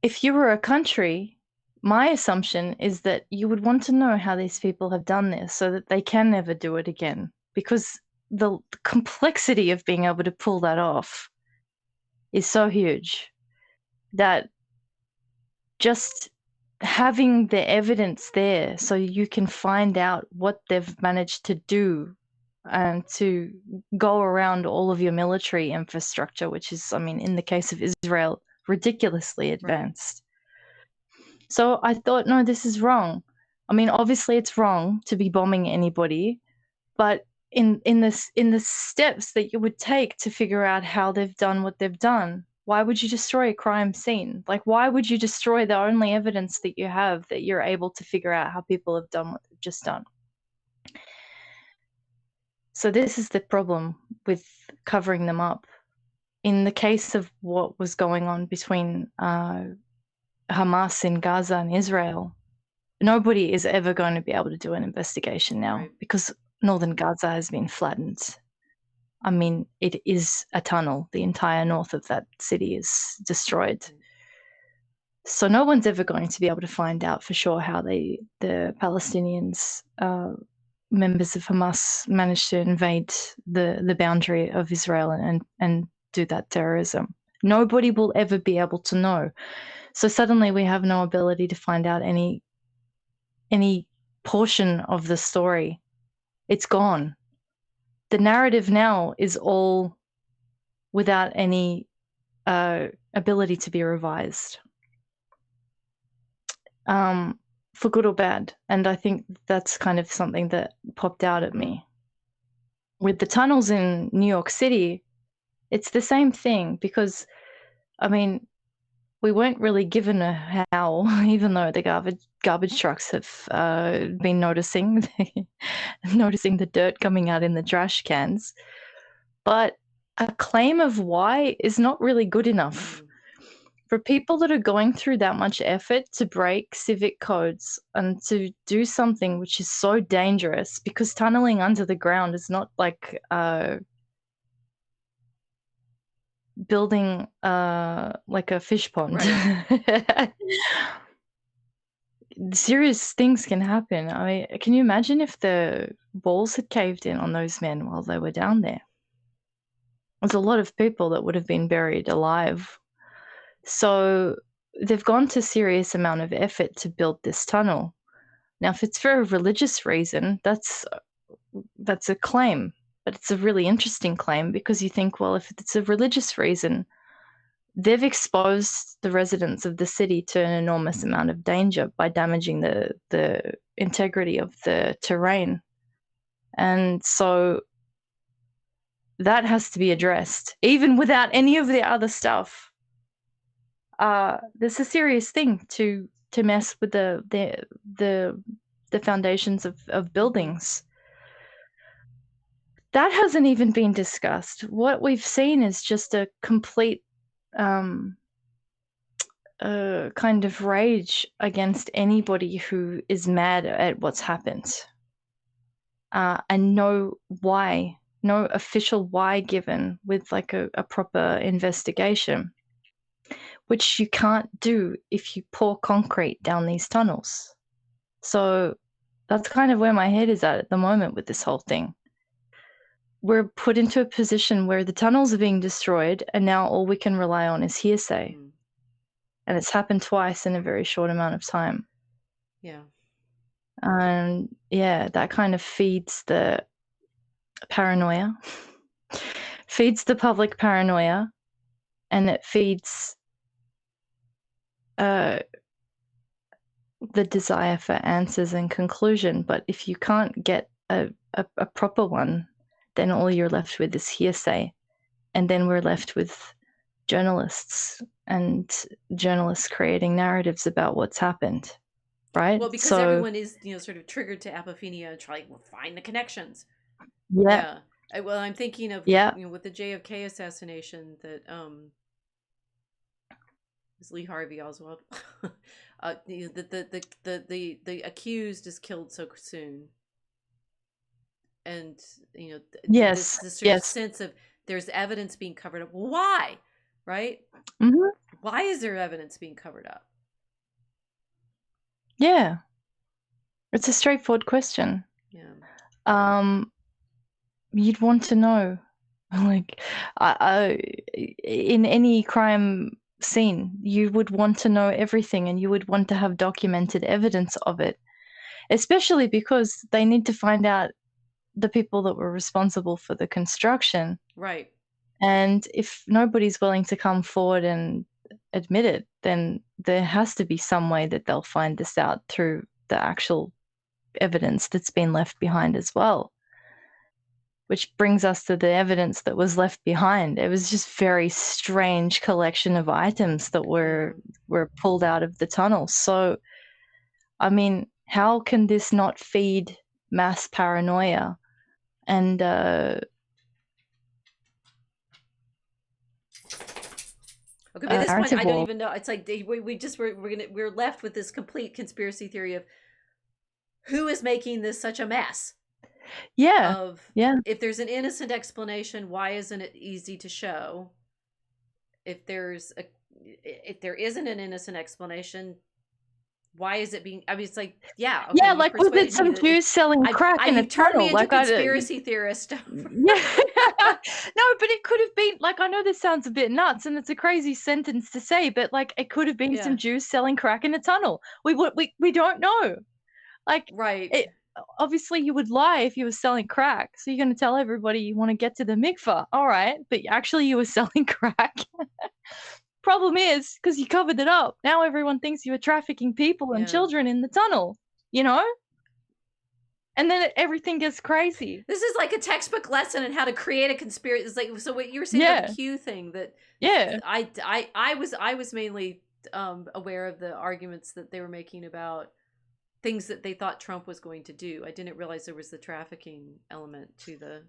B: If you were a country, my assumption is that you would want to know how these people have done this so that they can never do it again, because the complexity of being able to pull that off is so huge that just having the evidence there so you can find out what they've managed to do and to go around all of your military infrastructure, which is, I mean, in the case of Israel, ridiculously advanced. Right. So I thought, no, this is wrong. I mean, obviously it's wrong to be bombing anybody, but in the steps that you would take to figure out how they've done what they've done. Why would you destroy a crime scene? Like, why would you destroy the only evidence that you have that you're able to figure out how people have done what they've just done? So this is the problem with covering them up. In the case of what was going on between Hamas in Gaza and Israel, nobody is ever going to be able to do an investigation now,
A: Right.
B: because northern Gaza has been flattened. I mean, it is a tunnel. The entire north of that city is destroyed.
A: Right.
B: So no one's ever going to be able to find out for sure how the Palestinians, members of Hamas, managed to invade the boundary of Israel and do that terrorism. Nobody will ever be able to know. So suddenly we have no ability to find out any portion of the story. It's gone. The narrative now is all without any ability to be revised, for good or bad. And I think that's kind of something that popped out at me. With the tunnels in New York City, it's the same thing, because, I mean, we weren't really given a how, even though the garbage trucks have been noticing the dirt coming out in the trash cans. But a claim of why is not really good enough. For people that are going through that much effort to break civic codes and to do something which is so dangerous, because tunneling under the ground is not like building like a fish pond.
A: Right.
B: Serious things can happen. I mean, can you imagine if the walls had caved in on those men while they were down there? There's a lot of people that would have been buried alive. So they've gone to serious amount of effort to build this tunnel. Now, if it's for a religious reason, that's a claim, but it's a really interesting claim, because you think, well, if it's a religious reason, they've exposed the residents of the city to an enormous amount of danger by damaging the integrity of the terrain. And so that has to be addressed, even without any of the other stuff. This is a serious thing to mess with the foundations of buildings. That hasn't even been discussed. What we've seen is just a complete kind of rage against anybody who is mad at what's happened, and no official why given with like a proper investigation, which you can't do if you pour concrete down these tunnels. So that's kind of where my head is at the moment with this whole thing. We're put into a position where the tunnels are being destroyed, and now all we can rely on is hearsay. And it's happened twice in a very short amount of time.
A: Yeah.
B: And yeah, that kind of feeds the paranoia, feeds the public paranoia, and it feeds the desire for answers and conclusion. But if you can't get a proper one, then all you're left with is hearsay. And then we're left with journalists creating narratives about what's happened, right?
A: Well, because
B: so
A: everyone is, sort of triggered to apophenia and trying to find the connections.
B: yeah,
A: Well, I'm thinking of,
B: yeah,
A: with the JFK assassination, that is Lee Harvey Oswald. The accused is killed so soon, and
B: yes,
A: this sort of
B: yes.
A: sense of there's evidence being covered up. Why, right?
B: Mm-hmm.
A: Why is there evidence being covered up?
B: Yeah, it's a straightforward question.
A: Yeah.
B: You'd want to know, like, in any crime scene, you would want to know everything, and you would want to have documented evidence of it, especially because they need to find out the people that were responsible for the construction.
A: Right.
B: And if nobody's willing to come forward and admit it, then there has to be some way that they'll find this out through the actual evidence that's been left behind as well. which brings us to the evidence that was left behind. It was just very strange collection of items that were pulled out of the tunnel. So, I mean, how can this not feed mass paranoia? And
A: okay, by this point, I don't
B: war.
A: even know. It's like we're left with this complete conspiracy theory of who is making this such a mess.
B: Yeah.
A: Of
B: Yeah.
A: if there's an innocent explanation, why isn't it easy to show? If there isn't an innocent explanation, why is it being? I mean, it's like, yeah, okay,
B: Yeah,
A: you
B: like was it
A: persuaded me
B: some
A: that
B: Jews selling crack in a
A: you've turned me
B: tunnel?
A: into
B: Like I
A: conspiracy theorist.
B: yeah. No, but it could have been like I know this sounds a bit nuts and it's a crazy sentence to say, but like it could have been
A: Yeah.
B: some Jews selling crack in a tunnel. We don't know. Like
A: Right.
B: it obviously you would lie if you were selling crack. So you're going to tell everybody you want to get to the mikvah. All right, but actually you were selling crack. Problem is, because you covered it up, now everyone thinks you were trafficking people and children in the tunnel, you know? And then everything gets crazy.
A: This is like a textbook lesson on how to create a conspiracy. It's like, so what you were saying about the Q thing, that I was mainly aware of the arguments that they were making about things that they thought Trump was going to do. I didn't realize there was the trafficking element to the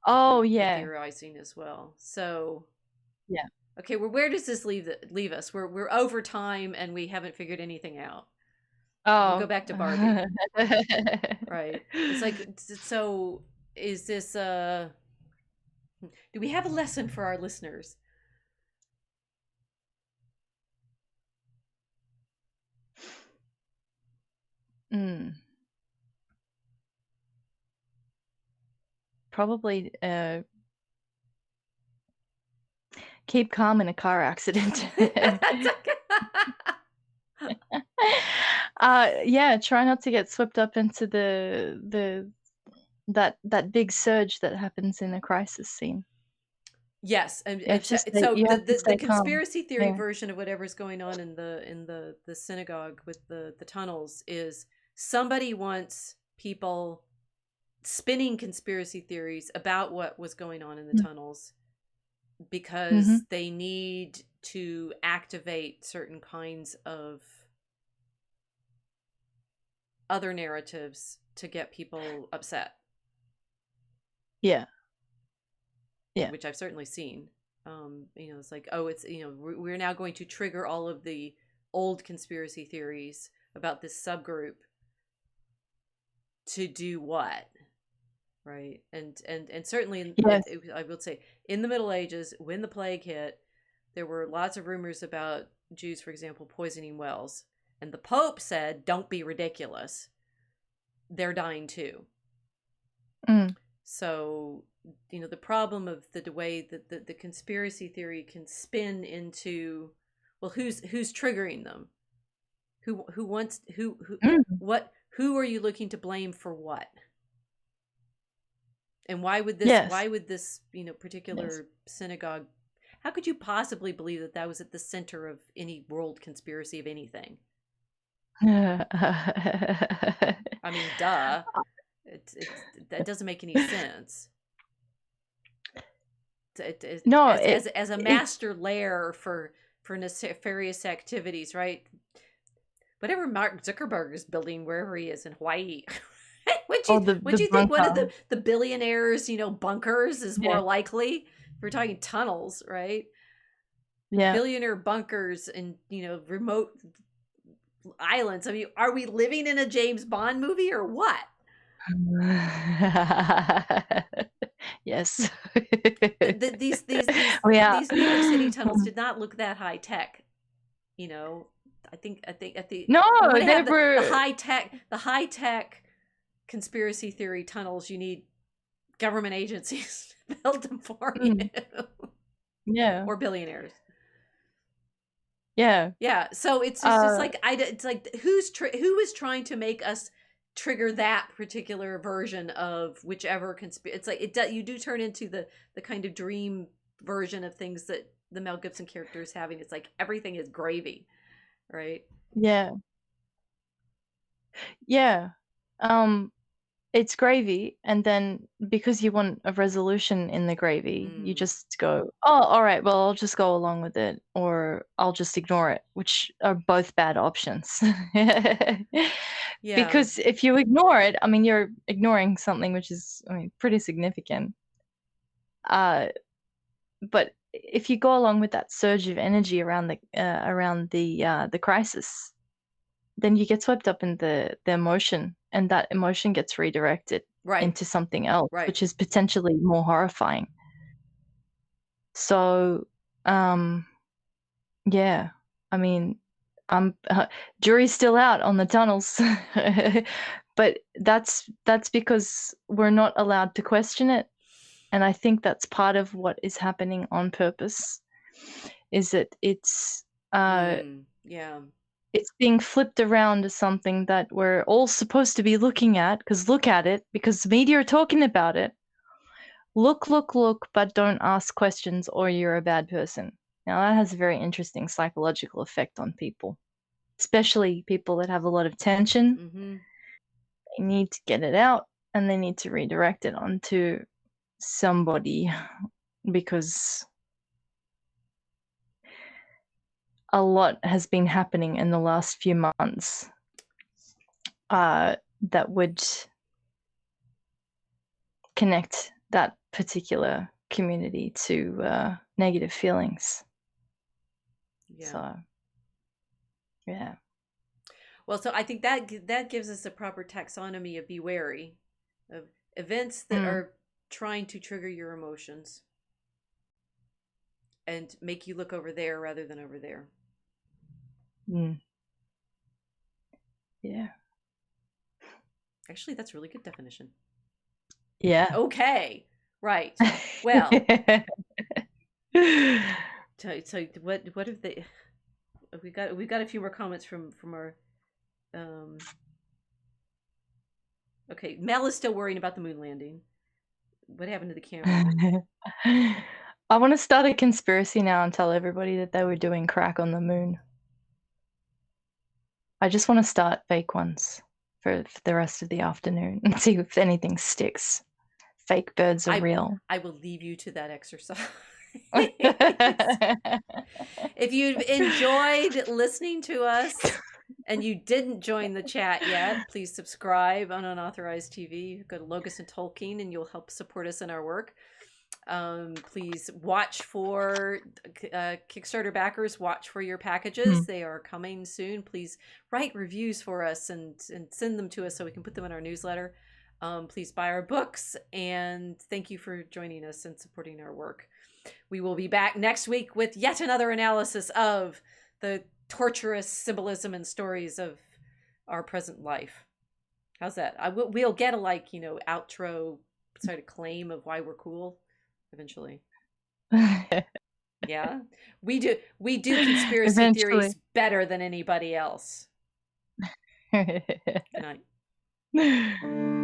A: theorizing as well. So
B: yeah.
A: Okay, well, where does this leave us? We're over time and we haven't figured anything out.
B: Oh.
A: We'll go back to Barbie. Right. It's like, so is this do we have a lesson for our listeners?
B: Probably keep calm in a car accident. Yeah, try not to get swept up into that big surge that happens in a crisis scene.
A: Yes, and
B: so
A: the conspiracy theory version of whatever's going on in the synagogue with the tunnels is somebody wants people spinning conspiracy theories about what was going on in the tunnels because they need to activate certain kinds of other narratives to get people upset.
B: Yeah.
A: Which I've certainly seen. It's like, oh, it's, we're now going to trigger all of the old conspiracy theories about this subgroup to do what? Right. And certainly, I will say, in the Middle Ages, when the plague hit, there were lots of rumors about Jews, for example, poisoning wells. And the Pope said, don't be ridiculous. They're dying too. So, the problem of the way that the conspiracy theory can spin into, well, who's triggering them? Who wants, who are you looking to blame for what? And why would this, particular synagogue, how could you possibly believe that was at the center of any world conspiracy of anything? I mean, duh. That doesn't make any sense. As a master lair for nefarious activities, right? Whatever Mark Zuckerberg is building wherever he is in Hawaii. Would you think one of the billionaires, bunkers is more likely? We're talking tunnels, right?
B: Yeah.
A: Billionaire bunkers and, remote islands. I mean, are we living in a James Bond movie or what?
B: Yes.
A: These New York City tunnels did not look that high tech. I think at the
B: no,
A: they were the high tech conspiracy theory tunnels. You need government agencies to build them for you.
B: Yeah.
A: Or billionaires.
B: Yeah.
A: Yeah. So it's just like it's like who is trying to make us trigger that particular version of whichever it's like you do turn into the kind of dream version of things that the Mel Gibson character is having. It's like everything is gravy, right?
B: Yeah. it's gravy, and then because you want a resolution in the gravy, you just go, oh, all right, well, I'll just go along with it, or I'll just ignore it, which are both bad options.
A: Yeah.
B: Because if you ignore it, I mean, you're ignoring something which is, I mean, pretty significant. But if you go along with that surge of energy around the crisis, then you get swept up in the emotion, and that emotion gets redirected
A: Right.
B: into something else,
A: Right.
B: which is potentially more horrifying. So, yeah, I mean, I'm jury's still out on the tunnels, but that's because we're not allowed to question it, and I think that's part of what is happening on purpose, is that
A: Yeah.
B: it's being flipped around to something that we're all supposed to be looking at, because look at it, because the media are talking about it. Look, but don't ask questions or you're a bad person. Now, that has a very interesting psychological effect on people, especially people that have a lot of tension.
A: Mm-hmm.
B: They need to get it out and they need to redirect it onto somebody, because a lot has been happening in the last few months that would connect that particular community to negative feelings.
A: Yeah.
B: So, yeah.
A: Well, so I think that gives us a proper taxonomy of be wary of events that are trying to trigger your emotions and make you look over there rather than over there.
B: Yeah.
A: Actually, that's a really good definition.
B: Yeah.
A: Okay. Right. Well, so what if they we got a few more comments from our okay, Mel is still worrying about the moon landing. What happened to the camera?
B: I want to start a conspiracy now and tell everybody that they were doing crack on the moon. I just want to start fake ones for the rest of the afternoon and see if anything sticks. Fake birds are real.
A: I will leave you to that exercise. If you've enjoyed listening to us and you didn't join the chat yet, please subscribe on Unauthorized TV. Go to Logos and Tolkien and you'll help support us in our work. Please watch for Kickstarter backers. Watch for your packages. They are coming soon. Please write reviews for us and send them to us so we can put them in our newsletter. Please buy our books, and thank you for joining us and supporting our work. We will be back next week with yet another analysis of the torturous symbolism and stories of our present life. How's that? We'll get a outro sort of claim of why we're cool eventually. Yeah, we do conspiracy theories better than anybody else. Good night.